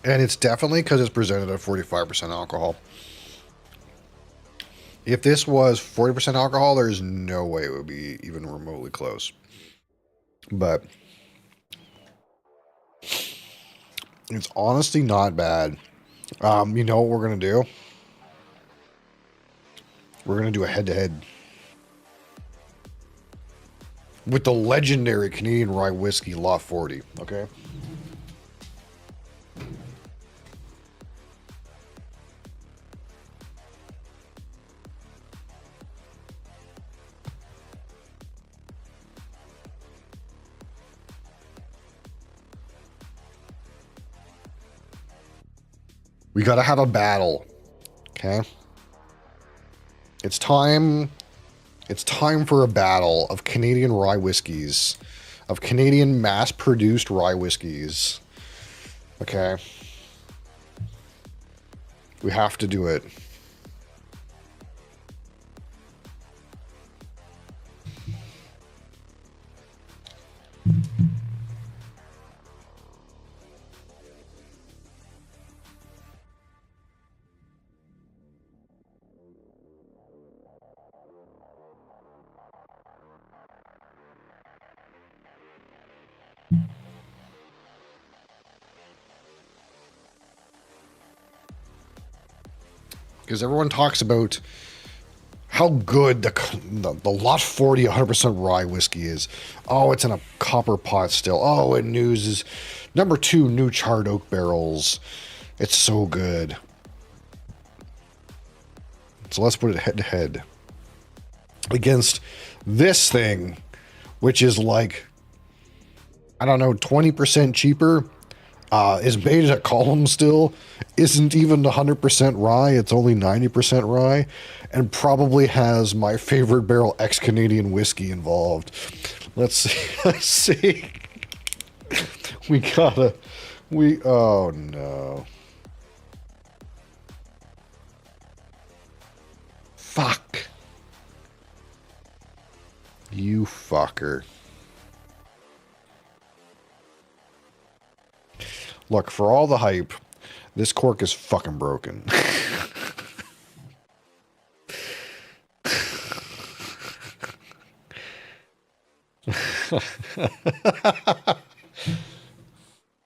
[SPEAKER 1] And it's definitely because it's presented at 45% alcohol. If this was 40% alcohol, there's no way it would be even remotely close. But it's honestly not bad. You know what we're going to do? We're going to do a head-to-head with the legendary Canadian Rye Whiskey Lot 40, okay? We got to have a battle, okay? It's time. It's time for a battle of Canadian rye whiskeys, of Canadian mass-produced rye whiskeys. Okay. We have to do it. Because everyone talks about how good the Lot 40 100% rye whiskey is. Oh, it's in a copper pot still. Oh, it uses #2 new charred oak barrels. It's so good. So let's put it head to head against this thing, which is like, I don't know, 20% cheaper. Is made at column still, isn't even 100% rye, it's only 90% rye, and probably has my favorite barrel ex-Canadian whiskey involved. Let's see. Let's see. Oh no. Fuck. You fucker. Look, for all the hype, this cork is fucking broken.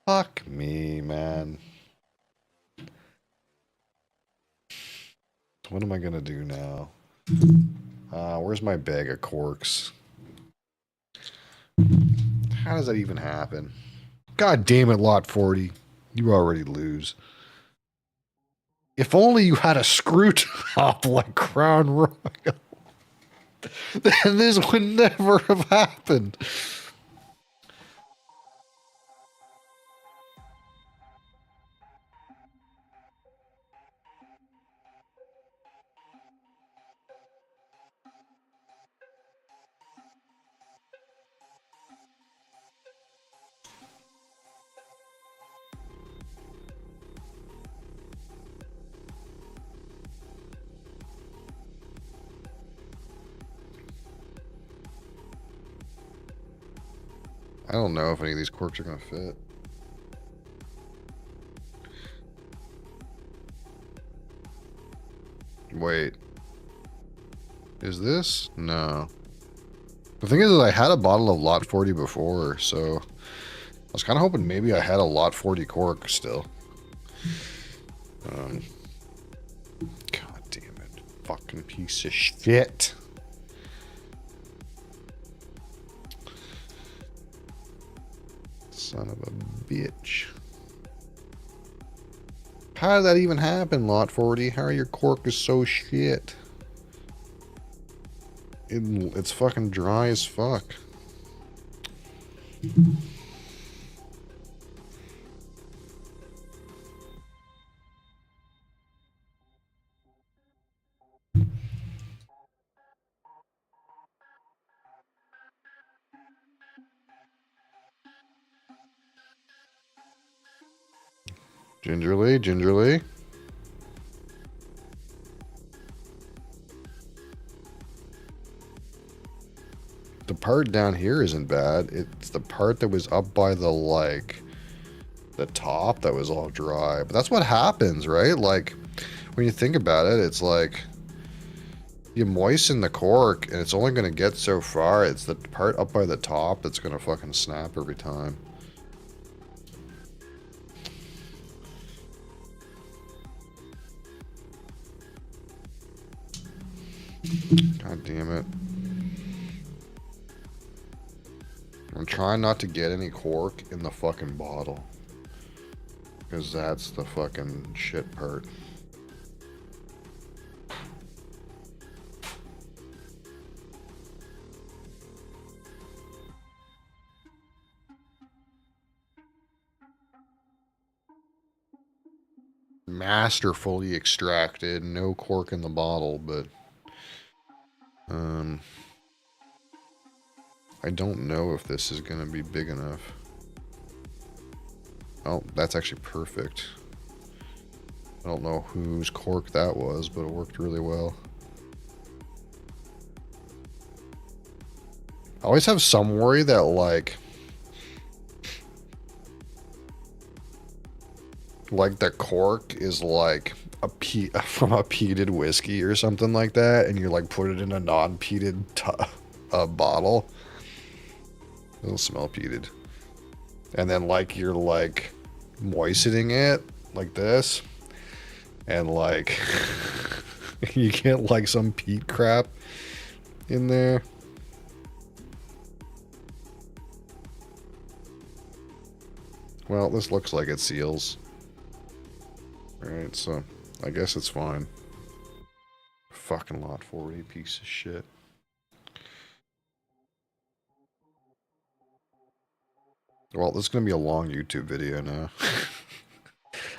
[SPEAKER 1] Fuck me, man. What am I gonna do now? Where's my bag of corks? How does that even happen? God damn it, Lot 40. You already lose. If only you had a screw top like Crown Royal, then this would never have happened. I don't know if any of these corks are going to fit. Wait. Is this? No. The thing is that I had a bottle of Lot 40 before, so I was kind of hoping maybe I had a Lot 40 cork still. God damn it. Fucking piece of shit. Son of a bitch. How did that even happen, Lot 40? How are your cork is so shit? It's fucking dry as fuck. Gingerly, gingerly. The part down here isn't bad. It's the part that was up by the, like, the top that was all dry. But that's what happens, right? Like, when you think about it, it's like you moisten the cork and it's only going to get so far. It's the part up by the top that's going to fucking snap every time. God damn it. I'm trying not to get any cork in the fucking bottle. Because that's the fucking shit part. Masterfully extracted, no cork in the bottle, but I don't know if this is gonna be big enough. Oh, that's actually perfect. I don't know whose cork that was, but it worked really well. I always have some worry that, like the cork is like from a peated whiskey or something like that, and you like put it in a non-peated bottle. It'll smell peated. And then like you're like moistening it like this, and like you get like some peat crap in there. Well, this looks like it seals. Alright, so I guess it's fine. Fucking Lot 40, piece of shit. Well, this is going to be a long YouTube video now.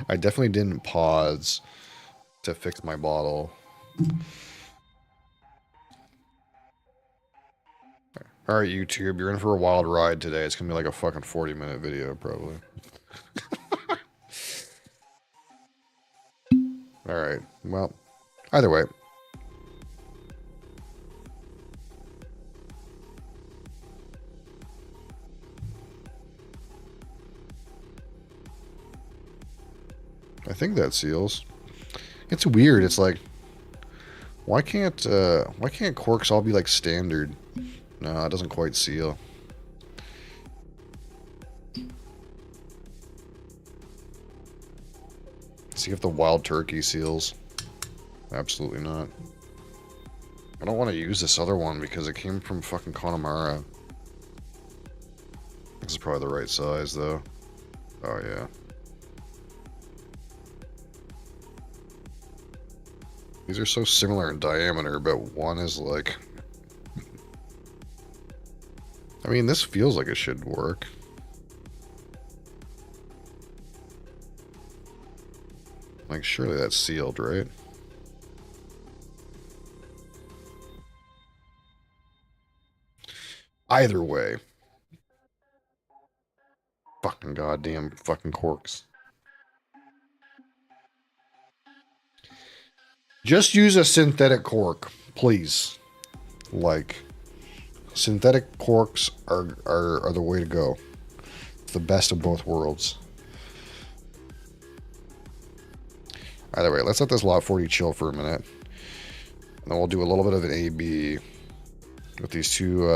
[SPEAKER 1] I definitely didn't pause to fix my bottle. Alright, YouTube, you're in for a wild ride today. It's going to be like a fucking 40-minute video, probably. Alright, well, either way. I think that seals. It's weird. It's like, why can't corks all be like standard? No, it doesn't quite seal. See if the wild turkey seals. Absolutely not. I don't want to use this other one because it came from fucking Connemara. This is probably the right size though. Oh yeah. These are so similar in diameter, but one is like... I mean, this feels like it should work. Like, surely that's sealed, right? Either way. Fucking goddamn fucking corks. Just use a synthetic cork, please. Like, synthetic corks are the way to go. It's the best of both worlds. Either way, let's let this Lot 40 chill for a minute. And we'll do a little bit of an AB with these two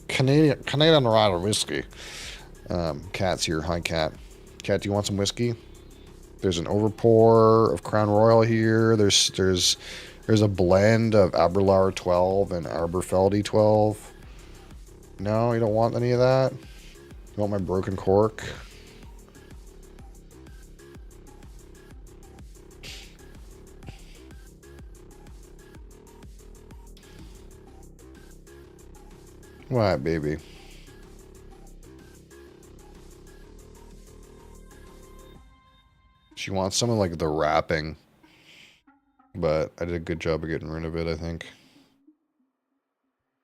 [SPEAKER 1] Canadian Rider whiskey. Cat's here. Hi, Cat. Cat, do you want some whiskey? There's an overpour of Crown Royal here. There's a blend of Aberlour 12 and Aberfeldy 12. No, you don't want any of that? You want my broken cork? What, baby? She wants some of like the wrapping, but I did a good job of getting rid of it, I think.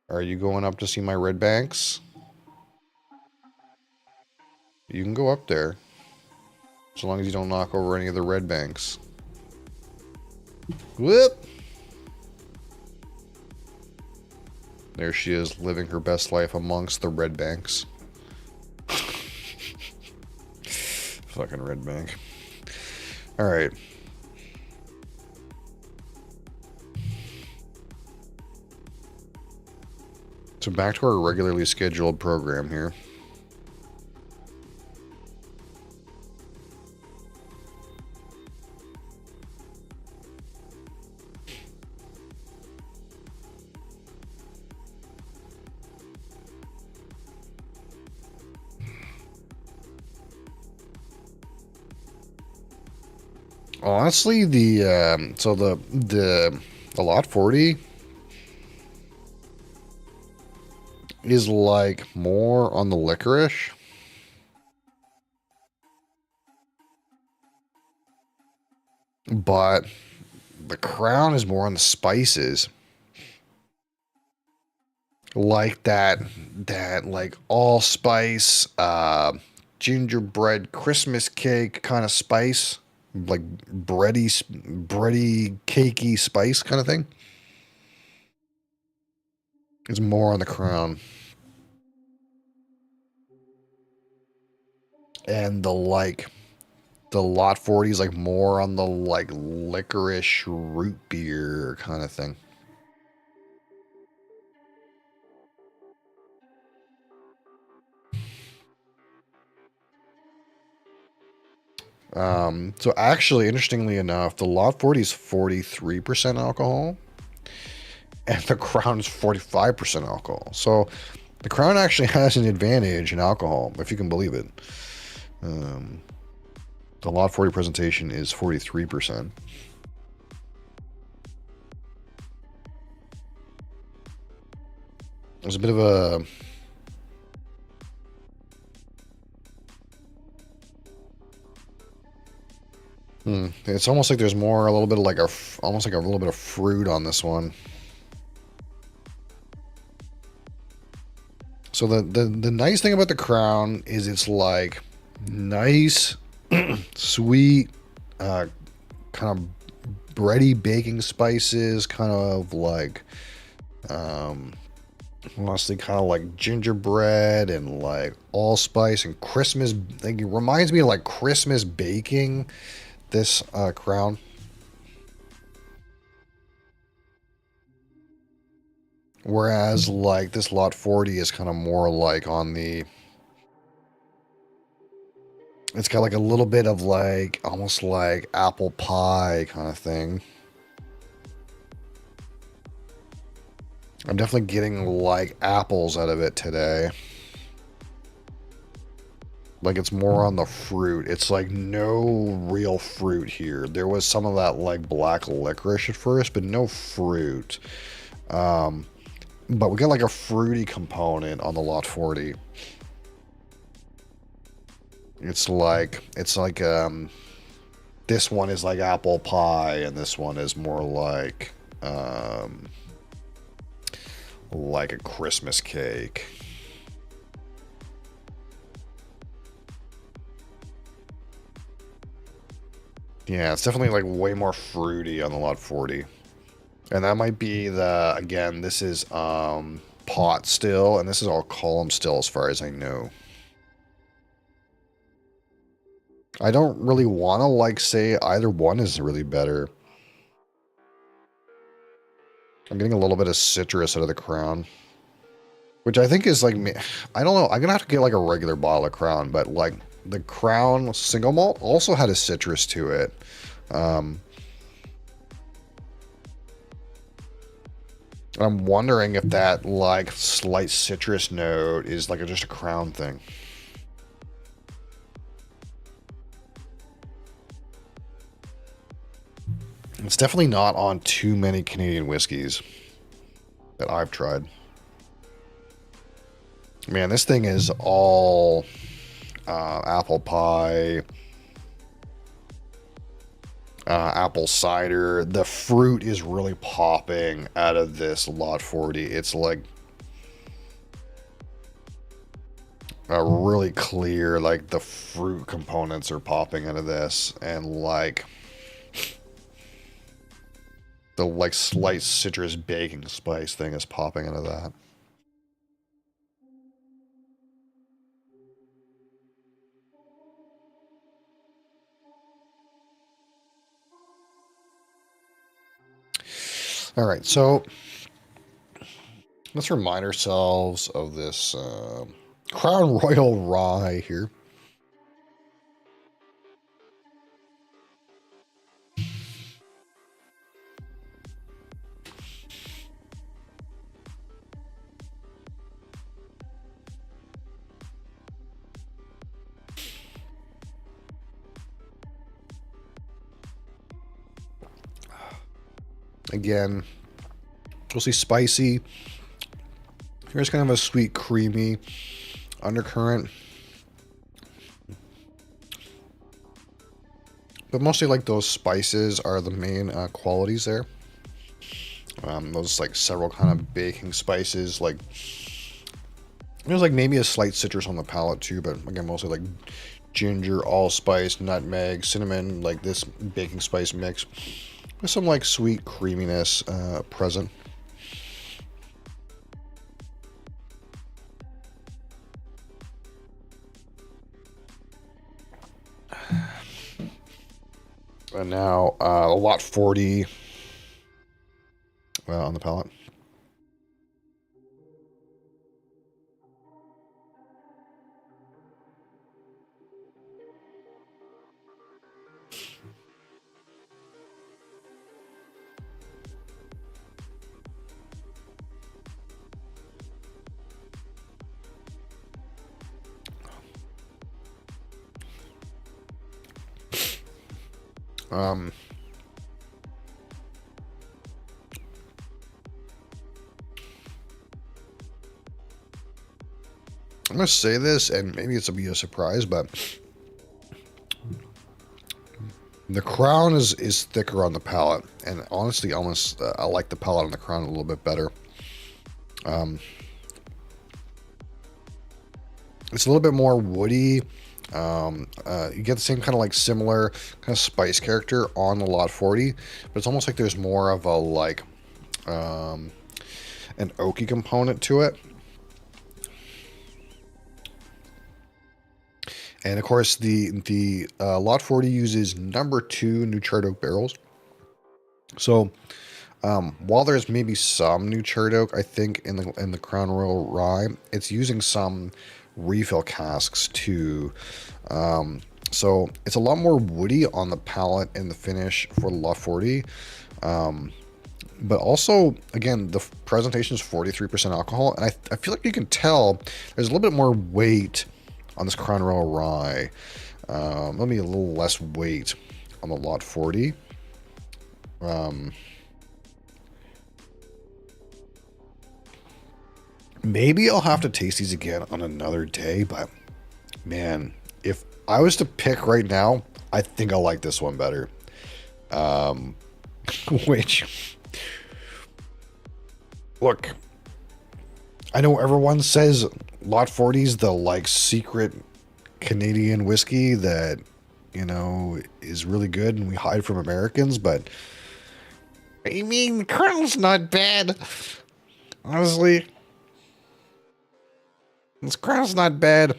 [SPEAKER 1] Are you going up to see my red banks? You can go up there, so long as you don't knock over any of the red banks. Whoop! There she is, living her best life amongst the red banks. Fucking red bank. Alright. So back to our regularly scheduled program here. Honestly, the lot 40 is like more on the licorice. But the Crown is more on the spices. Like that like allspice, gingerbread Christmas cake kind of spice. Like bready, cakey spice kind of thing. It's more on the Crown. And the lot 40 is like more on the like licorice root beer kind of thing. So actually, interestingly enough, the lot 40 is 43% alcohol and the Crown is 45% alcohol. So the Crown actually has an advantage in alcohol, if you can believe it. The lot 40 presentation is 43%. There's a bit of a... It's almost like there's more, a little bit of like almost like a little bit of fruit on this one. So the nice thing about the Crown is it's like nice, sweet, kind of bready baking spices, kind of like, honestly, kind of like gingerbread and like allspice and Christmas. Like, it reminds me of like Christmas baking. This Crown. Whereas like this lot 40 is kind of more like on the... It's got like a little bit of like almost like apple pie kind of thing. I'm definitely getting like apples out of it today. Like it's more on the fruit. It's like no real fruit here. There was some of that like black licorice at first, but no fruit. But we got like a fruity component on the lot 40. It's like this one is like apple pie and this one is more like a Christmas cake. Yeah, it's definitely like way more fruity on the lot 40. And that might be the, again, this is pot still, and this is all column still as far as I know. I don't really want to like say either one is really better. I'm getting a little bit of citrus out of the Crown, which I think is like, I don't know. I'm gonna have to get like a regular bottle of Crown, but like the Crown single malt also had a citrus to it. I'm wondering if that like slight citrus note is like just a Crown thing. It's definitely not on too many Canadian whiskeys that I've tried. Man, this thing is all apple pie, apple cider. The fruit is really popping out of this Lot 40. It's like really clear, like the fruit components are popping out of this, and like the like slight citrus baking spice thing is popping out of that. All right, so let's remind ourselves of this Crown Royal Rye here. Again, mostly spicy. Here's kind of a sweet, creamy undercurrent. But mostly like those spices are the main qualities there. Those like several kind of baking spices, like there's like maybe a slight citrus on the palate too, but again mostly like ginger, allspice, nutmeg, cinnamon, like this baking spice mix with some like sweet creaminess present. And now a Lot 40 on the palate. I'm gonna say this, and maybe it's be a surprise, but the Crown is thicker on the palate, and honestly, almost I like the palate on the Crown a little bit better. It's a little bit more woody. You get the same kind of like similar kind of spice character on the Lot 40, but it's almost like there's more of a like an oaky component to it. And of course, the Lot 40 uses #2 New Charred Oak barrels. So while there's maybe some New Charred Oak, I think in the Crown Royal Rye, it's using some refill casks too. So it's a lot more woody on the palate and the finish for the Lot 40. But also, again, the presentation is 43% alcohol, and I feel like you can tell there's a little bit more weight on this Crown Royal Rye. Maybe a little less weight on the Lot 40. Maybe I'll have to taste these again on another day, but man, if I was to pick right now, I think I like this one better. Which, look, I know everyone says Lot 40 is the like secret Canadian whiskey that, you know, is really good and we hide from Americans, but I mean, Colonel's not bad. Honestly, this Colonel's not bad.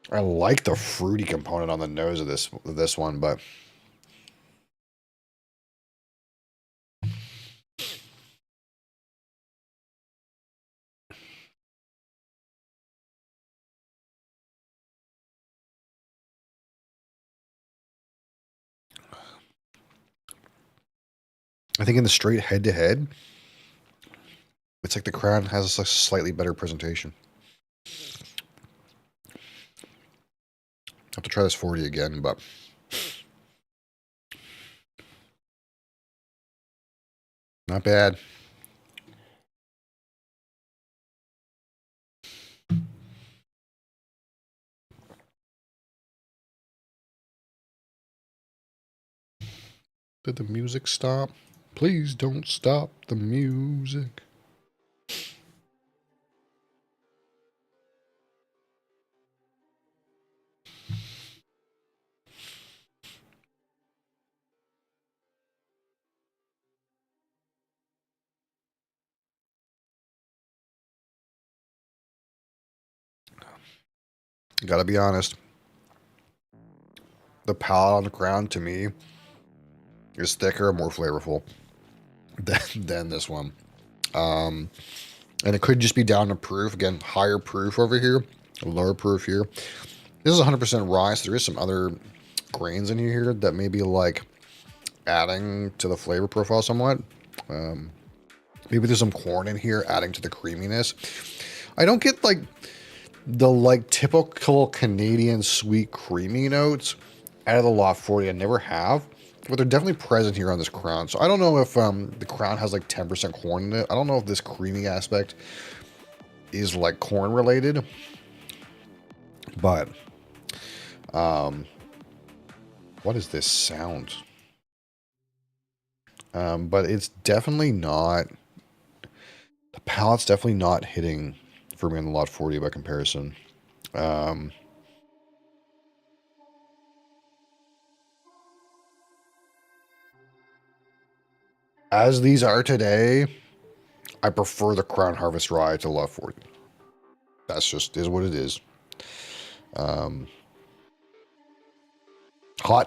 [SPEAKER 1] I like the fruity component on the nose of this one, but I think in the straight head-to-head, it's like the Crown has a slightly better presentation. Have to try this 40 again, but not bad. Did the music stop? Please don't stop the music. Gotta be honest. The palate on the Crown, to me, is thicker and more flavorful than this one. And it could just be down to proof. Again, higher proof over here, lower proof here. This is 100% rye, so there is some other grains in here that may be like adding to the flavor profile somewhat. Maybe there's some corn in here adding to the creaminess. I don't get like the typical Canadian sweet creamy notes out of the Lot 40. I never have, but they're definitely present here on this Crown. So I don't know if the Crown has like 10% corn in it. I don't know if this creamy aspect is like corn related, but what is this sound? But it's definitely not, the palate's definitely not hitting for me on the Lot 40 by comparison. As these are today, I prefer the Crown Harvest Rye to Lot 40. That's just is what it is. Hot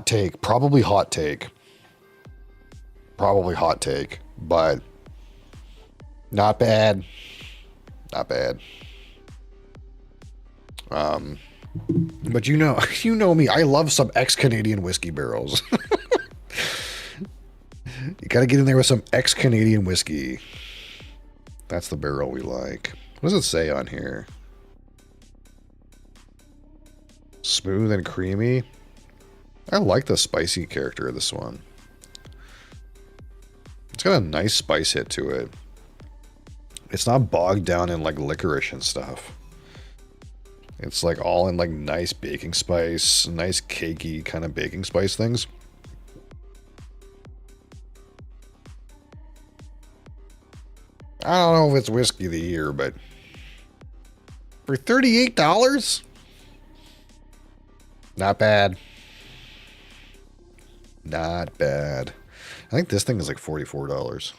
[SPEAKER 1] take, probably hot take. Probably hot take, but not bad. Not bad. But you know me. I love some ex-Canadian whiskey barrels. You gotta get in there with some ex-Canadian whiskey. That's the barrel we like. What does it say on here? Smooth and creamy. I like the spicy character of this one. It's got a nice spice hit to it. It's not bogged down in like licorice and stuff. It's like all in like nice baking spice, nice cakey kind of baking spice things. I don't know if it's whiskey of the year, but for $38? Not bad. Not bad. I think this thing is like $44.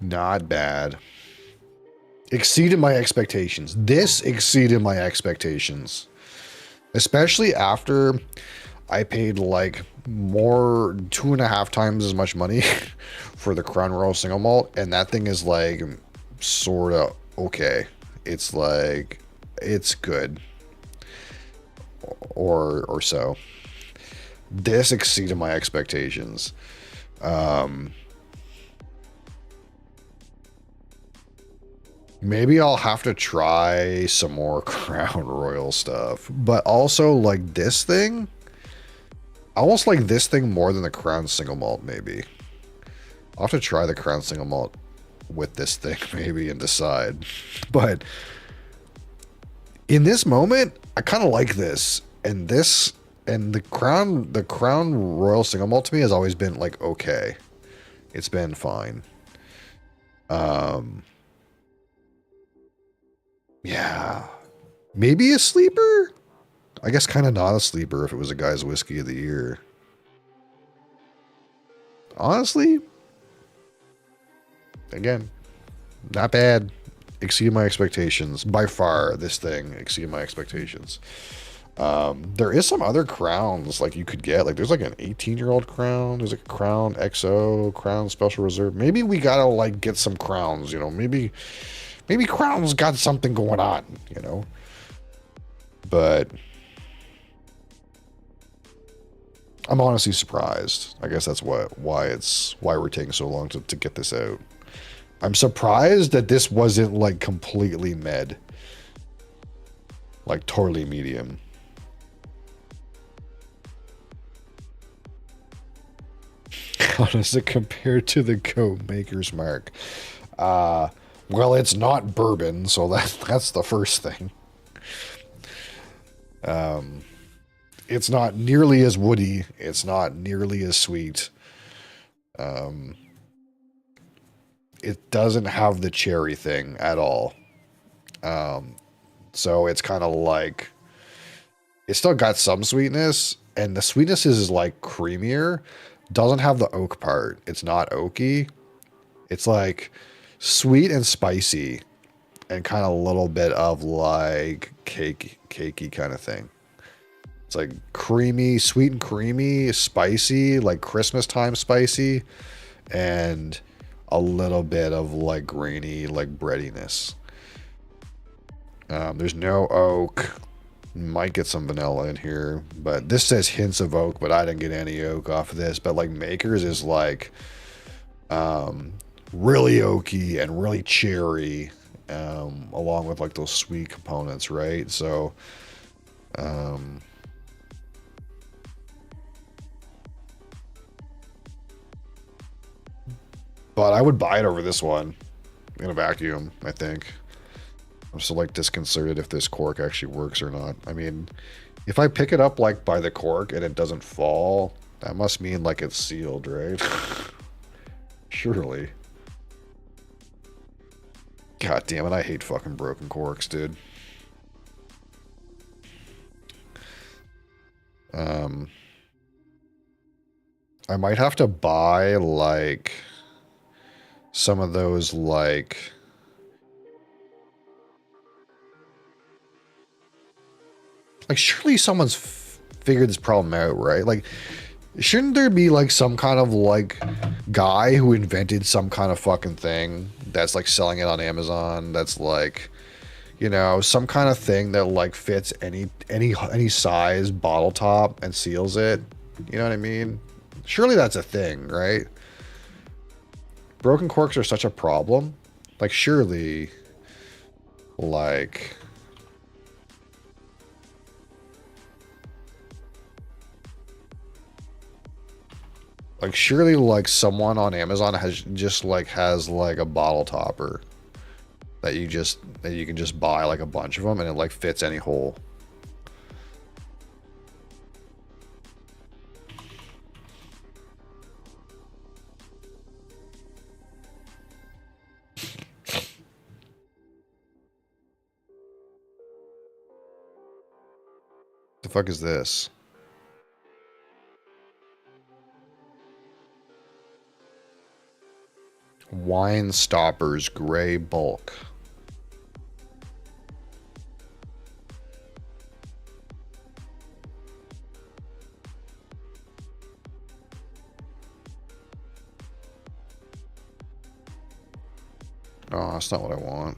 [SPEAKER 1] Not bad. Exceeded my expectations. This exceeded my expectations. Especially after I paid like more, 2.5 times as much money for the Crown Royal Single Malt, and that thing is like sort of okay. It's like, it's good. Or so. This exceeded my expectations. Maybe I'll have to try some more Crown Royal stuff. But also, like, this thing, I almost like this thing more than the Crown Single Malt, maybe. I'll have to try the Crown Single Malt with this thing, maybe, and decide. But in this moment, I kind of like this. And this, and the Crown Royal Single Malt to me has always been, like, okay. It's been fine. Yeah. Maybe a sleeper? I guess kind of not a sleeper if it was a guy's whiskey of the year. Honestly, again, not bad. Exceeded my expectations. By far, this thing exceeded my expectations. There is some other crowns like you could get. Like there's like an 18-year-old crown. There's like a Crown XO, Crown Special Reserve. Maybe we gotta like get some crowns, you know. Maybe Crown's got something going on, you know. But I'm honestly surprised. I guess that's why we're taking so long to get this out. I'm surprised that this wasn't like completely med. Like totally medium. How does it compare to the Goat Maker's Mark? Well, it's not bourbon, so that's the first thing. It's not nearly as woody. It's not nearly as sweet. It doesn't have the cherry thing at all. So it's kind of like it's still got some sweetness, and the sweetness is like creamier. Doesn't have the oak part. It's not oaky. It's like sweet and spicy, and kind of a little bit of like cakey kind of thing. It's like creamy, sweet and creamy, spicy, like Christmas time spicy, and a little bit of like grainy, like breadiness. There's no oak. Might get some vanilla in here, but this says hints of oak, but I didn't get any oak off of this. But like Makers is like really oaky and really cherry, along with like those sweet components, right? So, but I would buy it over this one in a vacuum, I think. I'm still like disconcerted if this cork actually works or not. I mean, if I pick it up like by the cork and it doesn't fall, that must mean like it's sealed, right? Surely. God damn it, I hate fucking broken corks, dude. I might have to buy like some of those like surely someone's figured this problem out, right? Like shouldn't there be like some kind of like guy who invented some kind of fucking thing that's like selling it on Amazon that's like, you know, some kind of thing that like fits any size bottle top and seals it. You know what I mean? Surely that's a thing, right? Broken corks are such a problem. Like surely like surely like someone on Amazon has like a bottle topper that you can just buy like a bunch of them and it like fits any hole. The fuck is this? Wine Stoppers Gray Bulk. Oh, that's not what I want.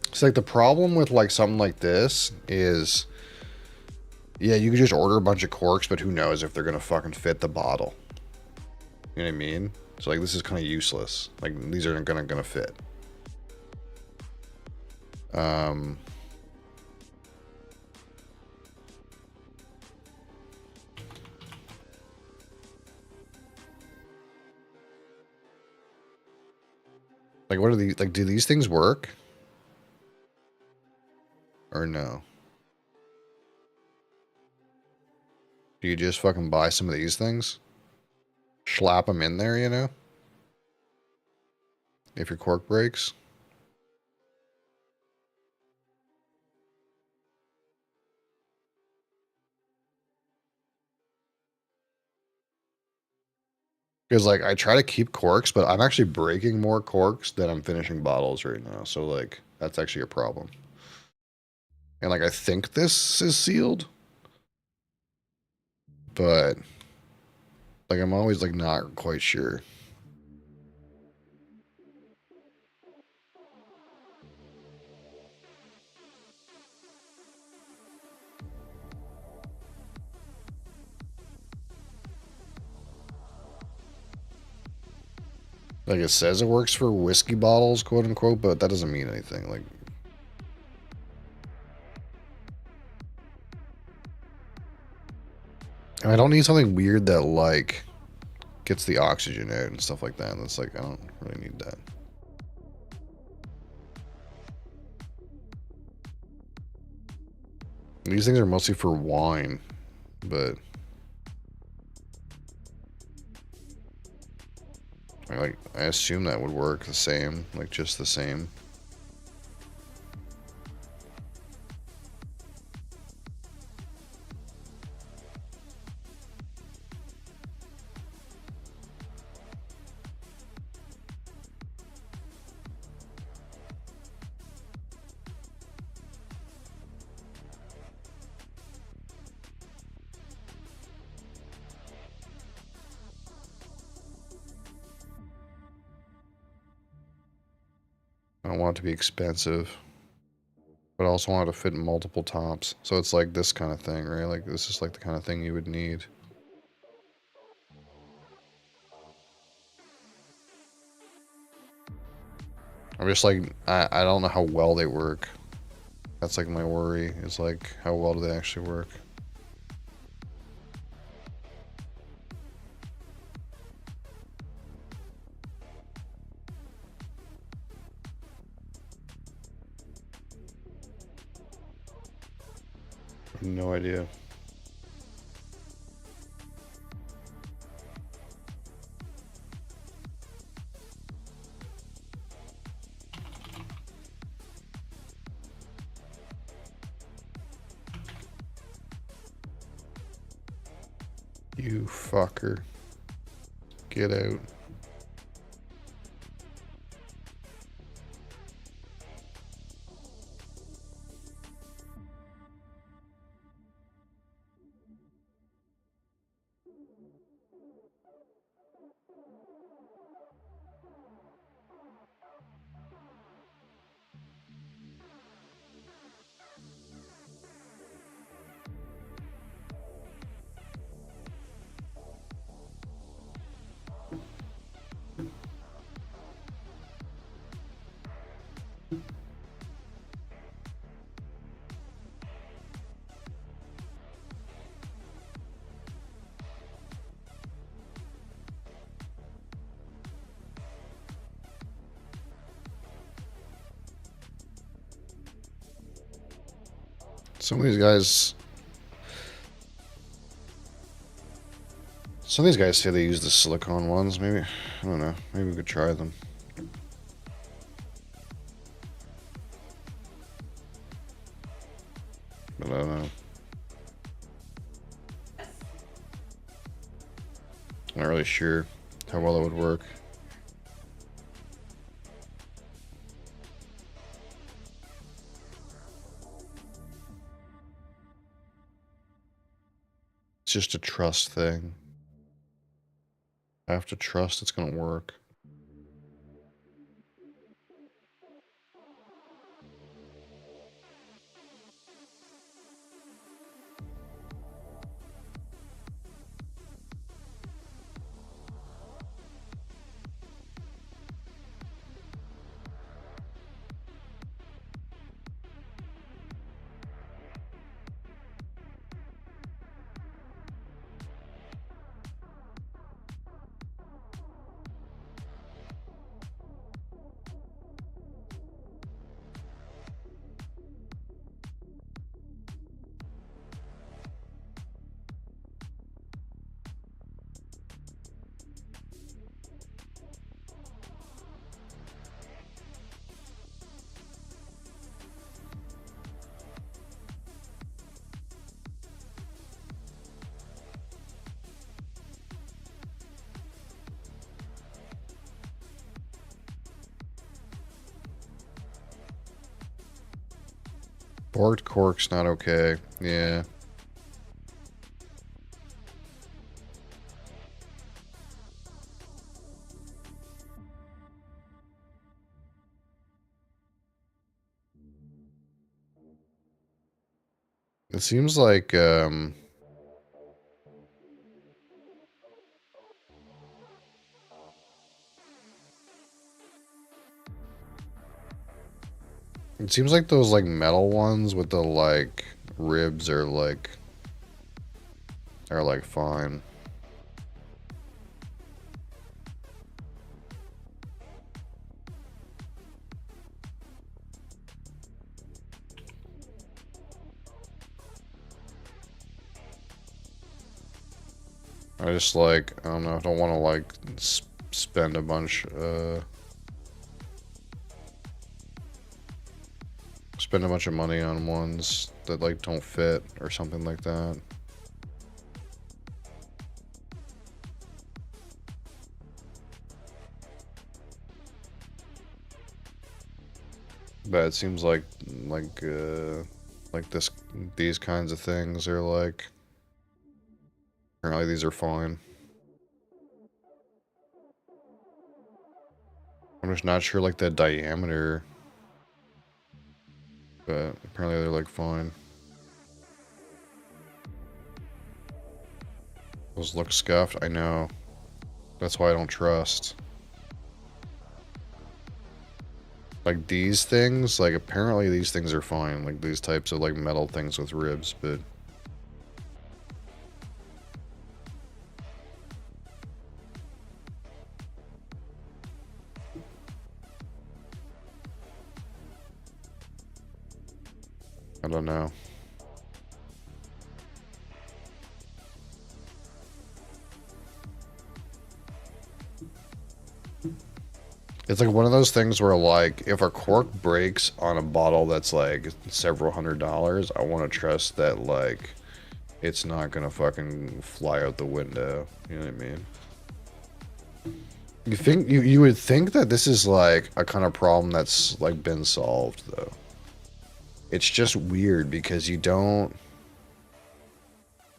[SPEAKER 1] It's like the problem with like something like this is, yeah, you could just order a bunch of corks, but who knows if they're gonna fucking fit the bottle. You know what I mean? So like this is kind of useless. Like these aren't gonna fit. Like what are these? Like do these things work? Or no? Do you just fucking buy some of these things? Slap them in there, you know? If your cork breaks. Because like I try to keep corks, but I'm actually breaking more corks than I'm finishing bottles right now. So like that's actually a problem. And like I think this is sealed, but like I'm always like not quite sure. Like it says it works for whiskey bottles, quote unquote, but that doesn't mean anything. Like, I don't need something weird that like gets the oxygen out and stuff like that. That's like I don't really need that. These things are mostly for wine, but I assume that would work the same, like just the same. I don't want it to be expensive, but I also want it to fit in multiple tops. So it's like this kind of thing, right? Like this is like the kind of thing you would need. I'm just like, I don't know how well they work. That's like my worry, is like, how well do they actually work? No idea. You fucker. Get out. Some of these guys... Some of these guys say they use the silicone ones, maybe. I don't know. Maybe we could try them. But I don't know. Not really sure how well it would work. It's just a trust thing. I have to trust it's gonna work. Borked cork's not okay. Yeah. It seems like, It seems like those like metal ones with the like ribs are like fine. I just like, I don't know, I don't want to like spend a bunch of money on ones that like don't fit or something like that. But it seems like these kinds of things are like, apparently these are fine. I'm just not sure like the diameter, but apparently they're like fine. Those look scuffed, I know. That's why I don't trust. Like these things, like apparently these things are fine. Like these types of like metal things with ribs, but I don't know. It's like one of those things where like if a cork breaks on a bottle that's like several $100s, I want to trust that like it's not gonna fucking fly out the window. You know what I mean? You would think that this is like a kind of problem that's like been solved though. It's just weird because no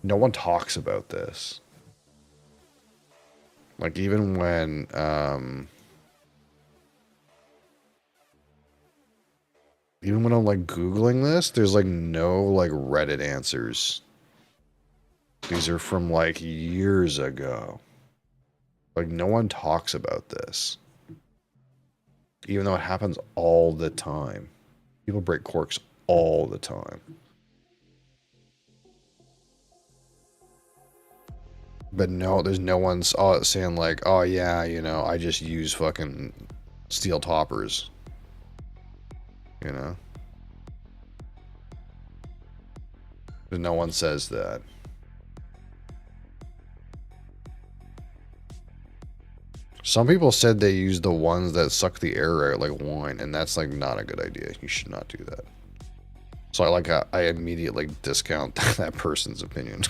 [SPEAKER 1] one talks about this. Like even when I'm like Googling this, there's like no like Reddit answers. These are from like years ago. Like no one talks about this. Even though it happens all the time. People break corks all the time. But no, there's no one saying like, oh yeah, you know, I just use fucking steel toppers. You know? But no one says that. Some people said they use the ones that suck the air out like wine, and that's like not a good idea. You should not do that. So I immediately discount that person's opinion.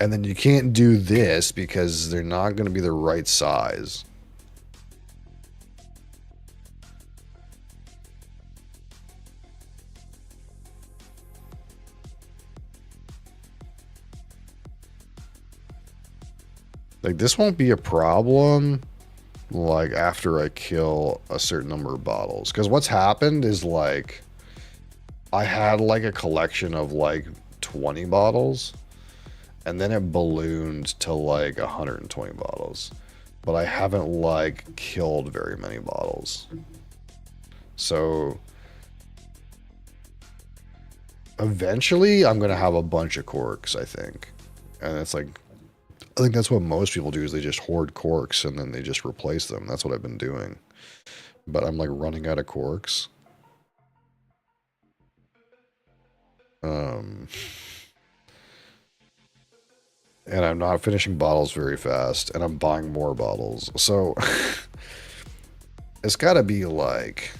[SPEAKER 1] And then you can't do this because they're not going to be the right size. Like this won't be a problem like after I kill a certain number of bottles. Because what's happened is like I had like a collection of like 20 bottles. And then it ballooned to like 120 bottles. But I haven't like killed very many bottles. So eventually I'm going to have a bunch of corks, I think. And it's like, I think that's what most people do is they just hoard corks and then they just replace them. That's what I've been doing. But I'm like running out of corks. And I'm not finishing bottles very fast, and I'm buying more bottles. So, it's gotta be like...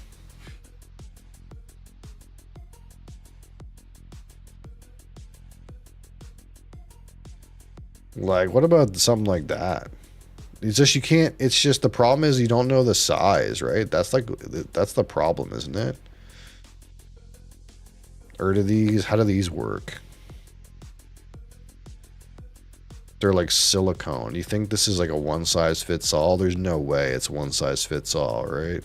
[SPEAKER 1] Like, what about something like that? It's just, you can't, it's just, the problem is you don't know the size, right? That's like, that's the problem, isn't it? Or how do these work? They're like silicone. You think this is like a one size fits all? There's no way it's one size fits all, right?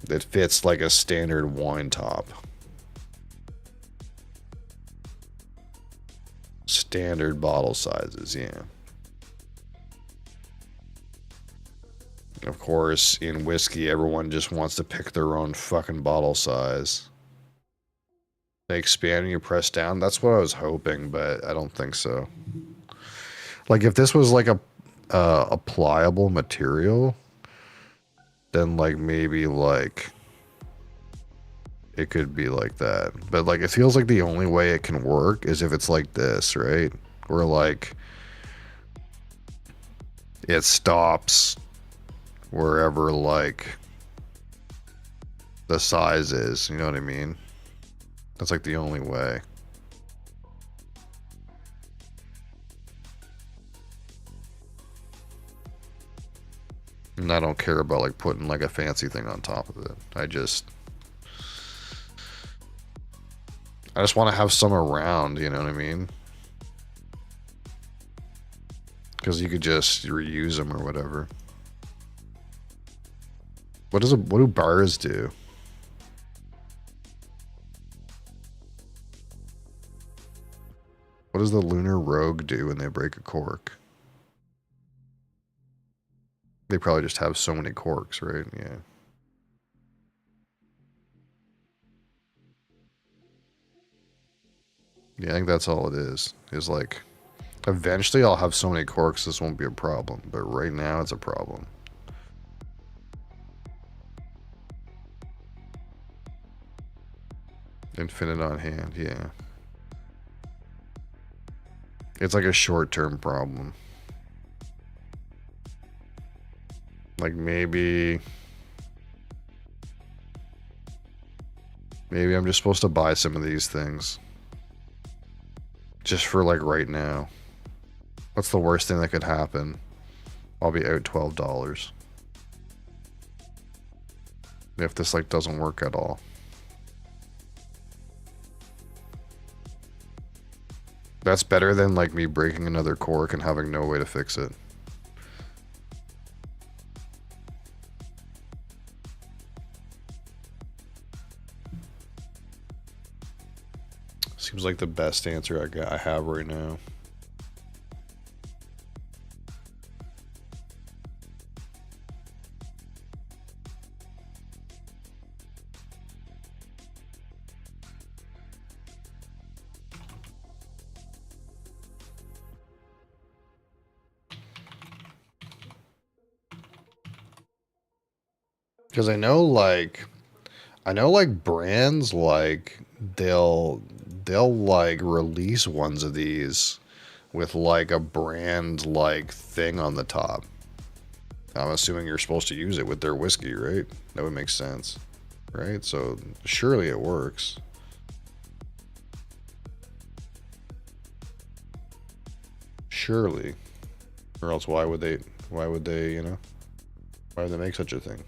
[SPEAKER 1] It fits like a standard wine top. Standard bottle sizes, yeah. Of course, in whiskey, everyone just wants to pick their own fucking bottle size. They expand and you press down. That's what I was hoping, but I don't think so. Like, if this was like a pliable material, then like maybe like it could be like that. But like it feels like the only way it can work is if it's like this, right? Where like it stops wherever like the size is, you know what I mean? That's like the only way. And I don't care about like putting like a fancy thing on top of it. I just want to have some around, you know what I mean? Because you could just reuse them or whatever. What do bars do? What does the Lunar Rogue do when they break a cork? They probably just have so many corks, right? Yeah. Yeah, I think that's all it is. Is like, eventually I'll have so many corks this won't be a problem. But right now it's a problem. Infinite on hand, yeah. It's like a short-term problem. Like maybe I'm just supposed to buy some of these things. Just for like right now. What's the worst thing that could happen? I'll be out $12. If this like doesn't work at all. That's better than like me breaking another cork and having no way to fix it. Seems like the best answer I have right now. Because I know like brands like they'll like release ones of these with like a brand like thing on the top. I'm assuming you're supposed to use it with their whiskey, right? That would make sense, right? So surely it works. Surely. Or else why would they, you know? Why would they make such a thing?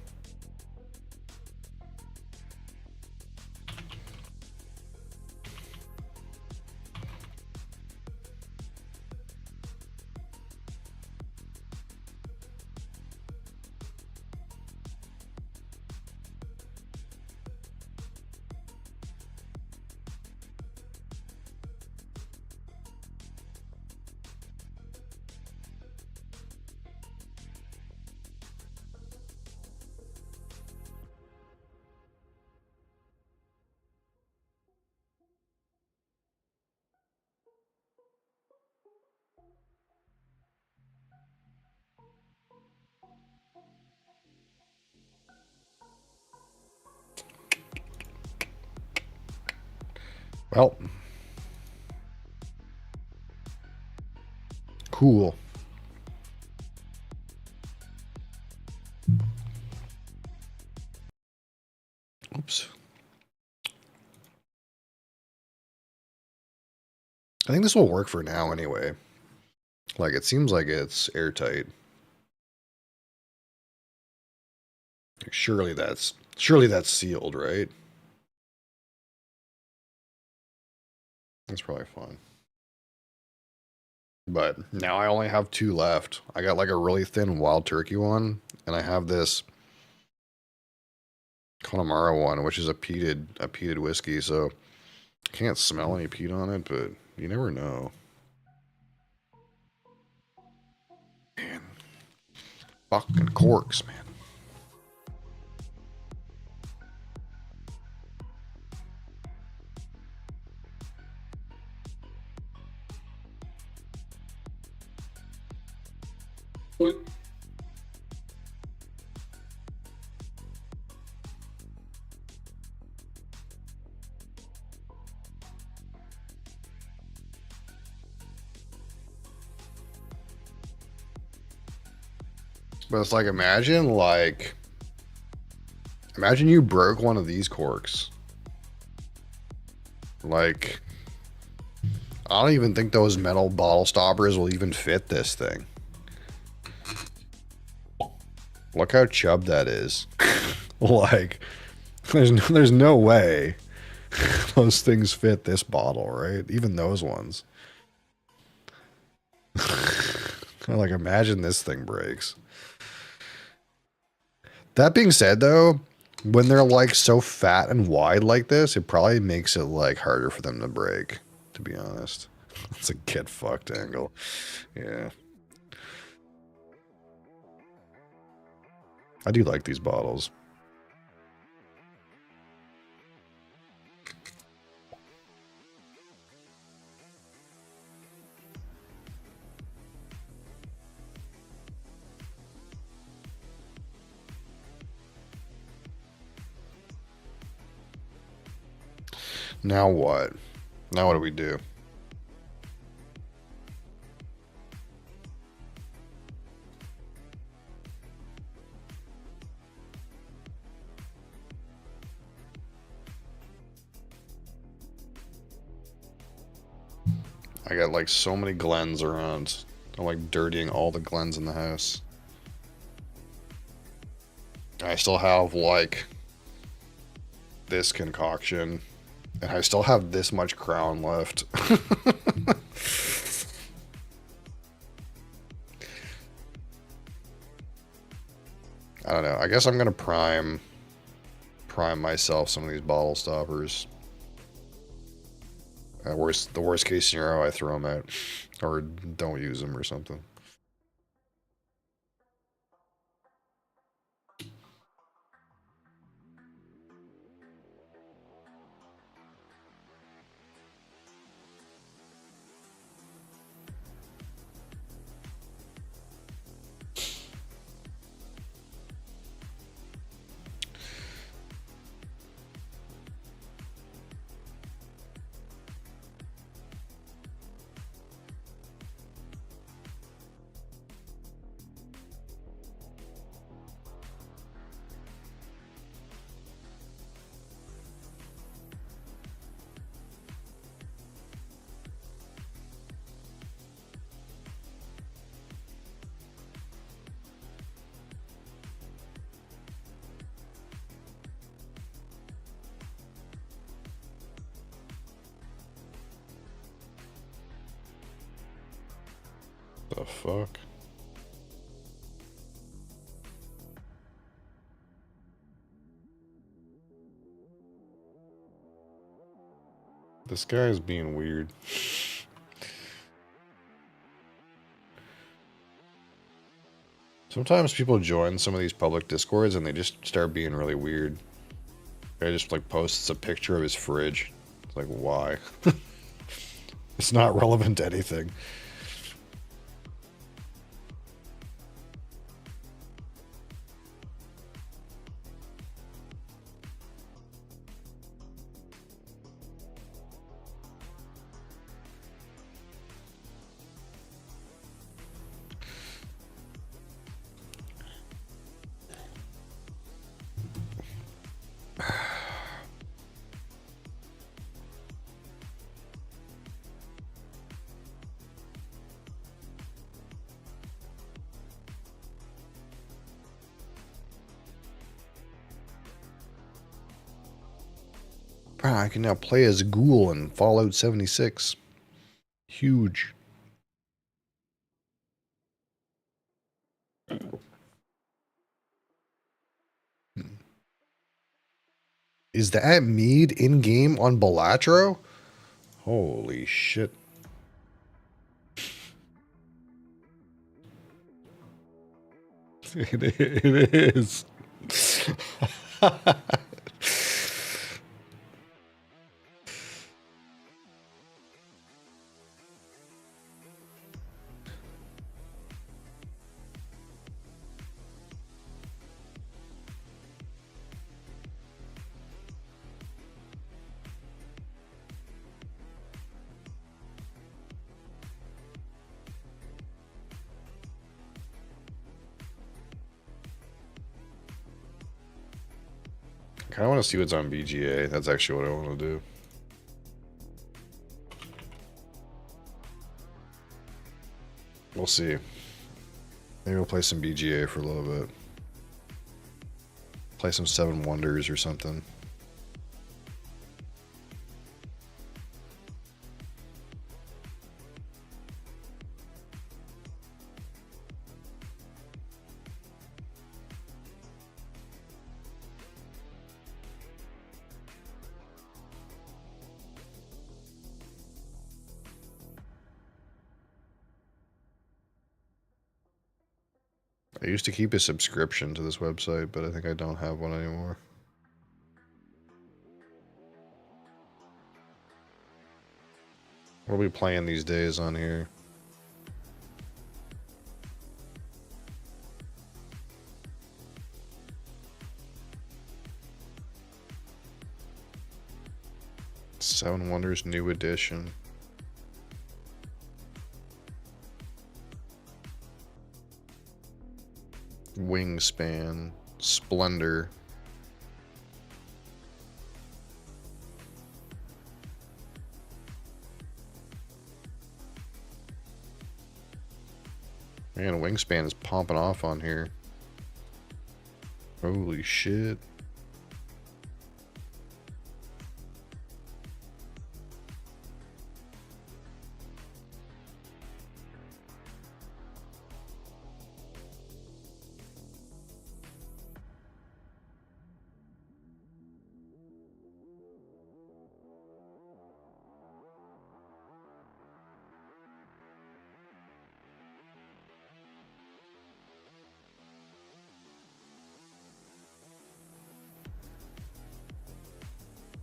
[SPEAKER 1] Well, cool. Oops. I think this will work for now anyway. Like it seems like it's airtight. Like, surely that's sealed, right? That's probably fine. But now I only have 2 left. I got like a really thin wild turkey one, and I have this Connemara one, which is a peated whiskey, so I can't smell any peat on it, but you never know. Man. Fucking corks, man. But it's like, imagine you broke one of these corks. Like, I don't even think those metal bottle stoppers will even fit this thing. Look how chubbed that is. Like, there's no way those things fit this bottle, right? Even those ones. Like, imagine this thing breaks. That being said, though, when they're like so fat and wide like this, it probably makes it like harder for them to break, to be honest. It's a get fucked angle. Yeah. I do like these bottles. Now what? Now what do we do? I got like so many Glens around. I'm like dirtying all the Glens in the house. I still have like this concoction, and I still have this much Crown left. I don't know. I guess I'm gonna prime myself some of these bottle stoppers. The worst case scenario, I throw them out or don't use them or something. The fuck? This guy's being weird. Sometimes people join some of these public discords and they just start being really weird. Guy just like posts a picture of his fridge. It's like, why? It's not relevant to anything. Bro, I can now play as Ghoul in Fallout 76. Huge. Is that mead in-game on Balatro? Holy shit. It is. kind of want to see what's on BGA. That's actually what I want to do. We'll see. Maybe we'll play some BGA for a little bit. Play some Seven Wonders or something. I used to keep a subscription to this website, but I think I don't have one anymore. What are we playing these days on here? Seven Wonders New Edition. Wingspan. Splendor. Man, Wingspan is pumping off on here. Holy shit.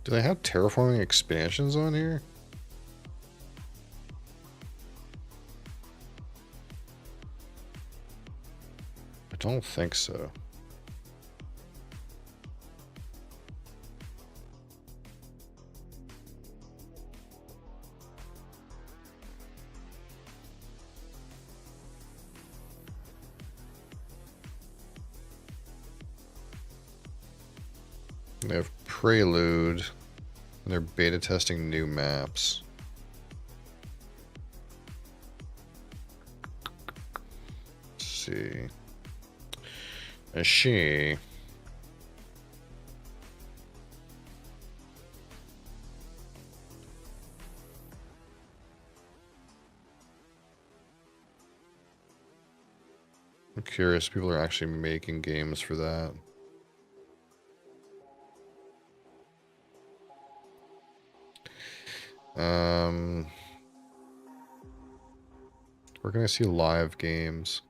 [SPEAKER 1] Do they have terraforming expansions on here? I don't think so. They have Prelude, and they're beta testing new maps. Let's see. Is she? I'm curious, people are actually making games for that. We're gonna see live games.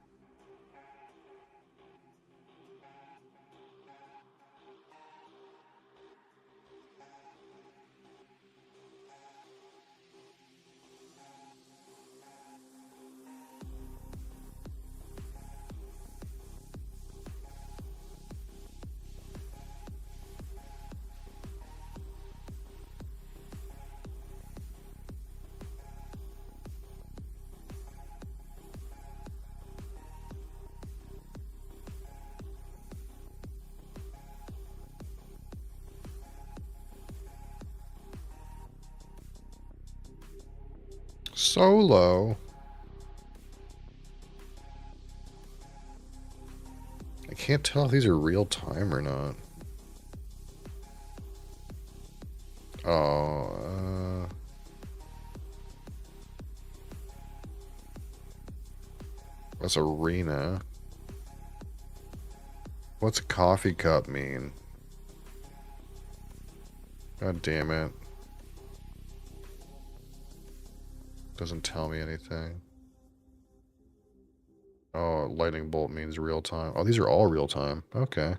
[SPEAKER 1] Solo. I can't tell if these are real time or not. Oh, that's arena. What's a coffee cup mean? God damn it. Doesn't tell me anything. Oh, lightning bolt means real time. Oh, these are all real time. Okay.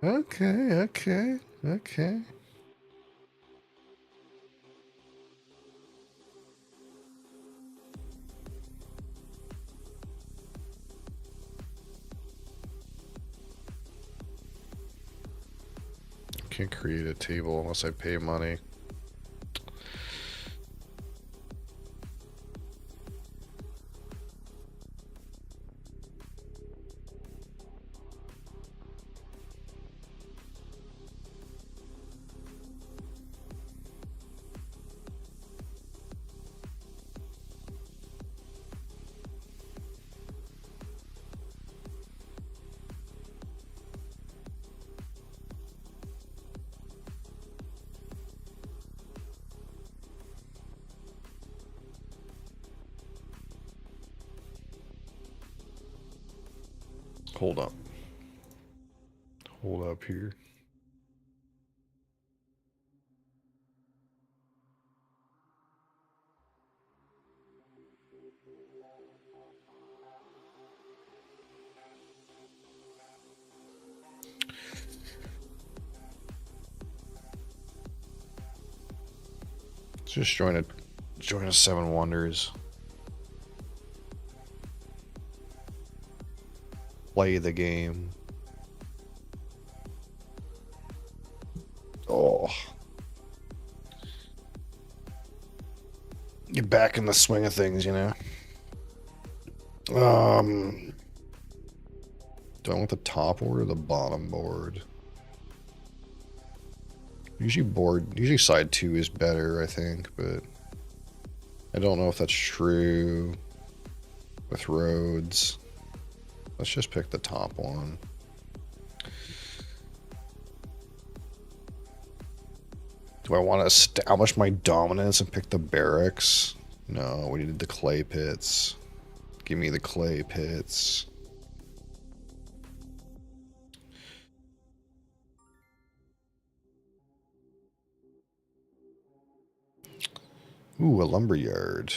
[SPEAKER 1] Okay. Can't create a table unless I pay money. Hold up. Hold up here. Just join a Seven Wonders. Play the game. Oh. Get back in the swing of things, you know. Do I want the top board or the bottom board? Usually side 2 is better, I think, but I don't know if that's true with roads. Let's just pick the top one. Do I want to establish my dominance and pick the barracks? No, we needed the clay pits. Give me the clay pits. Ooh, a lumberyard.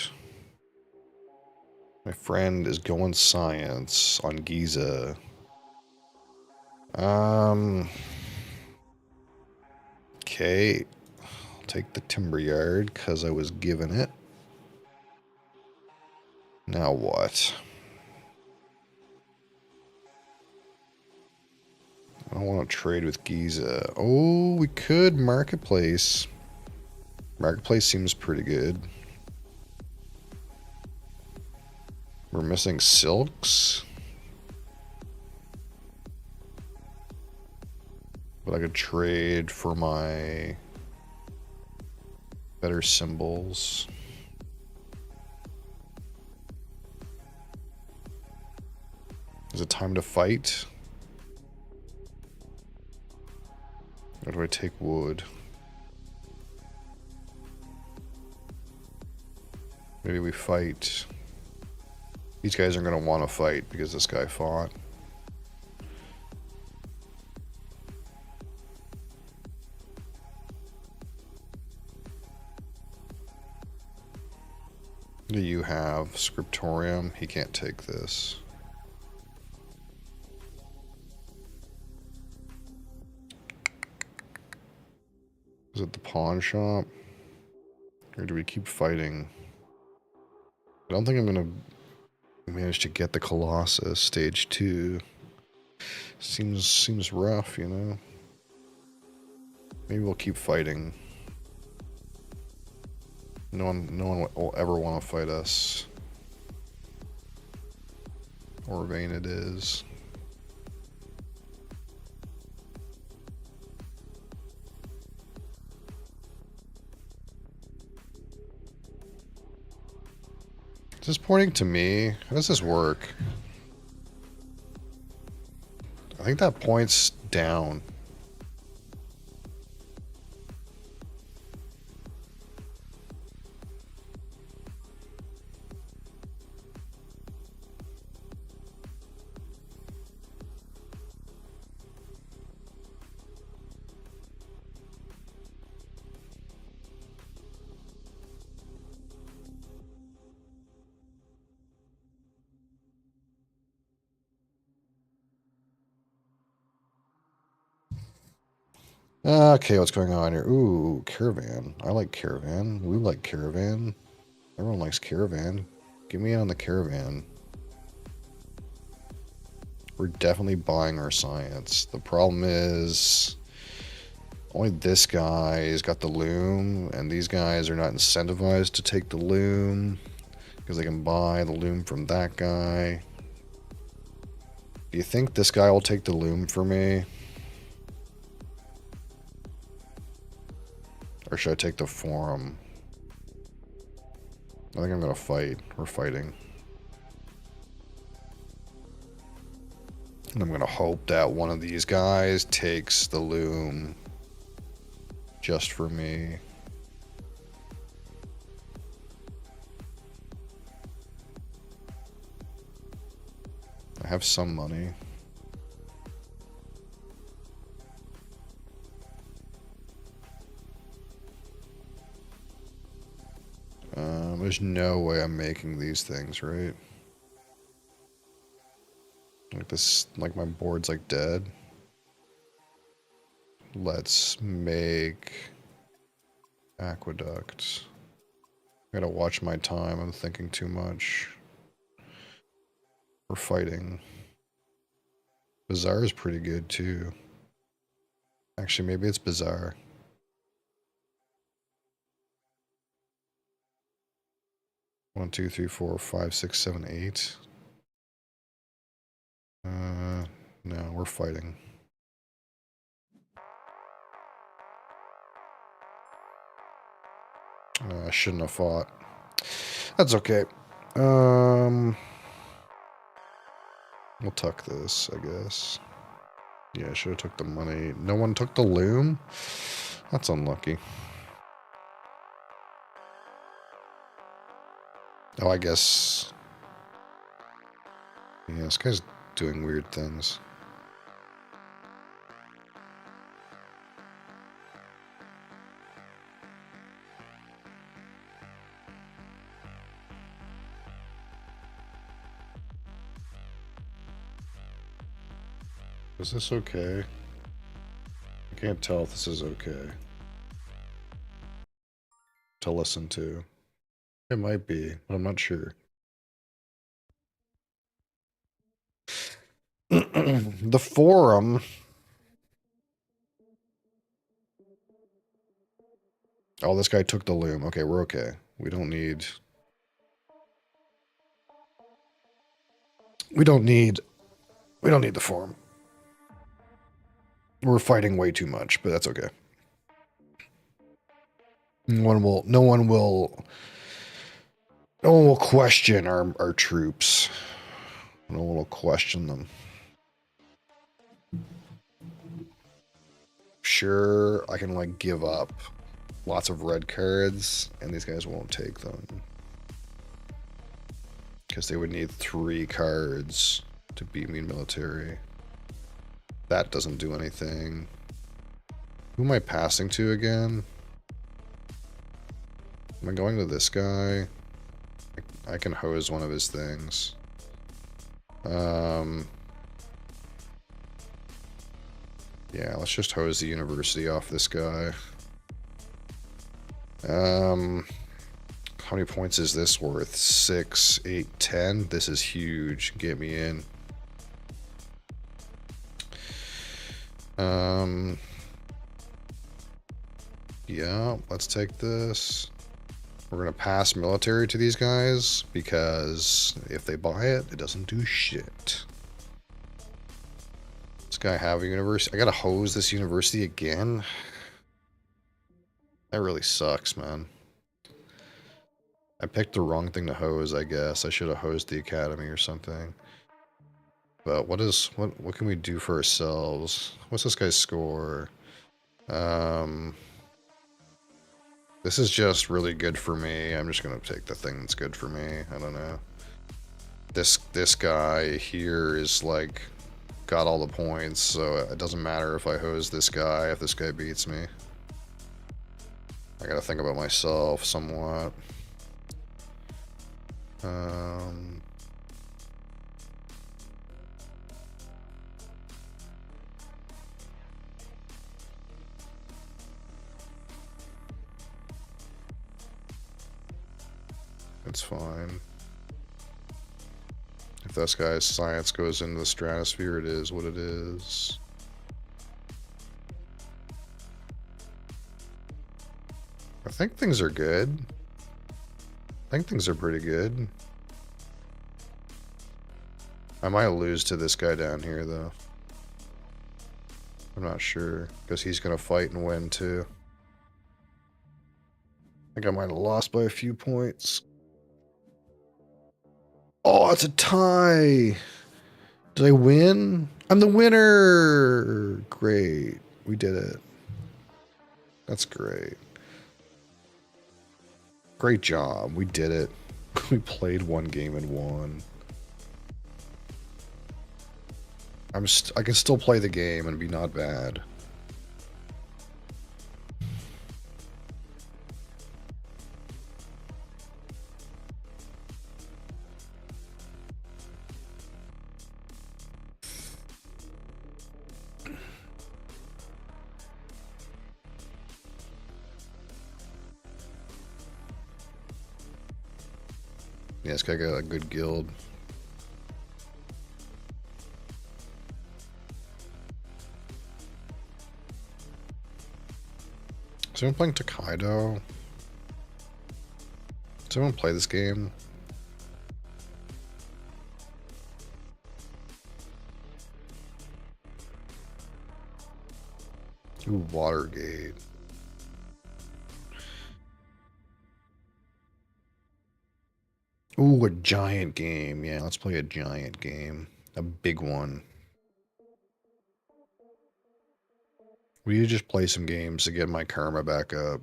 [SPEAKER 1] My friend is going science on Giza. Okay. I'll take the timber yard because I was given it. Now what? I don't want to trade with Giza. Oh, we could marketplace. Marketplace seems pretty good. We're missing silks. But I could trade for my better symbols. Is it time to fight? Or do I take wood? Maybe we fight. These guys are going to want to fight because this guy fought. Do you have scriptorium? He can't take this. Is it the pawn shop? Or do we keep fighting? I don't think I'm going to manage to get the Colossus stage 2. Seems rough, you know? Maybe we'll keep fighting. No one will ever want to fight us. Or vain it is. Is this pointing to me? How does this work? I think that points down. Okay, what's going on here? Ooh, caravan. I like caravan. We like caravan. Everyone likes caravan. Get me on the caravan. We're definitely buying our science. The problem is only this guy's got the loom, and these guys are not incentivized to take the loom because they can buy the loom from that guy. Do you think this guy will take the loom for me? Or should I take the forum? I think I'm gonna fight. We're fighting. And I'm gonna hope that one of these guys takes the loom just for me. I have some money. There's no way I'm making these things, right? Like this, like my board's like dead. Let's make aqueduct. I gotta watch my time. I'm thinking too much. We're fighting. Bazaar is pretty good too. Actually, maybe it's Bazaar. One, two, three, four, five, six, seven, eight. No, we're fighting. I shouldn't have fought. That's okay. We'll tuck this, I guess. Yeah, I should have took the money. No one took the loom? That's unlucky. Oh, I guess... Yeah, this guy's doing weird things. Is this okay? I can't tell if this is okay to listen to. It might be, but I'm not sure. The forum... Oh, this guy took the loom. Okay, we're okay. We don't need... We don't need the forum. We're fighting way too much, but that's okay. No one will question our troops. No one will question them. Sure, I can like give up lots of red cards, and these guys won't take them. Because they would need 3 cards to beat me in military. That doesn't do anything. Who am I passing to again? Am I going to this guy? I can hose one of his things. Yeah, let's just hose the university off this guy. How many points is this worth? 6, 8, 10? This is huge. Get me in. Yeah, let's take this. We're gonna pass military to these guys because if they buy it, it doesn't do shit. This guy have a university. I gotta hose this university again. That really sucks, man. I picked the wrong thing to hose, I guess. I should have hosed the academy or something. But what can we do for ourselves? What's this guy's score? This is just really good for me. I'm just gonna take the thing that's good for me. I don't know. This guy here is like got all the points, so it doesn't matter if I hose this guy if this guy beats me. I gotta think about myself somewhat. It's fine. If this guy's science goes into the stratosphere, it is what it is. I think things are good. I think things are pretty good. I might lose to this guy down here, though. I'm not sure, because he's going to fight and win, too. I think I might have lost by a few points. Oh, it's a tie! Did I win? I'm the winner! Great. We did it. That's great. Great job. We did it. We played one game and won. I can still play the game and be not bad. Yeah, this guy got a good guild. Is anyone playing Tokaido? Does anyone play this game? Ooh, Watergate. Ooh, a giant game. Yeah, let's play a giant game. A big one. We need to just play some games to get my karma back up.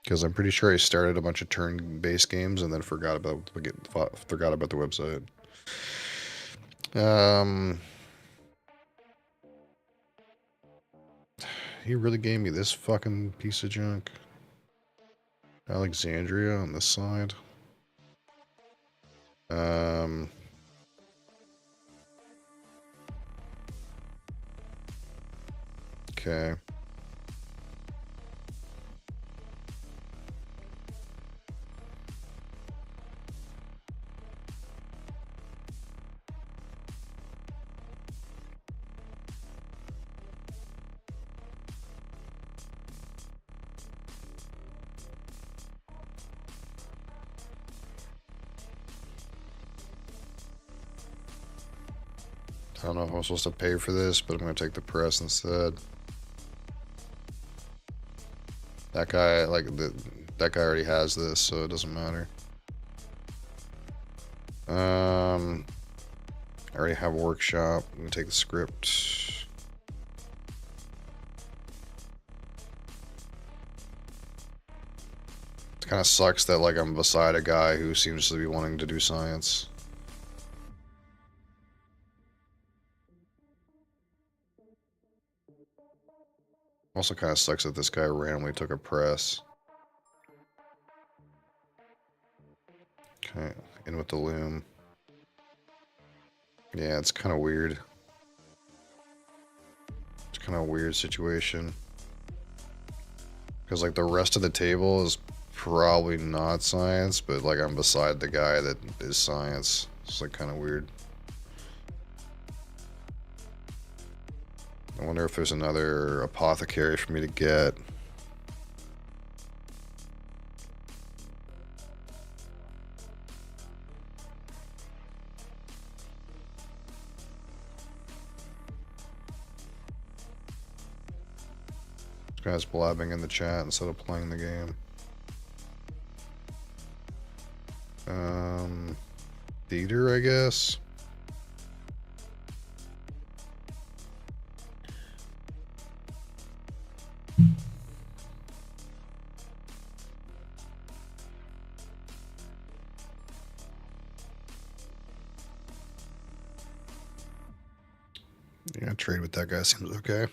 [SPEAKER 1] Because I'm pretty sure I started a bunch of turn-based games and then forgot about the website. He really gave me this fucking piece of junk. Alexandria on this side. Okay. I don't know if I'm supposed to pay for this, but I'm going to take the press instead. That guy, that guy already has this, so it doesn't matter. I already have workshop. I'm going to take the script. It kind of sucks that, like, I'm beside a guy who seems to be wanting to do science. Also kind of sucks that this guy randomly took a press. Okay, in with the loom. Yeah, it's kind of weird. It's kind of a weird situation. Because, like, the rest of the table is probably not science, but, like, I'm beside the guy that is science. It's, like, kind of weird. I wonder if there's another apothecary for me to get. This guy's blabbing in the chat instead of playing the game. Theater, I guess. Yeah, trade with that guy seems okay.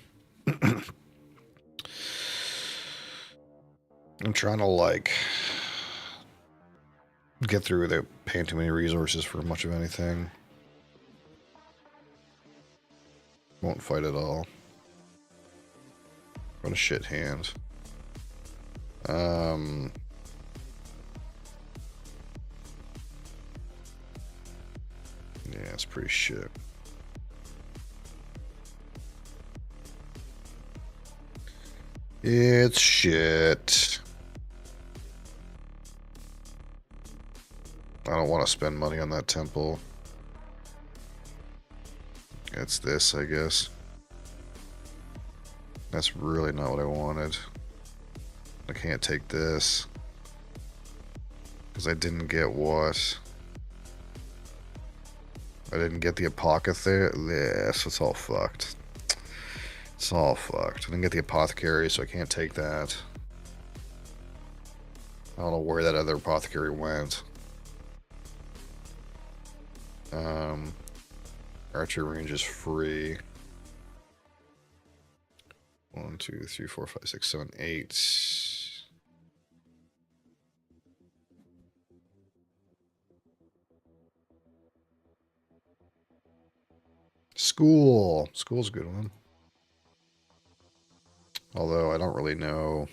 [SPEAKER 1] I'm trying to, like, get through without paying too many resources for much of anything. Won't fight at all. What a shit hand. Yeah, it's pretty shit. It's shit. I don't want to spend money on that temple. It's this, I guess. That's really not what I wanted. I can't take this. Because I didn't get what? I didn't get the apothecary. Yes, it's all fucked. It's all fucked. I didn't get the apothecary, so I can't take that. I don't know where that other apothecary went. Archer range is free. 1, 2, 3, 4, 5, 6, 7, 8. School. School's a good one. Although I don't really know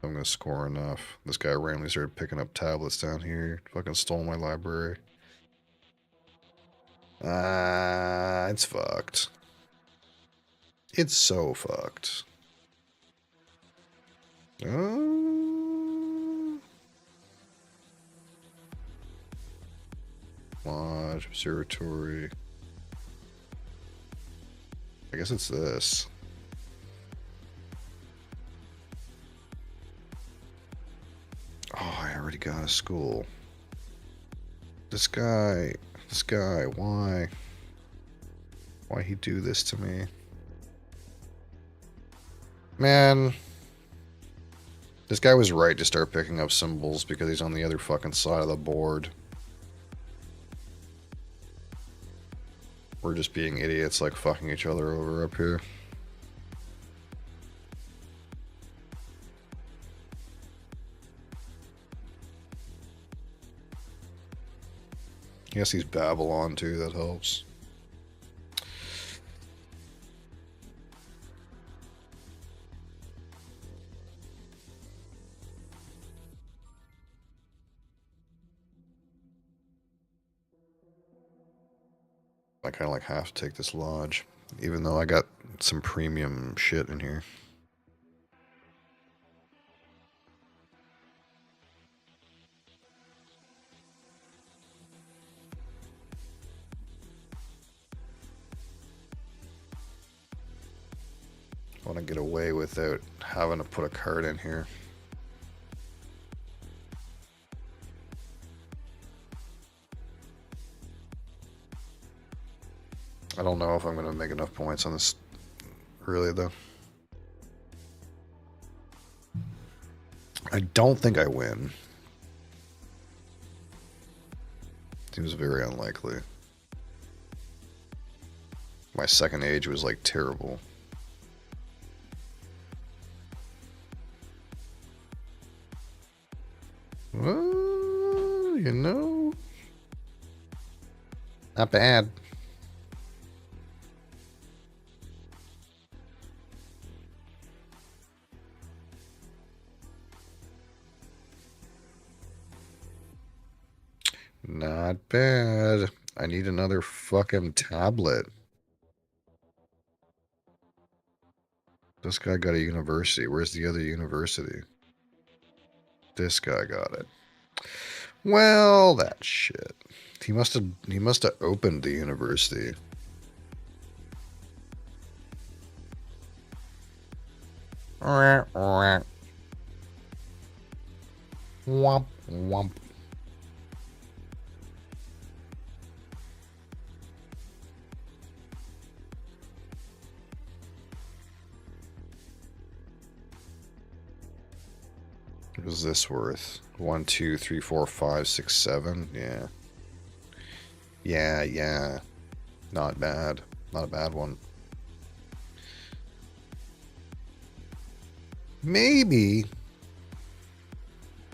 [SPEAKER 1] I'm gonna score enough. This guy randomly started picking up tablets down here. Fucking stole my library. It's fucked. It's so fucked. Lodge, observatory. I guess it's this. Oh, I already got a school. This guy, why? Why he do this to me? Man. This guy was right to start picking up symbols because he's on the other fucking side of the board. We're just being idiots, like fucking each other over up here. I guess he's Babylon too, that helps. I kind of like have to take this lodge, even though I got some premium shit in here. I want to get away without having to put a card in here. I don't know if I'm going to make enough points on this, really, though. I don't think I win. Seems very unlikely. My second age was, like, terrible. Well, you know, not bad. Not bad. I need another fucking tablet. This guy got a university. Where's the other university? This guy got it. Well, that shit. He must have opened the university. Womp womp. What is this worth? 1, 2, 3, 4, 5, 6, 7. Yeah. Yeah. Not bad. Not a bad one. Maybe.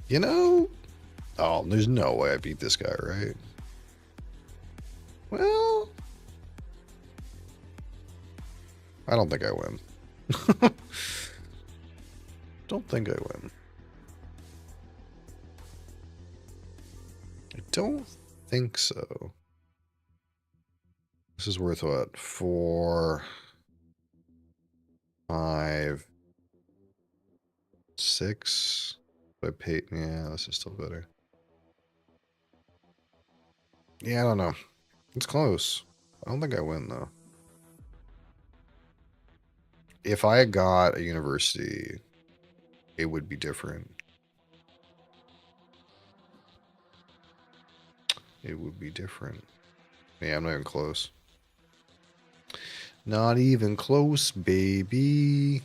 [SPEAKER 1] You know? Oh, there's no way I beat this guy, right? Well, I don't think I win. Don't think I win. I don't think so. This is worth what? 4, 5, 6. I paid. Yeah, this is still better. Yeah, I don't know. It's close. I don't think I win though. If I got a university, it would be different. It would be different. Yeah, I'm not even close. Not even close, baby.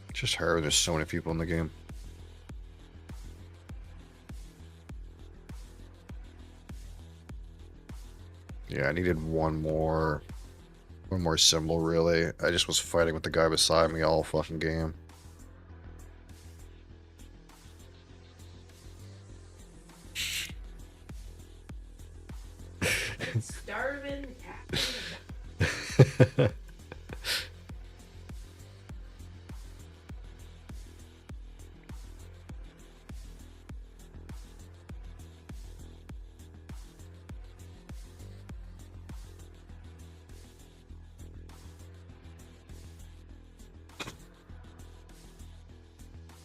[SPEAKER 1] It's just hard. There's so many people in the game. Yeah, I needed one more symbol, really. I just was fighting with the guy beside me all fucking game.
[SPEAKER 2] Starving cat.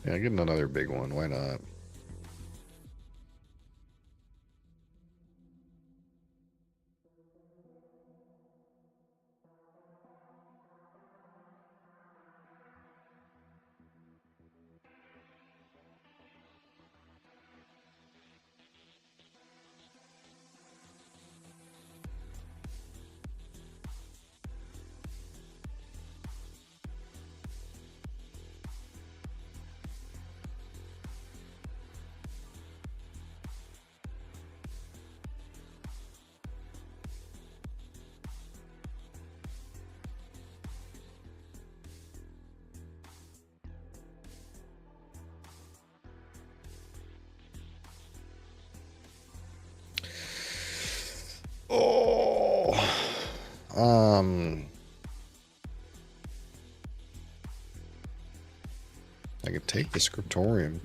[SPEAKER 1] Yeah, getting another big one. Why not? Oh, I could take the scriptorium.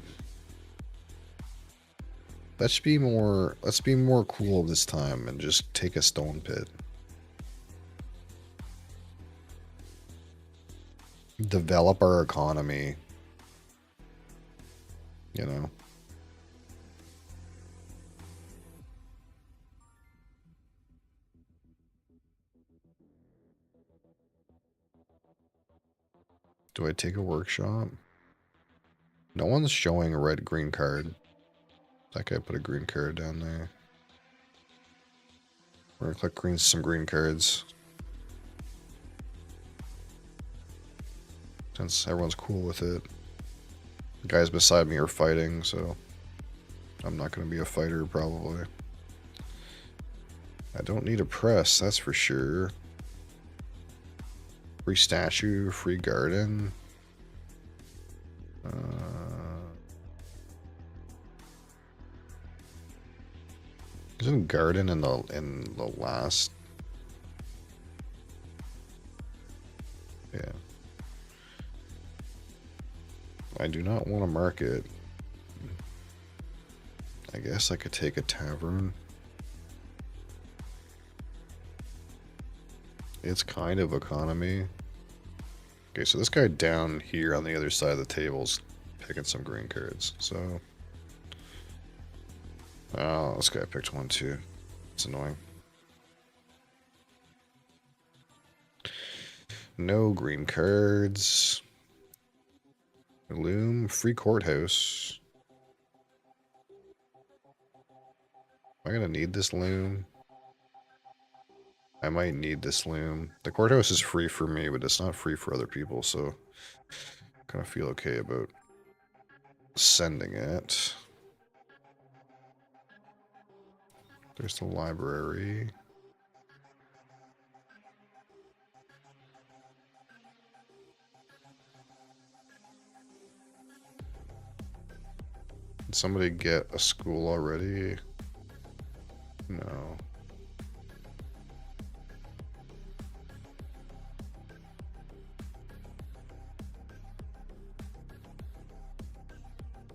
[SPEAKER 1] Let's be more cool this time and just take a stone pit. Develop our economy. You know. Do I take a workshop? No one's showing a red green card. That guy put a green card down there. We're gonna click some green cards. Since everyone's cool with it. The guys beside me are fighting, so I'm not gonna be a fighter probably. I don't need a press, that's for sure. Free statue, free garden. Isn't garden in the last? Yeah. I do not want to mark it. I guess I could take a tavern. It's kind of economy. Okay, so this guy down here on the other side of the table's picking some green cards, so... Oh, this guy picked one too. It's annoying. No green cards. Loom, free courthouse. Am I gonna need this loom? I might need this loom. The courthouse is free for me, but it's not free for other people, so I kind of feel okay about sending it. There's the library. Did somebody get a school already? No.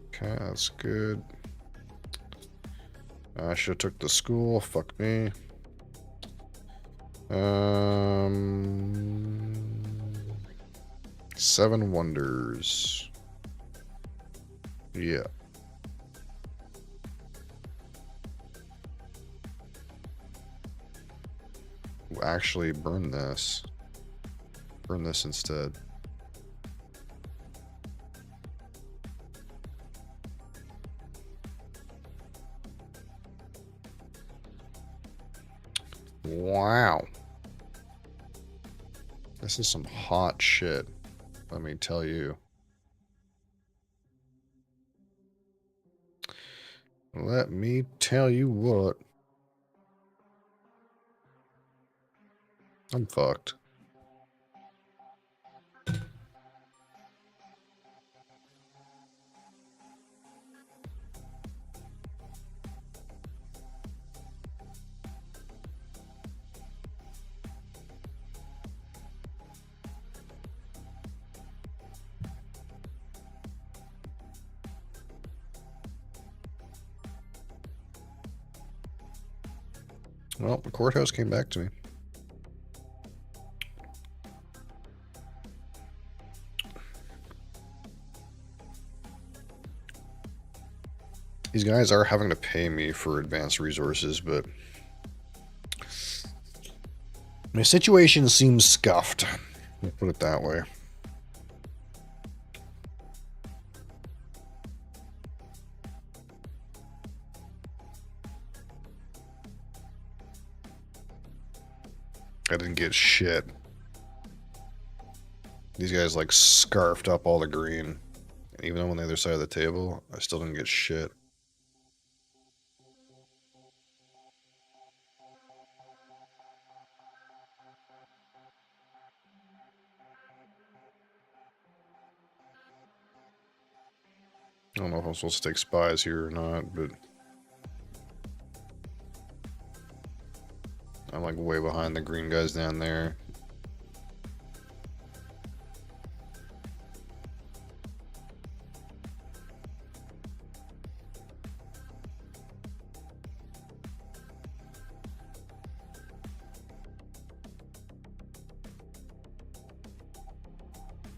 [SPEAKER 1] Okay, that's good. I should have took the school. Fuck me. 7 wonders. Yeah. Actually, burn this. Burn this instead. Wow. This is some hot shit, let me tell you. Let me tell you what. I'm fucked. Well, the courthouse came back to me. These guys are having to pay me for advanced resources, but my situation seems scuffed. We'll put it that way. I didn't get shit. These guys like scarfed up all the green. And even on the other side of the table, I still didn't get shit. I don't know if I'm supposed to take spies here or not, but I'm like way behind the green guys down there.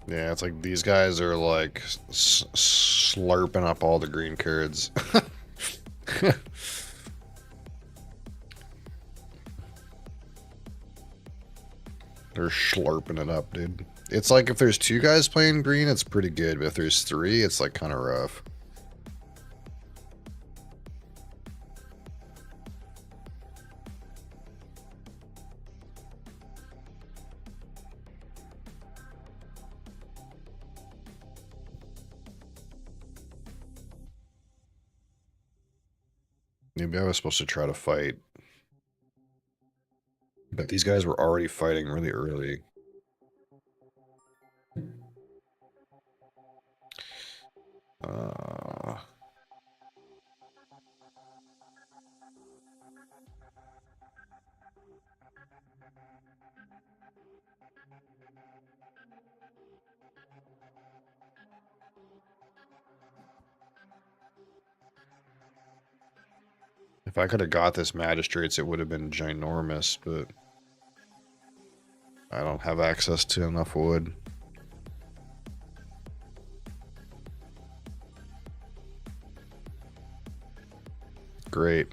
[SPEAKER 1] Yeah, it's like these guys are like slurping up all the green cards. They're slurping it up, dude. It's like if there's two guys playing green, it's pretty good, but if there's three, it's like kind of rough. Maybe I was supposed to try to fight. But these guys were already fighting really early. If I could have got this magistrates, it would have been ginormous, but I don't have access to enough wood. Great.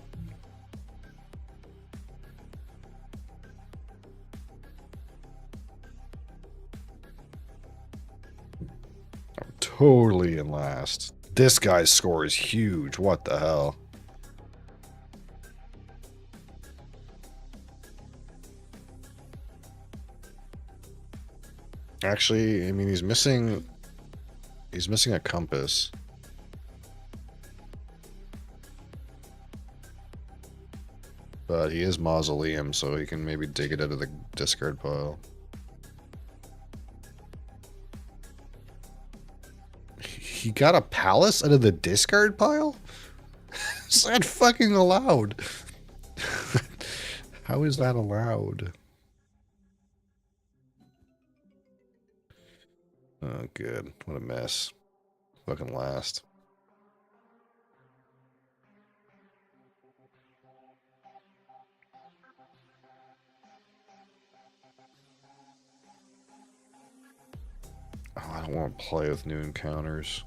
[SPEAKER 1] I'm totally in last. This guy's score is huge. What the hell? Actually, I mean, he's missing a compass. But he is mausoleum, so he can maybe dig it out of the discard pile. He got a palace out of the discard pile? Is that fucking allowed? How is that allowed? Oh, good. What a mess. Fucking last. Oh, I don't want to play with new encounters.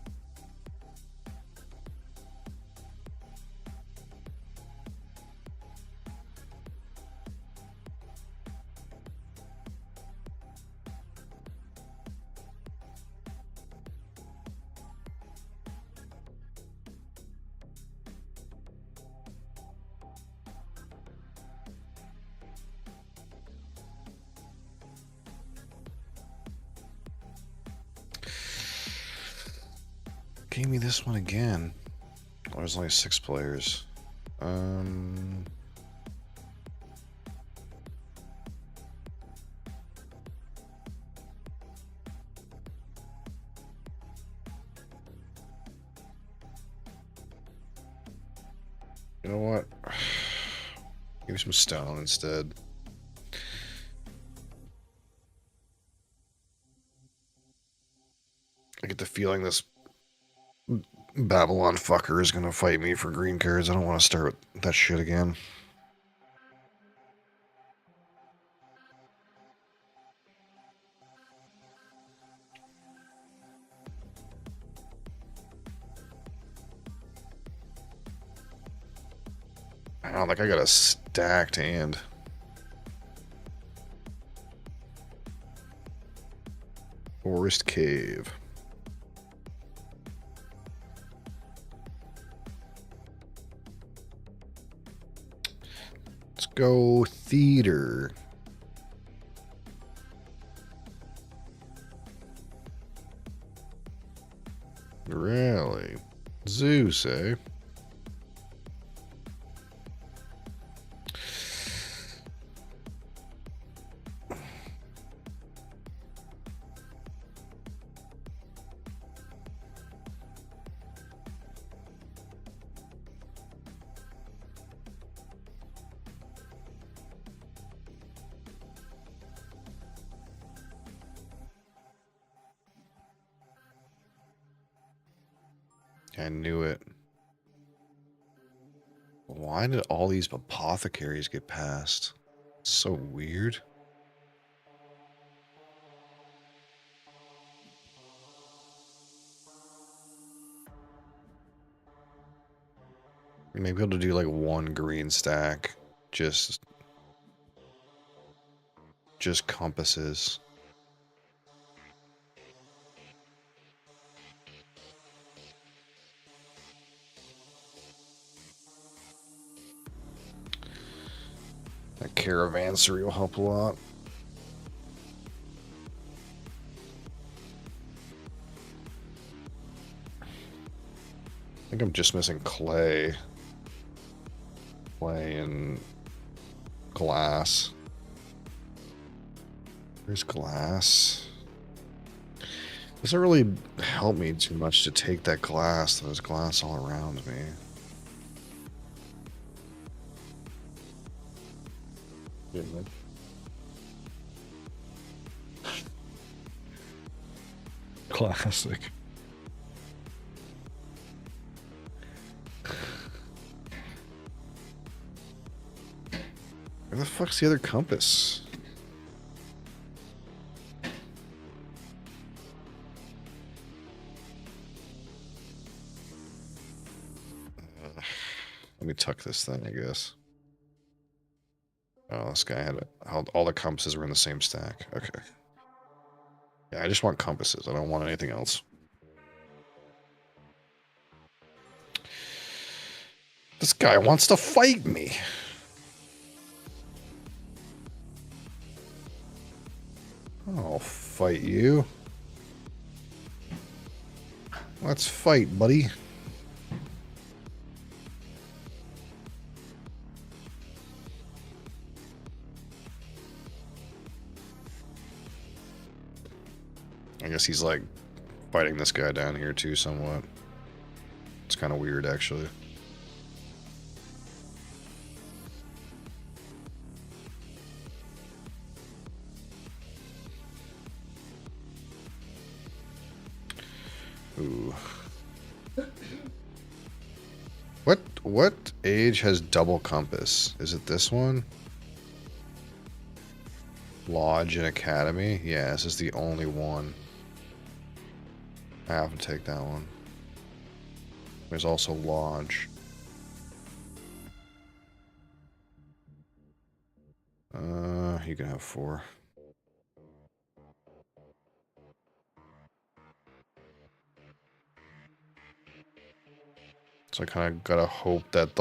[SPEAKER 1] Gave me this one again. Oh, there's only 6 players. You know what? Give me some stone instead. I get the feeling this Babylon fucker is gonna fight me for green cards. I don't want to start with that shit again. Wow, like I got a stacked hand. Forest Cave. Let's go theater. Really? Zeus, eh? I knew it. Why did all these apothecaries get passed? So weird. Maybe able to do like one green stack. Just compasses. That caravansary will help a lot. I think I'm just missing clay. Clay and glass. There's glass. Doesn't really help me too much to take that glass. There's glass all around me. Classic. Where the fuck's the other compass? Let me tuck this thing, I guess. Oh, this guy had all the compasses were in the same stack. Okay. Yeah, I just want compasses. I don't want anything else. This guy wants to fight me. I'll fight you. Let's fight, buddy. I guess he's like fighting this guy down here too somewhat. It's kind of weird actually. Ooh. What age has double compass? Is it this one? Lodge and Academy? Yeah, this is the only one. I have to take that one. There's also Lodge. You can have 4. So I kind of gotta hope that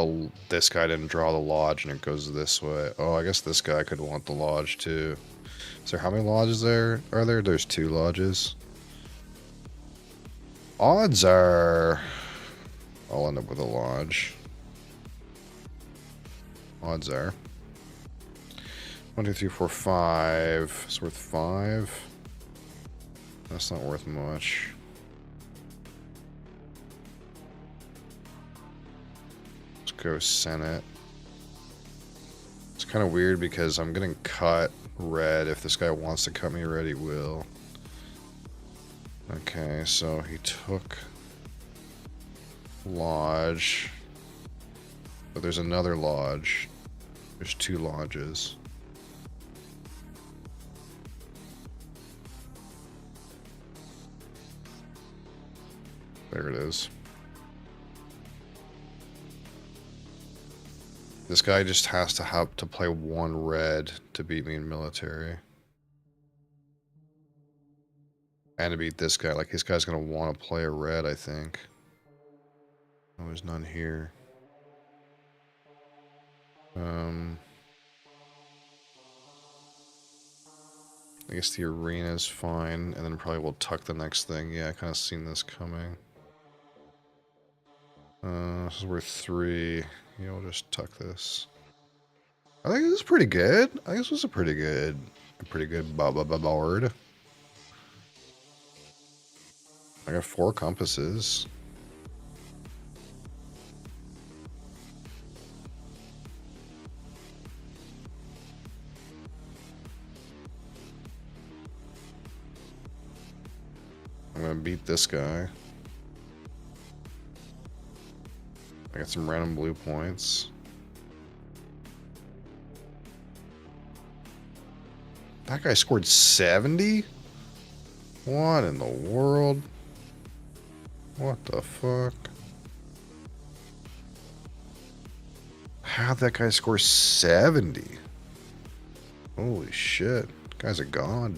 [SPEAKER 1] this guy didn't draw the Lodge and it goes this way. Oh, I guess this guy could want the Lodge too. So how many lodges are there? There's 2 lodges. Odds are I'll end up with a lodge. Odds are 1, 2, 3, 4, 5. It's worth 5. That's not worth much. Let's go Senate. It's kind of weird because I'm getting cut red. If this guy wants to cut me red, he will. Okay, so he took Lodge. But there's another lodge. There's 2 lodges. There it is. This guy just has to have to play one red to beat me in military. And to beat this guy. Like, this guy's going to want to play a red, I think. Oh, there's none here. I guess the arena's fine, and then probably we'll tuck the next thing. Yeah, I kind of seen this coming. This is worth 3. Yeah, we'll just tuck this. I think this is pretty good. I think this was a pretty good board. I got 4 compasses. I'm gonna beat this guy. I got some random blue points. That guy scored 70? What in the world? What the fuck? How'd that guy score 70? Holy shit. Guy's a god.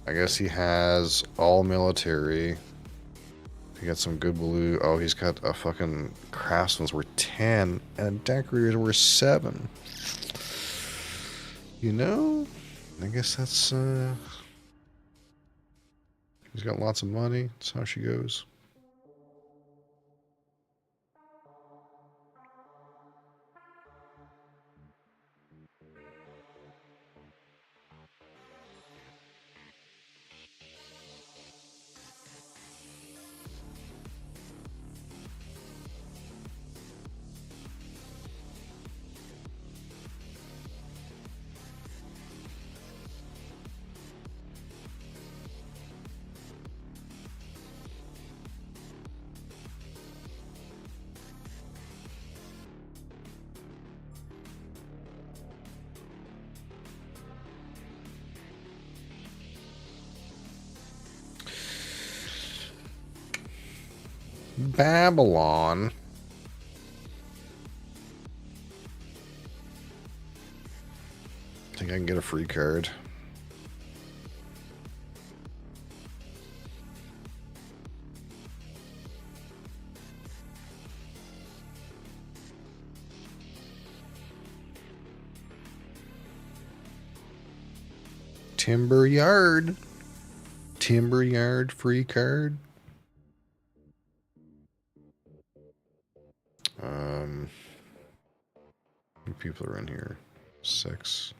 [SPEAKER 1] I guess he has all military. He got some good blue. Oh, he's got a fucking craftsman's worth 10 and a decorator's worth 7. You know, I guess that's he's got lots of money. That's how she goes. Babylon. I think I can get a free card. Timber Yard. Timber Yard free card. How many people are in here? 6.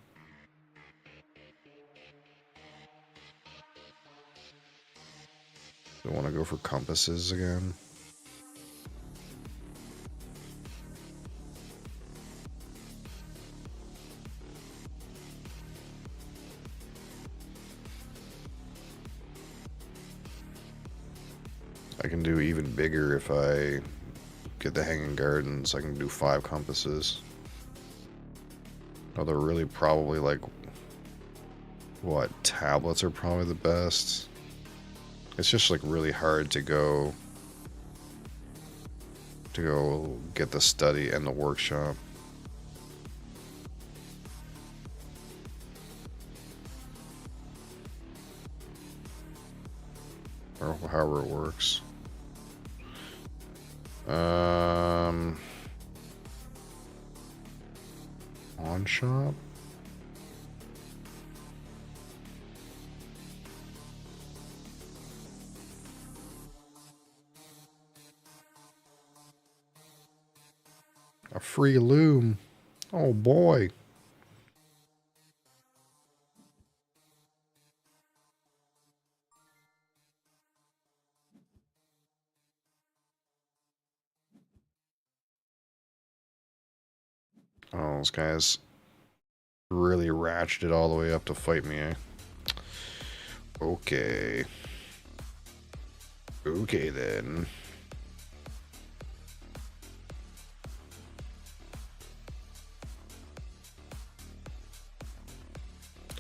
[SPEAKER 1] Do I want to go for compasses again? I can do even bigger if I get the Hanging Gardens. I can do 5 compasses. Oh, they're really probably like, what, tablets are probably the best. It's just like really hard to go get the study and the workshop. Or however it works. Pawn shop? A free loom. Oh boy. Oh, those guys really ratcheted all the way up to fight me, eh? Okay. Okay then.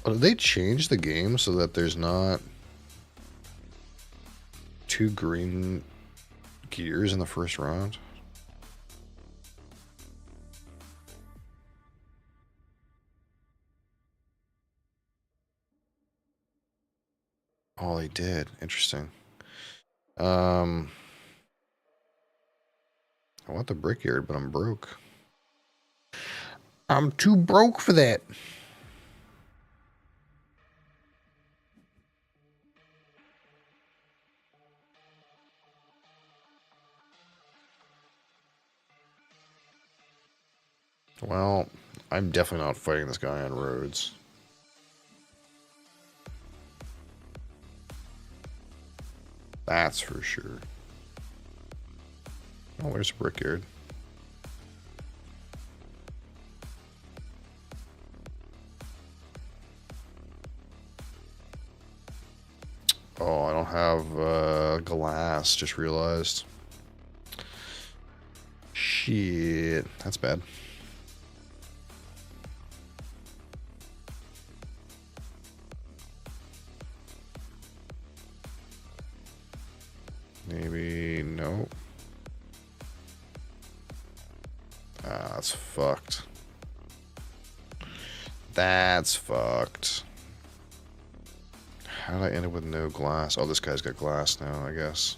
[SPEAKER 1] Oh, did they change the game so that there's not 2 green gears in the first round? Oh, they did. Interesting. I want the brickyard, but I'm broke. I'm too broke for that. Well, I'm definitely not fighting this guy on roads. That's for sure. Oh, where's the brickyard? Oh, I don't have glass, just realized. Shit, that's bad. Maybe, no. Ah, that's fucked. That's fucked. How did I end up with no glass? Oh, this guy's got glass now, I guess.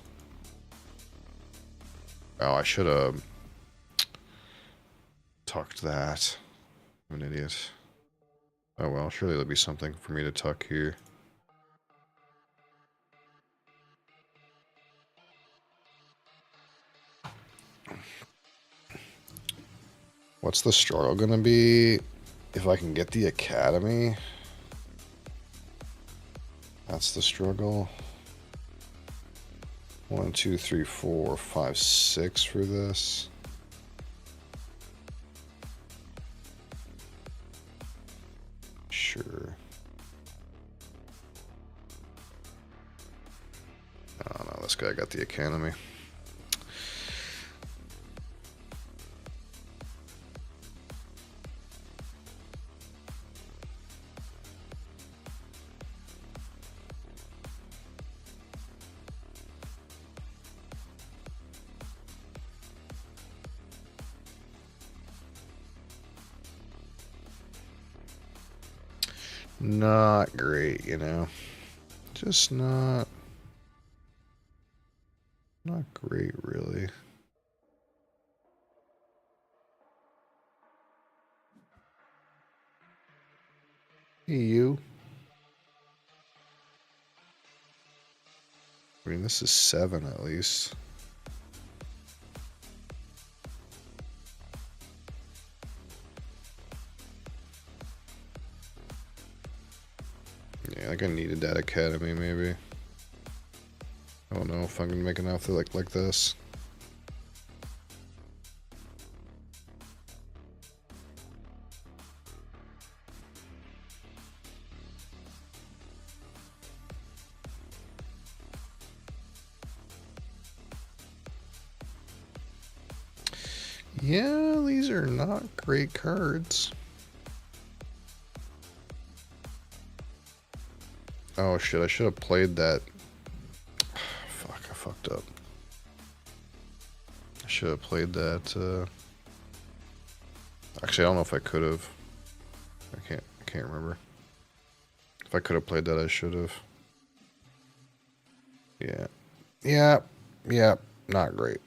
[SPEAKER 1] Oh, I should have tucked that. I'm an idiot. Oh well, surely there'll be something for me to tuck here. What's the struggle gonna be? If I can get the academy? That's the struggle. 1, 2, 3, 4, 5, 6 for this. Sure. Oh no, this guy got the academy. Not great, you know. Just not great, really. Hey, you. I mean, this is 7 at least. Yeah, I think I needed that academy, maybe. I don't know if I'm gonna make enough to like this. Yeah, these are not great cards. Oh shit, I should have played that. Fuck, I fucked up. I should have played that, actually, I don't know if I could have. I can't remember. If I could have played that, I should have. Yeah. Yeah. Yeah. Not great.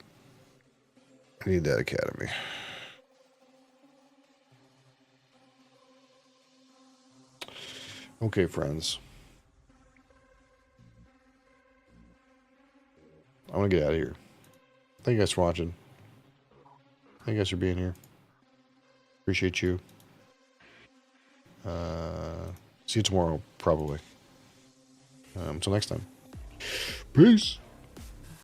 [SPEAKER 1] I need that academy. Okay, friends. I'm gonna get out of here. Thank you guys for watching. Thank you guys for being here. Appreciate you. See you tomorrow, probably. Until next time. Peace.